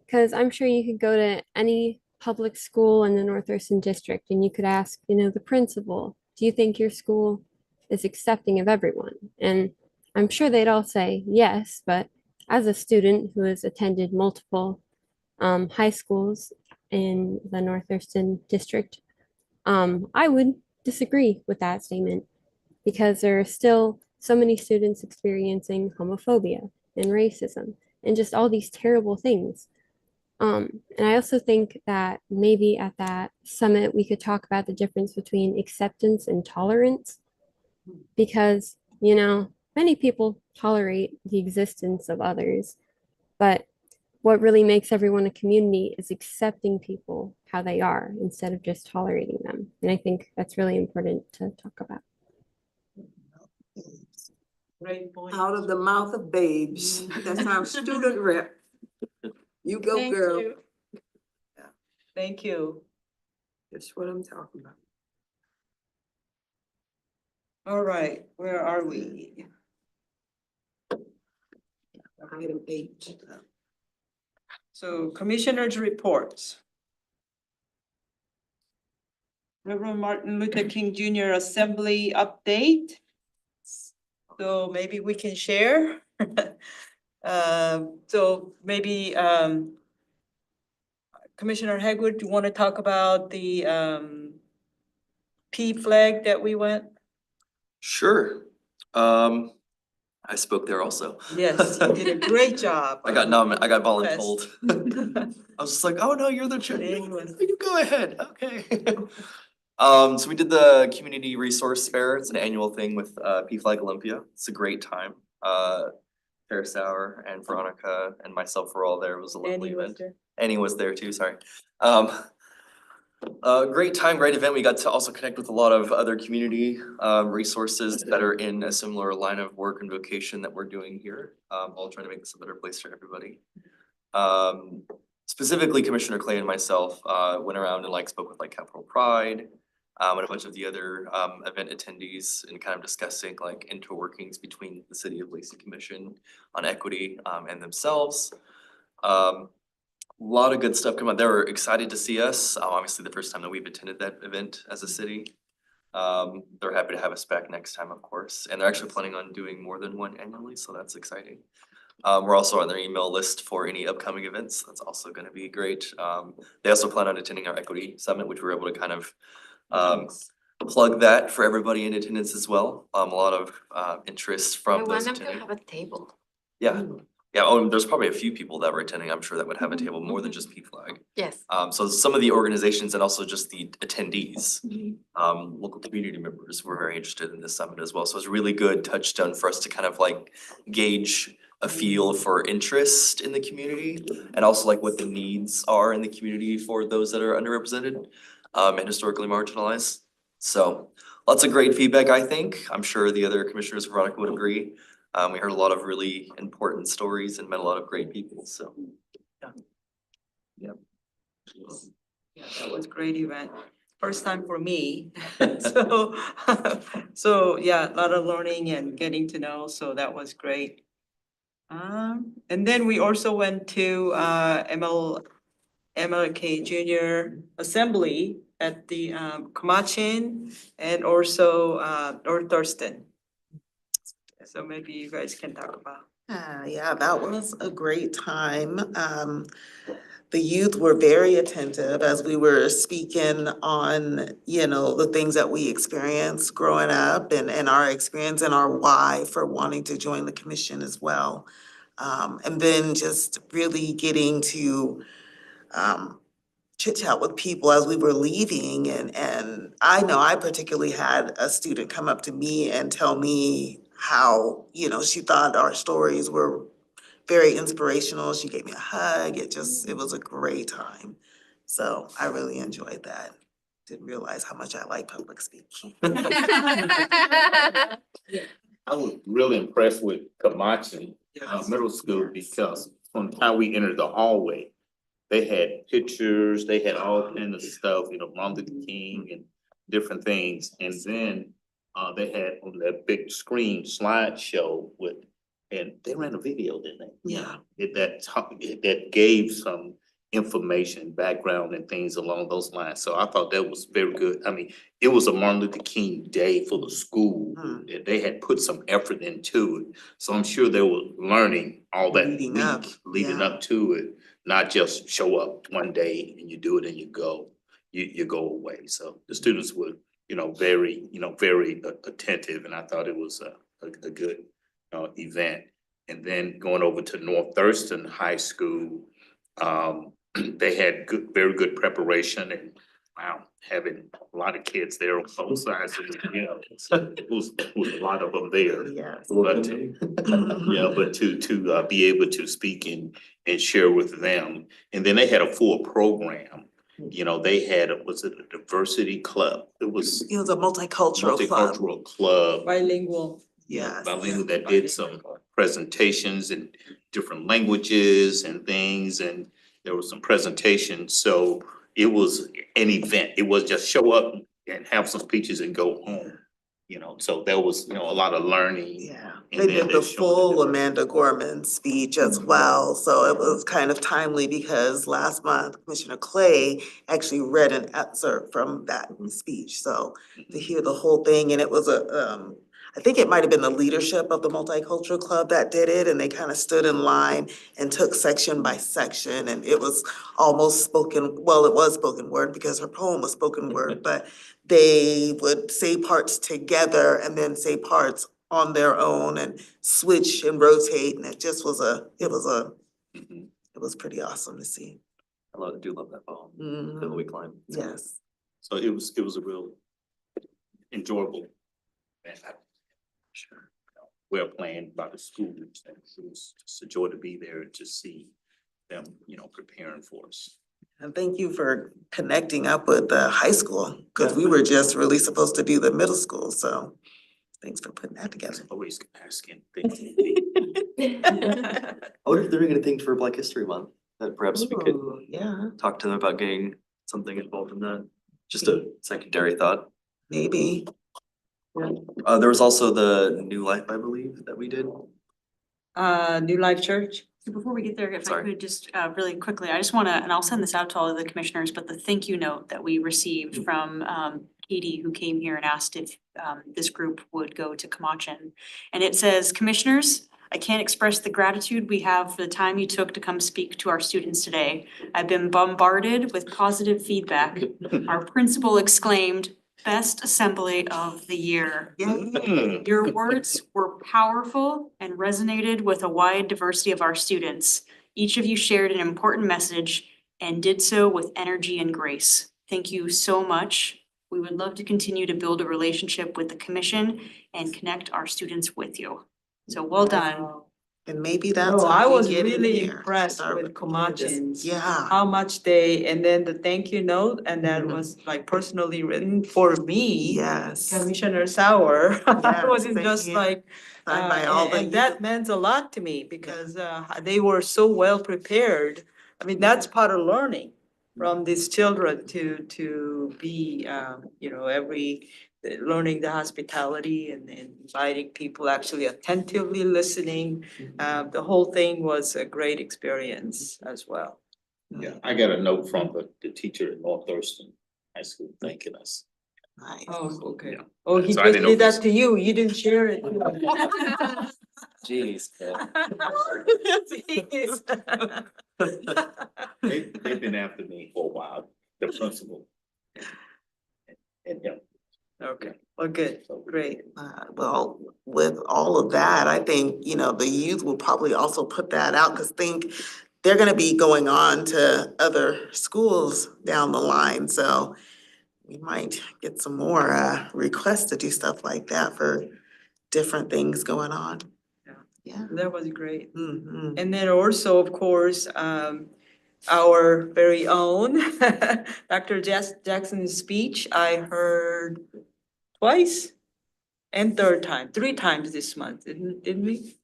because I'm sure you could go to any public school in the North Thurston district and you could ask, you know, the principal, do you think your school is accepting of everyone? And I'm sure they'd all say yes, but as a student who has attended multiple high schools in the North Thurston district, I would disagree with that statement because there are still so many students experiencing homophobia and racism and just all these terrible things. And I also think that maybe at that summit, we could talk about the difference between acceptance and tolerance because, you know, many people tolerate the existence of others, but what really makes everyone a community is accepting people how they are instead of just tolerating them. And I think that's really important to talk about. Great point. Out of the mouth of babes. That's our student rep. You go, Thank girl. you. Thank you. That's what I'm talking about. All right, where are we? Item 8. So commissioners' reports. Reverend Martin Luther King Jr. Assembly update. So maybe we can share. So maybe Commissioner Hegwood, do you want to talk about the P flag that we went? Sure. I spoke there also. Yes, you did a great job. I got Yes. voluntold. I was just like, oh no, you're the chair. Anyone. You go ahead, okay. So we did the community resource fair. It's an annual thing with P-Flag Olympia. It's a great time. Tara Sauer and Veronica and myself were all there. It was a lovely Annie was event. there. Annie was there too, sorry. Great time, great event. We got to also connect with a lot of other community resources that are in a similar line of work and vocation that we're doing here. All trying to make this a better place for everybody. Specifically Commissioner Clay and myself went around and like spoke with like Capital Pride and a bunch of the other event attendees and kind of discussing like interworkings between the City of Lacey Commission on equity and themselves. Lot of good stuff come out. They were excited to see us. Obviously the first time that we've attended that event as a city. They're happy to have us back next time, of course, and they're actually planning on doing more than one annually, so that's exciting. We're also on their email list for any upcoming events. That's also gonna be great. They also plan on attending our equity summit, which we're able to kind of plug that for everybody in attendance as well. A lot of interest I from want those them to attending. have a table. Yeah, yeah, oh, there's probably a few people that were attending, I'm sure that would have a table more than just P-Flag. Yes. So some of the organizations and also just the attendees, local community members were very interested in this summit as well. So it's a really good touchstone for us to kind of like gauge a feel for interest in the community and also like what the needs are in the community for those that are underrepresented and historically marginalized. So lots of great feedback, I think. I'm sure the other commissioners, Veronica, would agree. We heard a lot of really important stories and met a lot of great people, so. Yeah, that was a great event. First time for me. So, so yeah, a lot of learning and getting to know, so that was great. And then we also went to MLK Junior Assembly at the Comachin and also North Thurston. So maybe you guys can talk about. Yeah, that was a great time. The youth were very attentive as we were speaking on, you know, the things that we experienced growing up and our experience and our why for wanting to join the commission as well. And then just really getting to chit chat with people as we were leaving and I know I particularly had a student come up to me and tell me how, you know, she thought our stories were very inspirational. She gave me a hug. It was a great time. So I really enjoyed that. Didn't realize how much I like public speaking. I was really impressed with Camachi Middle School because from the time we entered the hallway, they had pictures, they had all kind of stuff, you know, Martin Luther King and different things. And then they had on that big screen slideshow with, and they ran a video, didn't they? Yeah. That gave some information, background and things along those lines. So I thought that was very good. I mean, it was a Martin Luther King Day for the school. They had put some effort into it. So I'm sure they were learning all that Leading up, leading yeah. up to it, not just show up one day and you do it and you go, you go away. So the students were, very attentive, and I thought it was a good event. And then going over to North Thurston High School, they had very good preparation, and wow, having a lot of kids there on both sides, it was a lot of them there. Yes. But to be able to speak and share with them, and then they had a full program. They had, was it a diversity club? It was It was a multicultural club. multicultural club. Bilingual. Yes. Bilingual that did some presentations in different languages and things, and there was some presentations. So it was an event. It was just show up and have some speeches and go home. So there was, a lot of learning. Yeah, And they then did the showed full Amanda Gorman speech as well, so it was kind of timely because last month Commissioner Clay actually read an excerpt from that speech, so to hear the whole thing, and it was I think it might have been the leadership of the Multicultural Club that did it, and they kind of stood in line and took section by section, and it was almost spoken, well, it was spoken word because her poem was spoken word, but they would say parts together and then say parts on their own and switch and rotate, and it just was it was pretty awesome to see. Do love that ball, Mhm. that we climb. Yes. So it was a real enjoyable. And sure, well planned by the schools, and it was just a joy to be there and to see them, preparing for us. And thank you for connecting up with the high school, because we were just really supposed to do the middle school, so thanks for putting that together. Always asking. I wonder if they're doing anything for Black History Month, that perhaps we could Ooh, yeah, talk to them about getting something involved in that. Just a secondary thought. maybe. There was also the New Life, I believe, that we did. New Life Church? So before we get there, if I Sorry. could just really quickly, I just wanna, and I'll send this out to all of the commissioners, but the thank you note that we received from Katie, who came here and asked if this group would go to Camachin. And it says, "Commissioners, I can't express the gratitude we have for the time you took to come speak to our students today. I've been bombarded with positive feedback. Our principal exclaimed, 'Best assembly of the year.' Your words were powerful and resonated with a wide diversity of our students. Each of you shared an important message and did so with energy and grace. Thank you so much. We would love to continue to build a relationship with the commission and connect our students with you." So well done. And maybe that's. No, what I we was get in really here, impressed start with communities. Camachin. Yeah. How much and then the thank you note, and that was like personally written for me. Yes. Commissioner Sauer. It Yes, wasn't thank just you. like, Signed by all the and that youth. meant a lot to me because they were so well prepared. I mean, that's part of learning from these children to be, learning the hospitality and inviting people, actually attentively listening. The whole thing was a great experience as well. Yeah, I got a note from the teacher at North Thurston High School thanking us. Nice. Oh, okay. Yeah. Oh, he So I just didn't know did if that to you. You didn't share it. Jeez. Jeez. They've been after me for a while, the principal. And, Okay, well, good, great. Well, with all of that, I think, the youth will probably also put that out, because they're gonna be going on to other schools down the line, so we might get some more requests to do stuff like that for different things going on. Yeah. Yeah. That was great. Mhm. And then also, of course, our very own Dr. Jackson's speech, I heard twice and third time, 3 times this month, didn't we?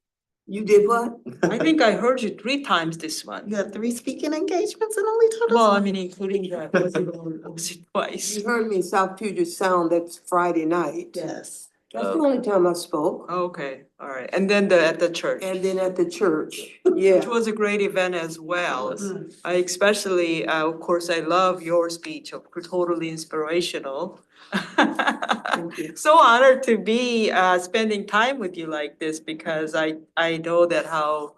You did what? I think I heard you 3 times this month. You got 3 speaking engagements and only told us. Well, I mean, including that, was it twice? You heard me in South Puget Sound, that's Friday night. Yes. That's the only time I spoke. Okay, all right. And then at the church. And then at the church, Which yeah. was a great event as well. Yes. I especially, of course, I love your speech, totally inspirational. you. So honored to be spending time with you like this, because I know that how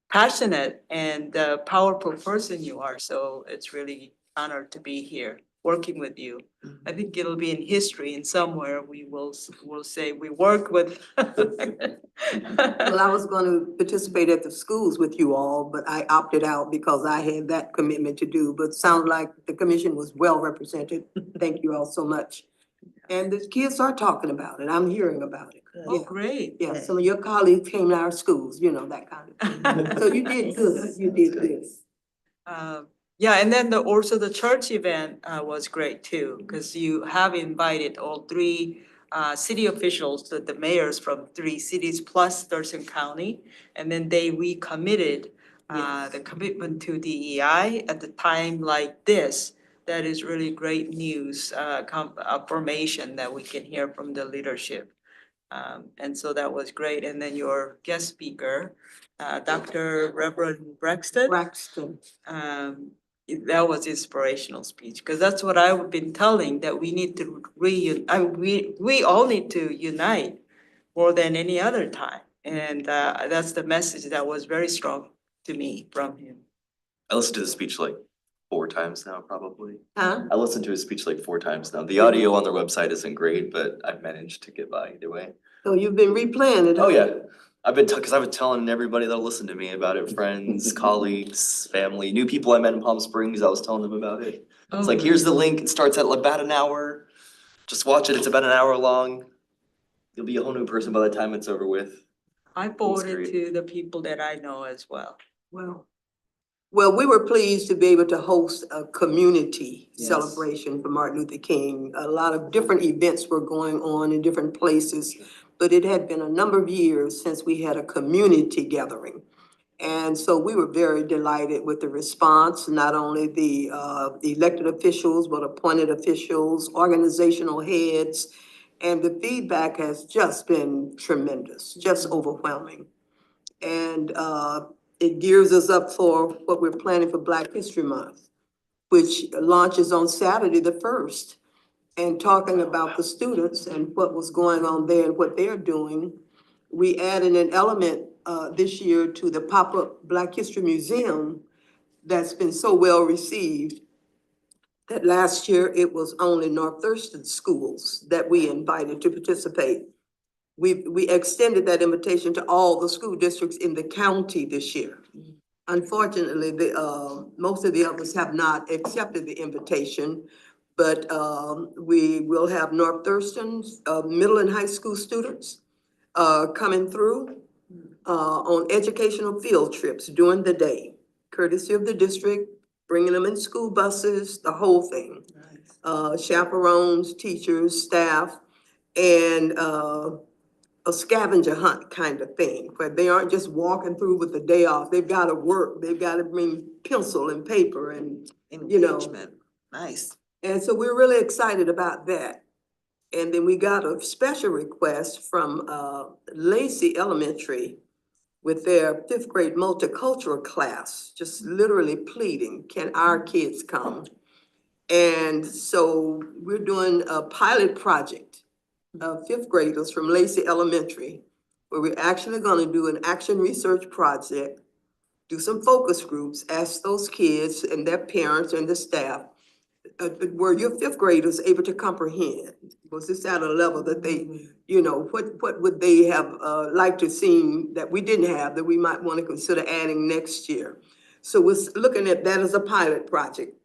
passionate and powerful person you are. So it's really honored to be here working with you. I think it'll be in history in somewhere. We'll say we work with. Well, I was gonna participate at the schools with you all, but I opted out because I had that commitment to do, but sounds like the commission was well represented. Thank you all so much. And the kids are talking about it, I'm hearing about it. Oh, great. Yeah, some of your colleagues came to our schools, that kind of thing. So you did good, you did good. Yeah, and then also the church event was great too, because you have invited all 3 city officials, the mayors from 3 cities plus Thurston County. And then they recommitted the commitment to DEI at the time like this. That is really great news, affirmation that we can hear from the leadership. And so that was great. And then your guest speaker, Dr. Reverend Braxton. That was inspirational speech, because that's what I've been telling, that we need to we all need to unite more than any other time. And that's the message that was very strong to me from him. I listened to the speech like 4 times now, probably. Huh? I listened to his speech like 4 times now. The audio on their website isn't great, but I've managed to get by either way. So you've been replaying it? Oh, huh? yeah. Cause I've been telling everybody that'll listen to me about it, friends, colleagues, family, new people I met in Palm Springs, I was telling them about it. It's like, here's the link, it starts at about an hour. Just watch it, it's about an hour long. You'll be a whole new person by the time it's over with. I great. forwarded to the people that I know as well. Well, we were pleased to be able to host a community Yes. celebration for Martin Luther King. A lot of different events were going on in different places, but it had been a number of years since we had a community gathering. And so we were very delighted with the response, not only the elected officials, but appointed officials, organizational heads. And the feedback has just been tremendous, just overwhelming. And it gears us up for what we're planning for Black History Month, which launches on Saturday, the 1st. And talking about the students and what was going on there and what they're doing, we added an element this year to the pop-up Black History Museum that's been so well received that last year it was only North Thurston schools that we invited to participate. We extended that invitation to all the school districts in the county this year. Unfortunately, most of the others have not accepted the invitation, but we will have North Thurston's middle and high school students coming through on educational field trips during the day, courtesy of the district, bringing them in school buses, the whole thing. Chaperones, teachers, staff, and a scavenger hunt kind of thing, where they aren't just walking through with the day off. They've got to work. They've got to bring pencil and paper and, you know. Engagement, nice. And so we're really excited about that. And then we got a special request from Lacey Elementary with their 5th grade multicultural class, just literally pleading, can our kids come? And so we're doing a pilot project of 5th graders from Lacey Elementary, where we're actually gonna do an action research project, do some focus groups, ask those kids and their parents and the staff, were your 5th graders able to comprehend? Was this at a level that they, you know, what would they have liked to see that we didn't have that we might want to consider adding next year? So we're looking at that as a pilot project,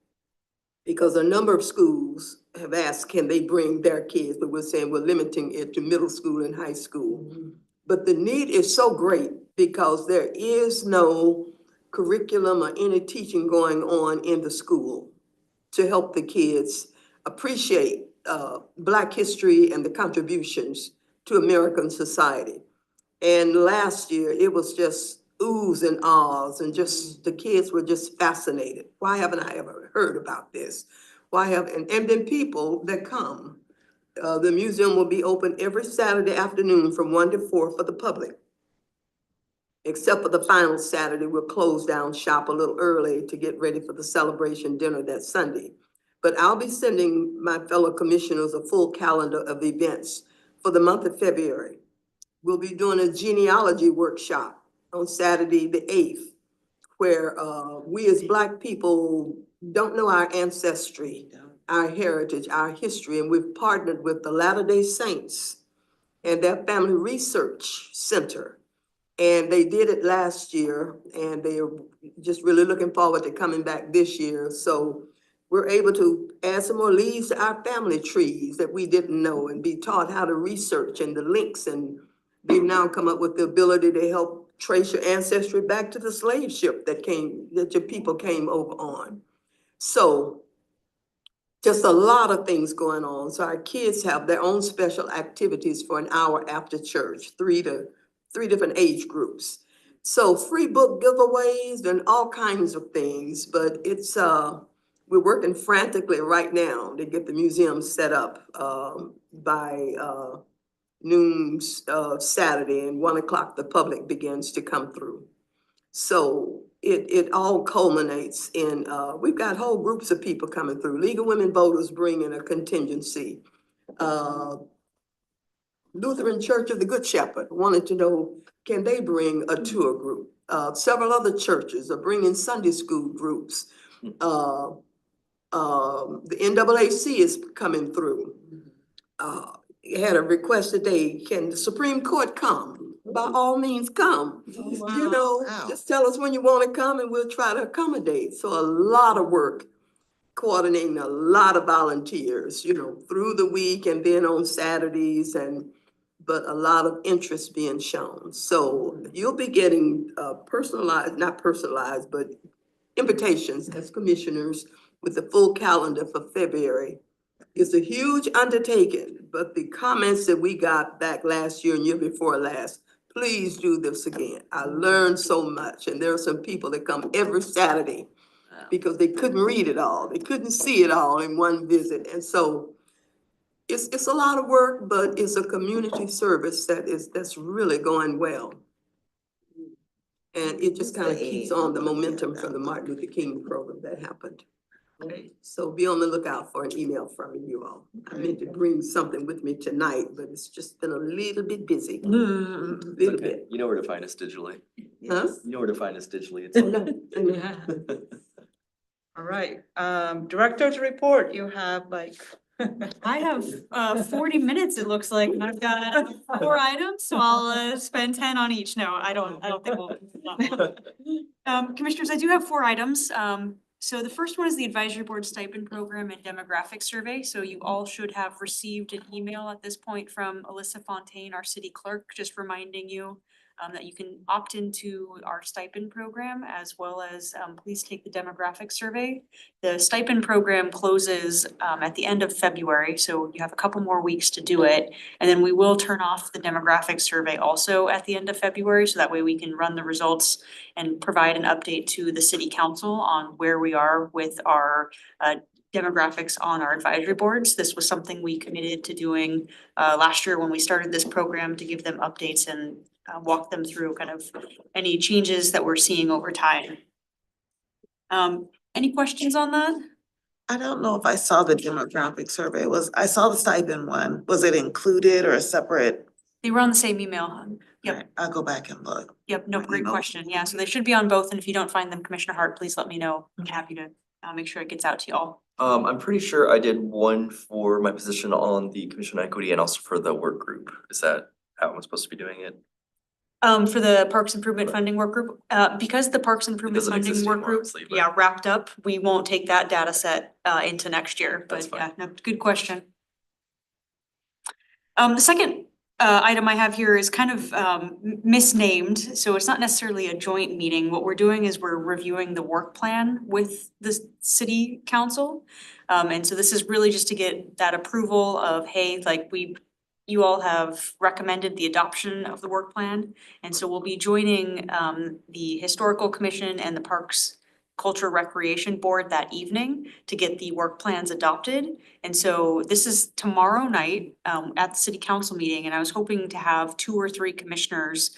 because a number of schools have asked, can they bring their kids? But we're saying we're limiting it to middle school and high school. But the need is so great because there is no curriculum or any teaching going on in the school to help the kids appreciate Black history and the contributions to American society. And last year, it was just oohs and ahs, and just the kids were just fascinated. Why haven't I ever heard about this? And then people that come. The museum will be open every Saturday afternoon from 1 to 4 for the public. Except for the final Saturday, we'll close down shop a little early to get ready for the celebration dinner that Sunday. But I'll be sending my fellow commissioners a full calendar of events for the month of February. We'll be doing a genealogy workshop on Saturday, the 8th, where we as Black people don't know our ancestry, our heritage, our history, and we've partnered with the Latter-day Saints and their Family Research Center. And they did it last year, and they're just really looking forward to coming back this year. So we're able to add some more leaves to our family trees that we didn't know, and be taught how to research and the links. And they've now come up with the ability to help trace your ancestry back to the slave ship that your people came over on. So just a lot of things going on. So our kids have their own special activities for an hour after church, three different age groups. So free book giveaways and all kinds of things, but it's, we're working frantically right now to get the museum set up by noon Saturday, and 1 o'clock the public begins to come through. So it all culminates in, we've got whole groups of people coming through. League of Women Voters bring in a contingency. Lutheran Church of the Good Shepherd wanted to know, can they bring a tour group? Several other churches are bringing Sunday school groups. The NAAC is coming through. Had a request today, can the Supreme Court come? By all means, come. You know, Wow. just tell us when you wanna come and we'll try to accommodate. So a lot of work coordinating a lot of volunteers, you know, through the week and then on Saturdays but a lot of interest being shown. So you'll be getting personalized, not personalized, but invitations as commissioners with the full calendar for February. It's a huge undertaking, but the comments that we got back last year and year before last, please do this again. I learned so much, and there are some people that come every Saturday because they couldn't read it all, they couldn't see it all in one visit, and so it's a lot of work, but it's a community service that's really going well. And it just kind of keeps on the momentum from the Martin Luther King program that happened. Okay, so be on the lookout for an email from you all. I meant to bring something with me tonight, but it's just been a little bit busy. Little Okay, bit. you know where to find us digitally. Huh? You know where to find us digitally. It's I all- know, I know. All right, director's report, you have like. I have 40 minutes, it looks like, and I've got 4 items, so I'll spend 10 on each. No, I don't think we'll. Commissioners, I do have 4 items. So the first one is the advisory board stipend program and demographic survey. So you all should have received an email at this point from Alyssa Fontaine, our city clerk, just reminding you that you can opt into our stipend program, as well as please take the demographic survey. The stipend program closes at the end of February, so you have a couple more weeks to do it. And then we will turn off the demographic survey also at the end of February, so that way we can run the results and provide an update to the city council on where we are with our demographics on our advisory boards. This was something we committed to doing last year when we started this program, to give them updates and walk them through kind of any changes that we're seeing over time. Any questions on that? I don't know if I saw the demographic survey. I saw the stipend one. Was it included or a separate? They were on the same email. Yep. Alright, I'll go back and look. Yep, no, My great email. question. Yeah, so they should be on both, and if you don't find them, Commissioner Hart, please let me know. I'm happy to make sure it gets out to y'all. I'm pretty sure I did one for my position on the Commission on Equity and also for the work group. Is that how I'm supposed to be doing it? For the Parks Improvement Funding Work Group, because the Parks Improvement doesn't Funding exist Work anymore, Group, obviously, but- yeah, wrapped up, we won't take that data set into next year, That's but fine. yeah, no, good question. The second item I have here is kind of misnamed, so it's not necessarily a joint meeting. What we're doing is we're reviewing the work plan with the city council. And so this is really just to get that approval of, hey, like you all have recommended the adoption of the work plan. And so we'll be joining the Historical Commission and the Parks Culture Recreation Board that evening to get the work plans adopted. And so this is tomorrow night at the city council meeting, and I was hoping to have 2 or 3 commissioners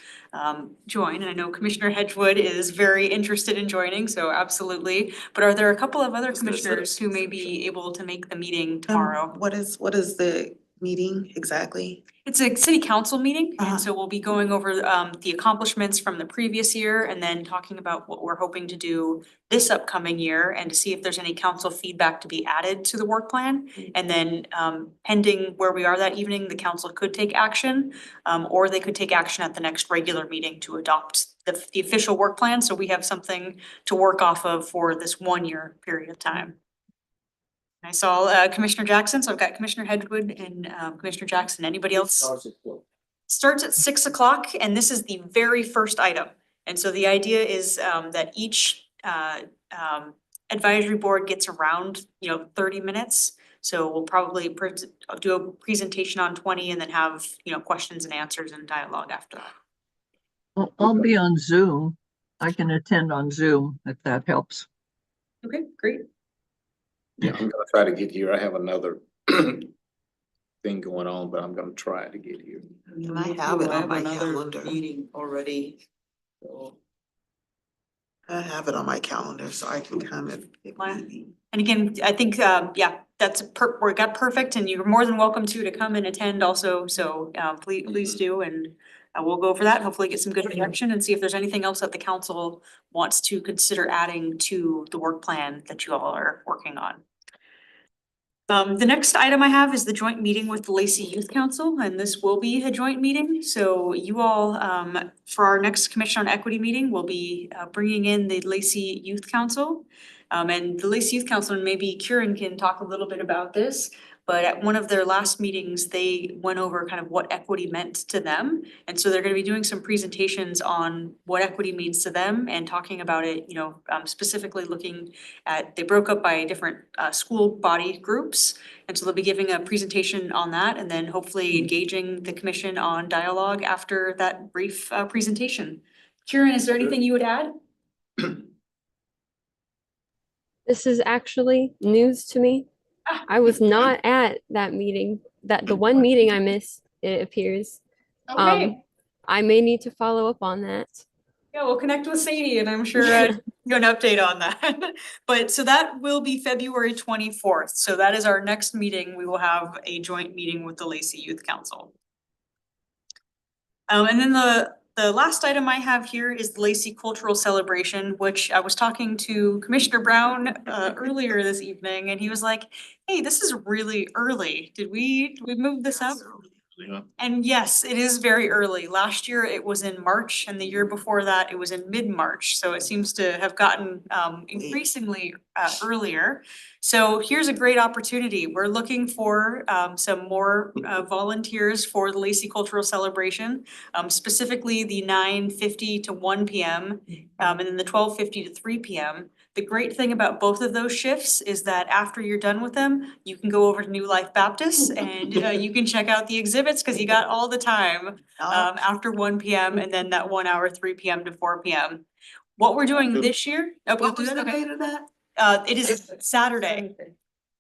join. And I know Commissioner Hedgewood is very interested in joining, so absolutely. But are there a couple of other was gonna set up commissioners who may be able to make the meeting tomorrow? What is the meeting exactly? It's a city council meeting, Uh-huh. and so we'll be going over the accomplishments from the previous year and then talking about what we're hoping to do this upcoming year and to see if there's any council feedback to be added to the work plan. And then pending where we are that evening, the council could take action, or they could take action at the next regular meeting to adopt the official work plan. So we have something to work off of for this 1-year period of time. I saw Commissioner Jackson, so I've got Commissioner Hedgewood and Commissioner Jackson. Anybody else? Starts at 6 o'clock, and this is the very first item. And so the idea is that each advisory board gets around, 30 minutes. So we'll probably do a presentation on 20 and then have, questions and answers and dialogue after that. I'll be on Zoom. I can attend on Zoom if that helps. Okay, great. Yeah, I'm gonna try to get here. I have another thing going on, but I'm gonna try to get here. And I have it on my another calendar. meeting already, so. I have it on my calendar, so I can come if Wow. need be. And again, I think, that's we got perfect, and you're more than welcome to come and attend also, so please do, and we'll go over that, hopefully get some good direction and see if there's anything else that the council wants to consider adding to the work plan that you all are working on. The next item I have is the joint meeting with the Lacey Youth Council, and this will be a joint meeting. So you all, for our next Commission on Equity meeting, we'll be bringing in the Lacey Youth Council. And the Lacey Youth Council, and maybe Kieran can talk a little bit about this, but at one of their last meetings, they went over kind of what equity meant to them. And so they're gonna be doing some presentations on what equity means to them and talking about it, you know, specifically looking at, they broke up by different school body groups. And so they'll be giving a presentation on that and then hopefully engaging the commission on dialogue after that brief presentation. Kieran, is there anything you would add? This is actually news to me. I was not at that meeting, the one meeting I missed, it appears. Okay, I may need to follow up on that. yeah, we'll connect with Sadie and I'm sure you'll an update on that. But so that will be February 24th. So that is our next meeting. We will have a joint meeting with the Lacey Youth Council. And then the last item I have here is the Lacey Cultural Celebration, which I was talking to Commissioner Brown earlier this evening, and he was like, hey, this is really early. Did we move this up? And yes, it is very early. Last year it was in March and the year before that it was in mid-March. So it seems to have gotten increasingly earlier. So here's a great opportunity. We're looking for some more volunteers for the Lacey Cultural Celebration, specifically the 9:50 to 1 p.m. And then the 12:50 to 3 p.m. The great thing about both of those shifts is that after you're done with them, you can go over to New Life Baptist and you can check out the exhibits because you got all the time after 1 p.m. and then that 1 hour, 3 p.m. to 4 p.m. What we're doing this year, What was the date of that? it is Saturday.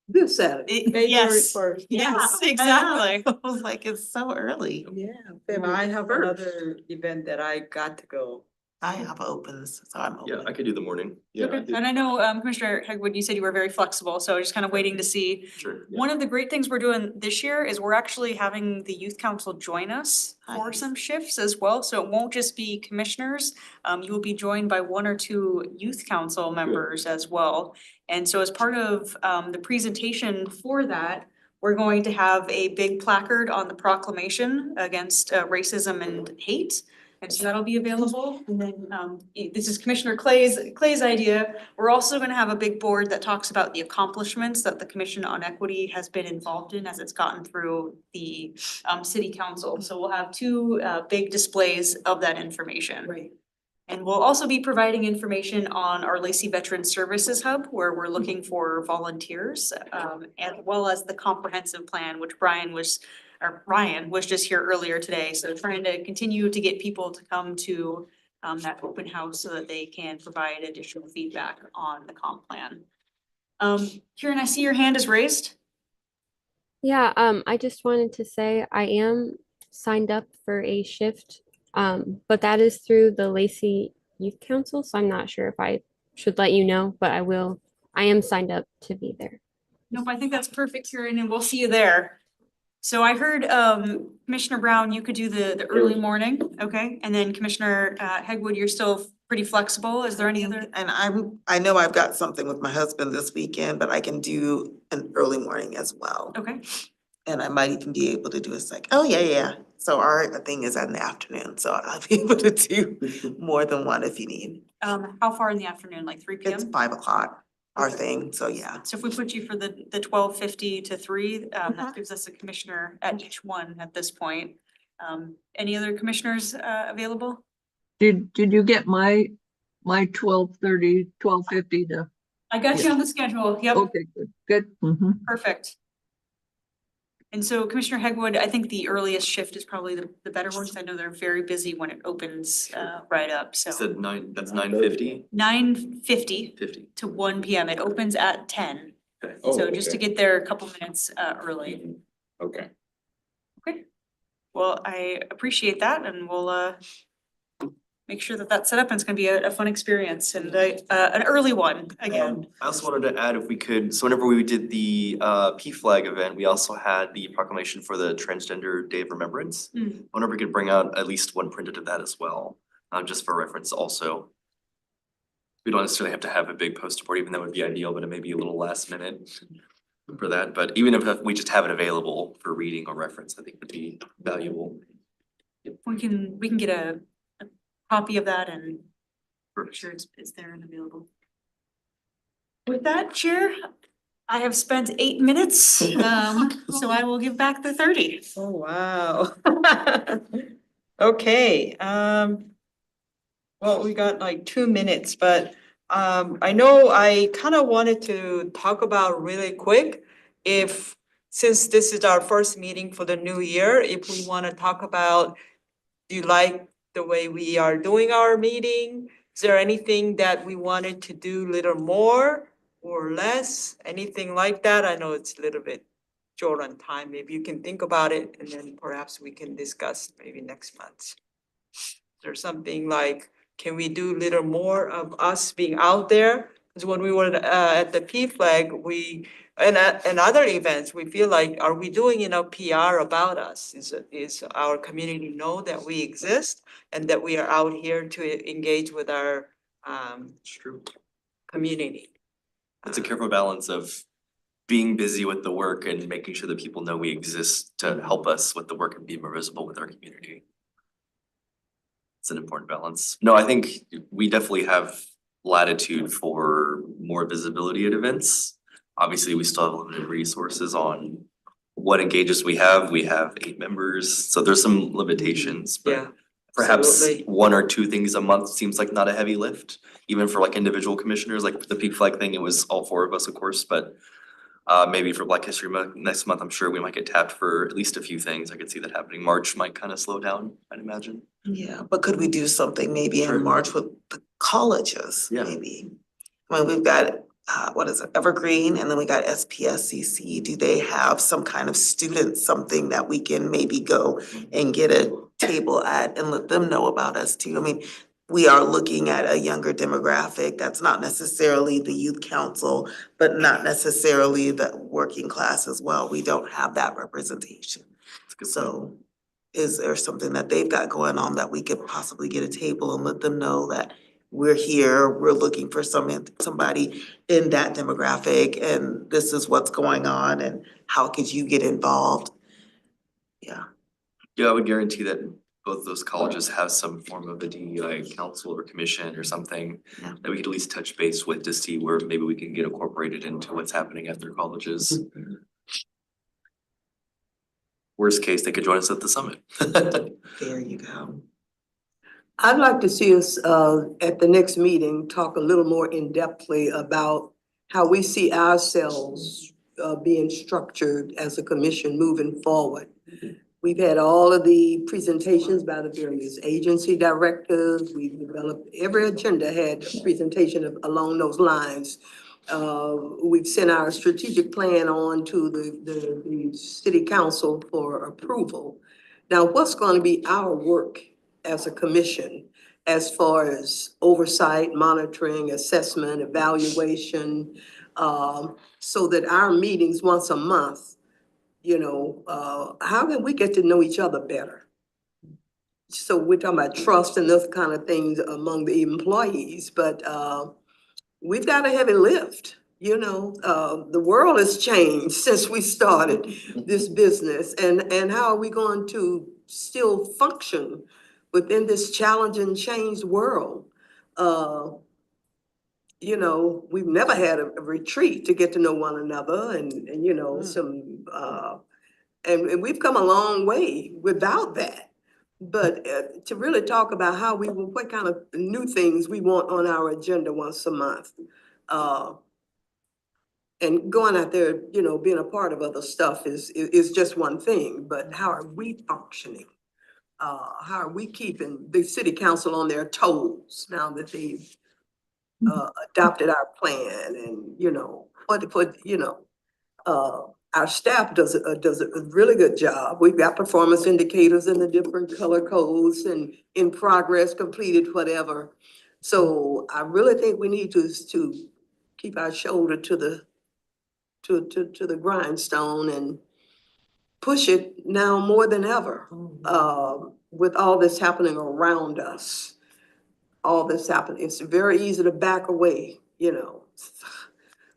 This Saturday. Yes, February 1st. yes, exactly. I was like, it's so early. Yeah. I have February 1st. another event that I got to go. I have opens, so I'm Yeah, open. I could do the morning. Yeah, I Okay, did. and I know Commissioner Hegwood, you said you were very flexible, so just kind of waiting to see. Sure. One of the great things we're doing this year is we're actually having the youth council join us for Nice. some shifts as well, so it won't just be commissioners. You will be joined by 1 or 2 youth council members as well. And so as part of the presentation for that, we're going to have a big placard on the proclamation against racism and hate. And so that'll be available. And then this is Commissioner Clay's idea. We're also gonna have a big board that talks about the accomplishments that the Commission on Equity has been involved in as it's gotten through the city council. So we'll have 2 big displays of that information. Right. And we'll also be providing information on our Lacey Veteran Services Hub, where we're looking for volunteers, as well as the comprehensive plan, which Ryan was just here earlier today. So trying to continue to get people to come to that open house so that they can provide additional feedback on the comp plan. Kieran, I see your hand is raised. Yeah, I just wanted to say I am signed up for a shift, but that is through the Lacey Youth Council, so I'm not sure if I should let you know, but I will. I am signed up to be there. Nope, I think that's perfect, Kieran, and we'll see you there. So I heard Commissioner Brown, you could do the early morning, okay? And then Commissioner Hegwood, you're still pretty flexible. Is there any other? And I know I've got something with my husband this weekend, but I can do an early morning as well. Okay, And I might even be able to do a second. Oh, yeah. So our thing is in the afternoon, so I'll be able to do more than one if you need. how far in the afternoon, like 3 It's p.m.? 5 o'clock, our thing, so yeah. So if we put you for the 12:50 to 3, that Mhm. gives us a commissioner at each one at this point. Any other commissioners available? Did you get my 12:30, 12:50 to? I got you on the schedule. Yep, Okay, good. Mhm. perfect. And so Commissioner Hegwood, I think the earliest shift is probably the better one, 'cause I know they're very busy when it opens right up, so. Said 9, that's 9:50, 9:50 50. to 1 p.m. It opens at 10. Okay. Oh, So just to okay. get there a couple minutes early. Okay. Well, I appreciate that and we'll make sure that that's set up and it's gonna be a fun experience and an early one again. I also wanted to add if we could, so whenever we did the P-Flag event, we also had the proclamation for the Transgender Day of Remembrance. I wonder if we could bring out at least one printed of that as well, just for reference also. We don't necessarily have to have a big poster board, even though would be ideal, but it may be a little last minute for that. But even if we just have it available for reading or reference, I think would be valuable. We can get a copy of that and make sure it's there and available. With that, Chair, I have spent 8 minutes, so I will give back the 30. Oh, wow. Okay, well, we got like 2 minutes, but I know I kind of wanted to talk about really quick if, since this is our first meeting for the new year, if we want to talk about, do you like the way we are doing our meeting? Is there anything that we wanted to do a little more or less? Anything like that? I know it's a little bit short on time. Maybe you can think about it and then perhaps we can discuss maybe next month. There's something like, can we do a little more of us being out there? Because when we were at the P-Flag, and other events, we feel like, are we doing enough PR about us? Is our community know that we exist and that we are out here to engage with our It's true. community? It's a careful balance of being busy with the work and making sure that people know we exist to help us with the work and be more visible with our community. It's an important balance. No, I think we definitely have latitude for more visibility at events. Obviously, we still have limited resources on what engages we have. We have 8 members, so there's some limitations, Yeah, but perhaps absolutely. 1 or 2 things a month seems like not a heavy lift, even for like individual commissioners, like the P-Flag thing, it was all 4 of us, of course, but maybe for Black History Month, next month, I'm sure we might get tapped for at least a few things. I could see that happening. March might kind of slow down, I'd imagine. Yeah, but could we do something maybe Sure. in March with the colleges, Yeah. maybe? I mean, we've got, what is it, Evergreen, and then we got SPSCC. Do they have some kind of student, something that we can maybe go and get a table at and let them know about us too? I mean, we are looking at a younger demographic. That's not necessarily the youth council, but not necessarily the working class as well. We don't have that representation. That's a good point. So is there something that they've got going on that we could possibly get a table and let them know that we're here, we're looking for somebody in that demographic, and this is what's going on, and how could you get involved? Yeah. Yeah, I would guarantee that both those colleges have some form of a DEI council or commission or something Yeah. that we could at least touch base with to see where maybe we can get incorporated into what's happening at their colleges. Worst case, they could join us at the summit. There you go. I'd like to see us at the next meeting, talk a little more in-depthly about how we see ourselves being structured as a commission moving forward. We've had all of the presentations by the various agency directors. We've developed, every agenda had a presentation along those lines. We've sent our strategic plan on to the city council for approval. Now, what's going to be our work as a commission as far as oversight, monitoring, assessment, evaluation, so that our meetings once a month, how can we get to know each other better? So we're talking about trust and those kind of things among the employees, but we've got a heavy lift. The world has changed since we started this business, and how are we going to still function within this challenging, changed world? We've never had a retreat to get to know one another and and we've come a long way without that. But to really talk about what kind of new things we want on our agenda once a month. And going out there, being a part of other stuff is just one thing, but how are we functioning? How are we keeping the city council on their toes now that they've adopted our plan and, our staff does a really good job. We've got performance indicators in the different color codes and in progress, completed, whatever. So I really think we need to keep our shoulder to the grindstone and push it now more than ever, with all this happening around us. All this happening, it's very easy to back away, you know.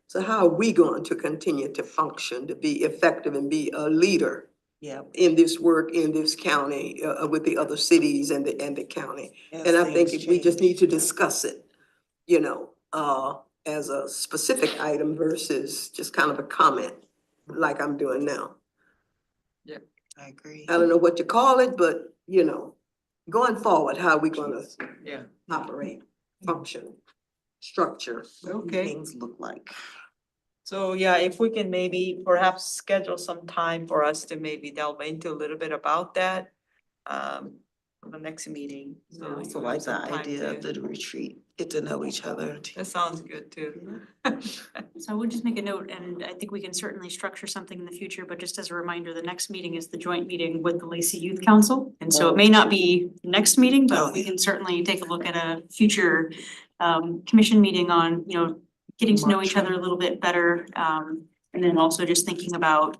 So how are we going to continue to function, to be effective and be a leader Yeah. in this work, in this county, with the other cities and the county? And I think we just need to discuss it, you know, as a specific item versus just kind of a comment like I'm doing now. I agree. I don't know what you call it, but you know, going forward, how are we gonna operate, function, structure? Okay. Things look like. So yeah, if we can maybe perhaps schedule some time for us to maybe delve into a little bit about that. For the next meeting. I So also you like have some the time idea of to- the retreat, get to know each other. That sounds good too. So I would just make a note, and I think we can certainly structure something in the future, but just as a reminder, the next meeting is the joint meeting with the Lacey Youth Council. And so it may not be next meeting, but we can certainly take a look at a future commission meeting on, you know, getting to know each other a little bit better. And then also just thinking about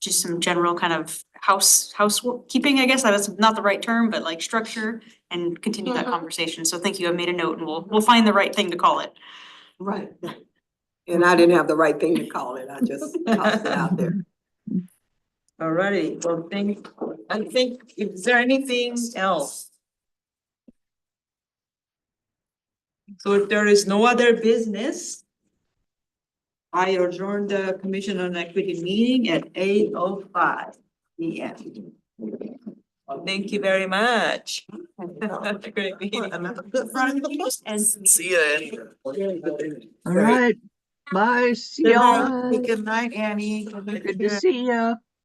just some general kind of housekeeping, I guess, that's not the right term, but like structure and continue that conversation. So thank you, I made a note and we'll find the right thing to call it. Right. And I didn't have the right thing to call it, I just tossed it out there. Alrighty, well, I think, is there anything else? So if there is no other business, I adjourn the Commission on Equity meeting at 8:05 PM. Thank you very much. Great meeting. Another good front of the bus. And See ya. All right, bye, see y'all. Bye. Good night, Annie. Good to see ya.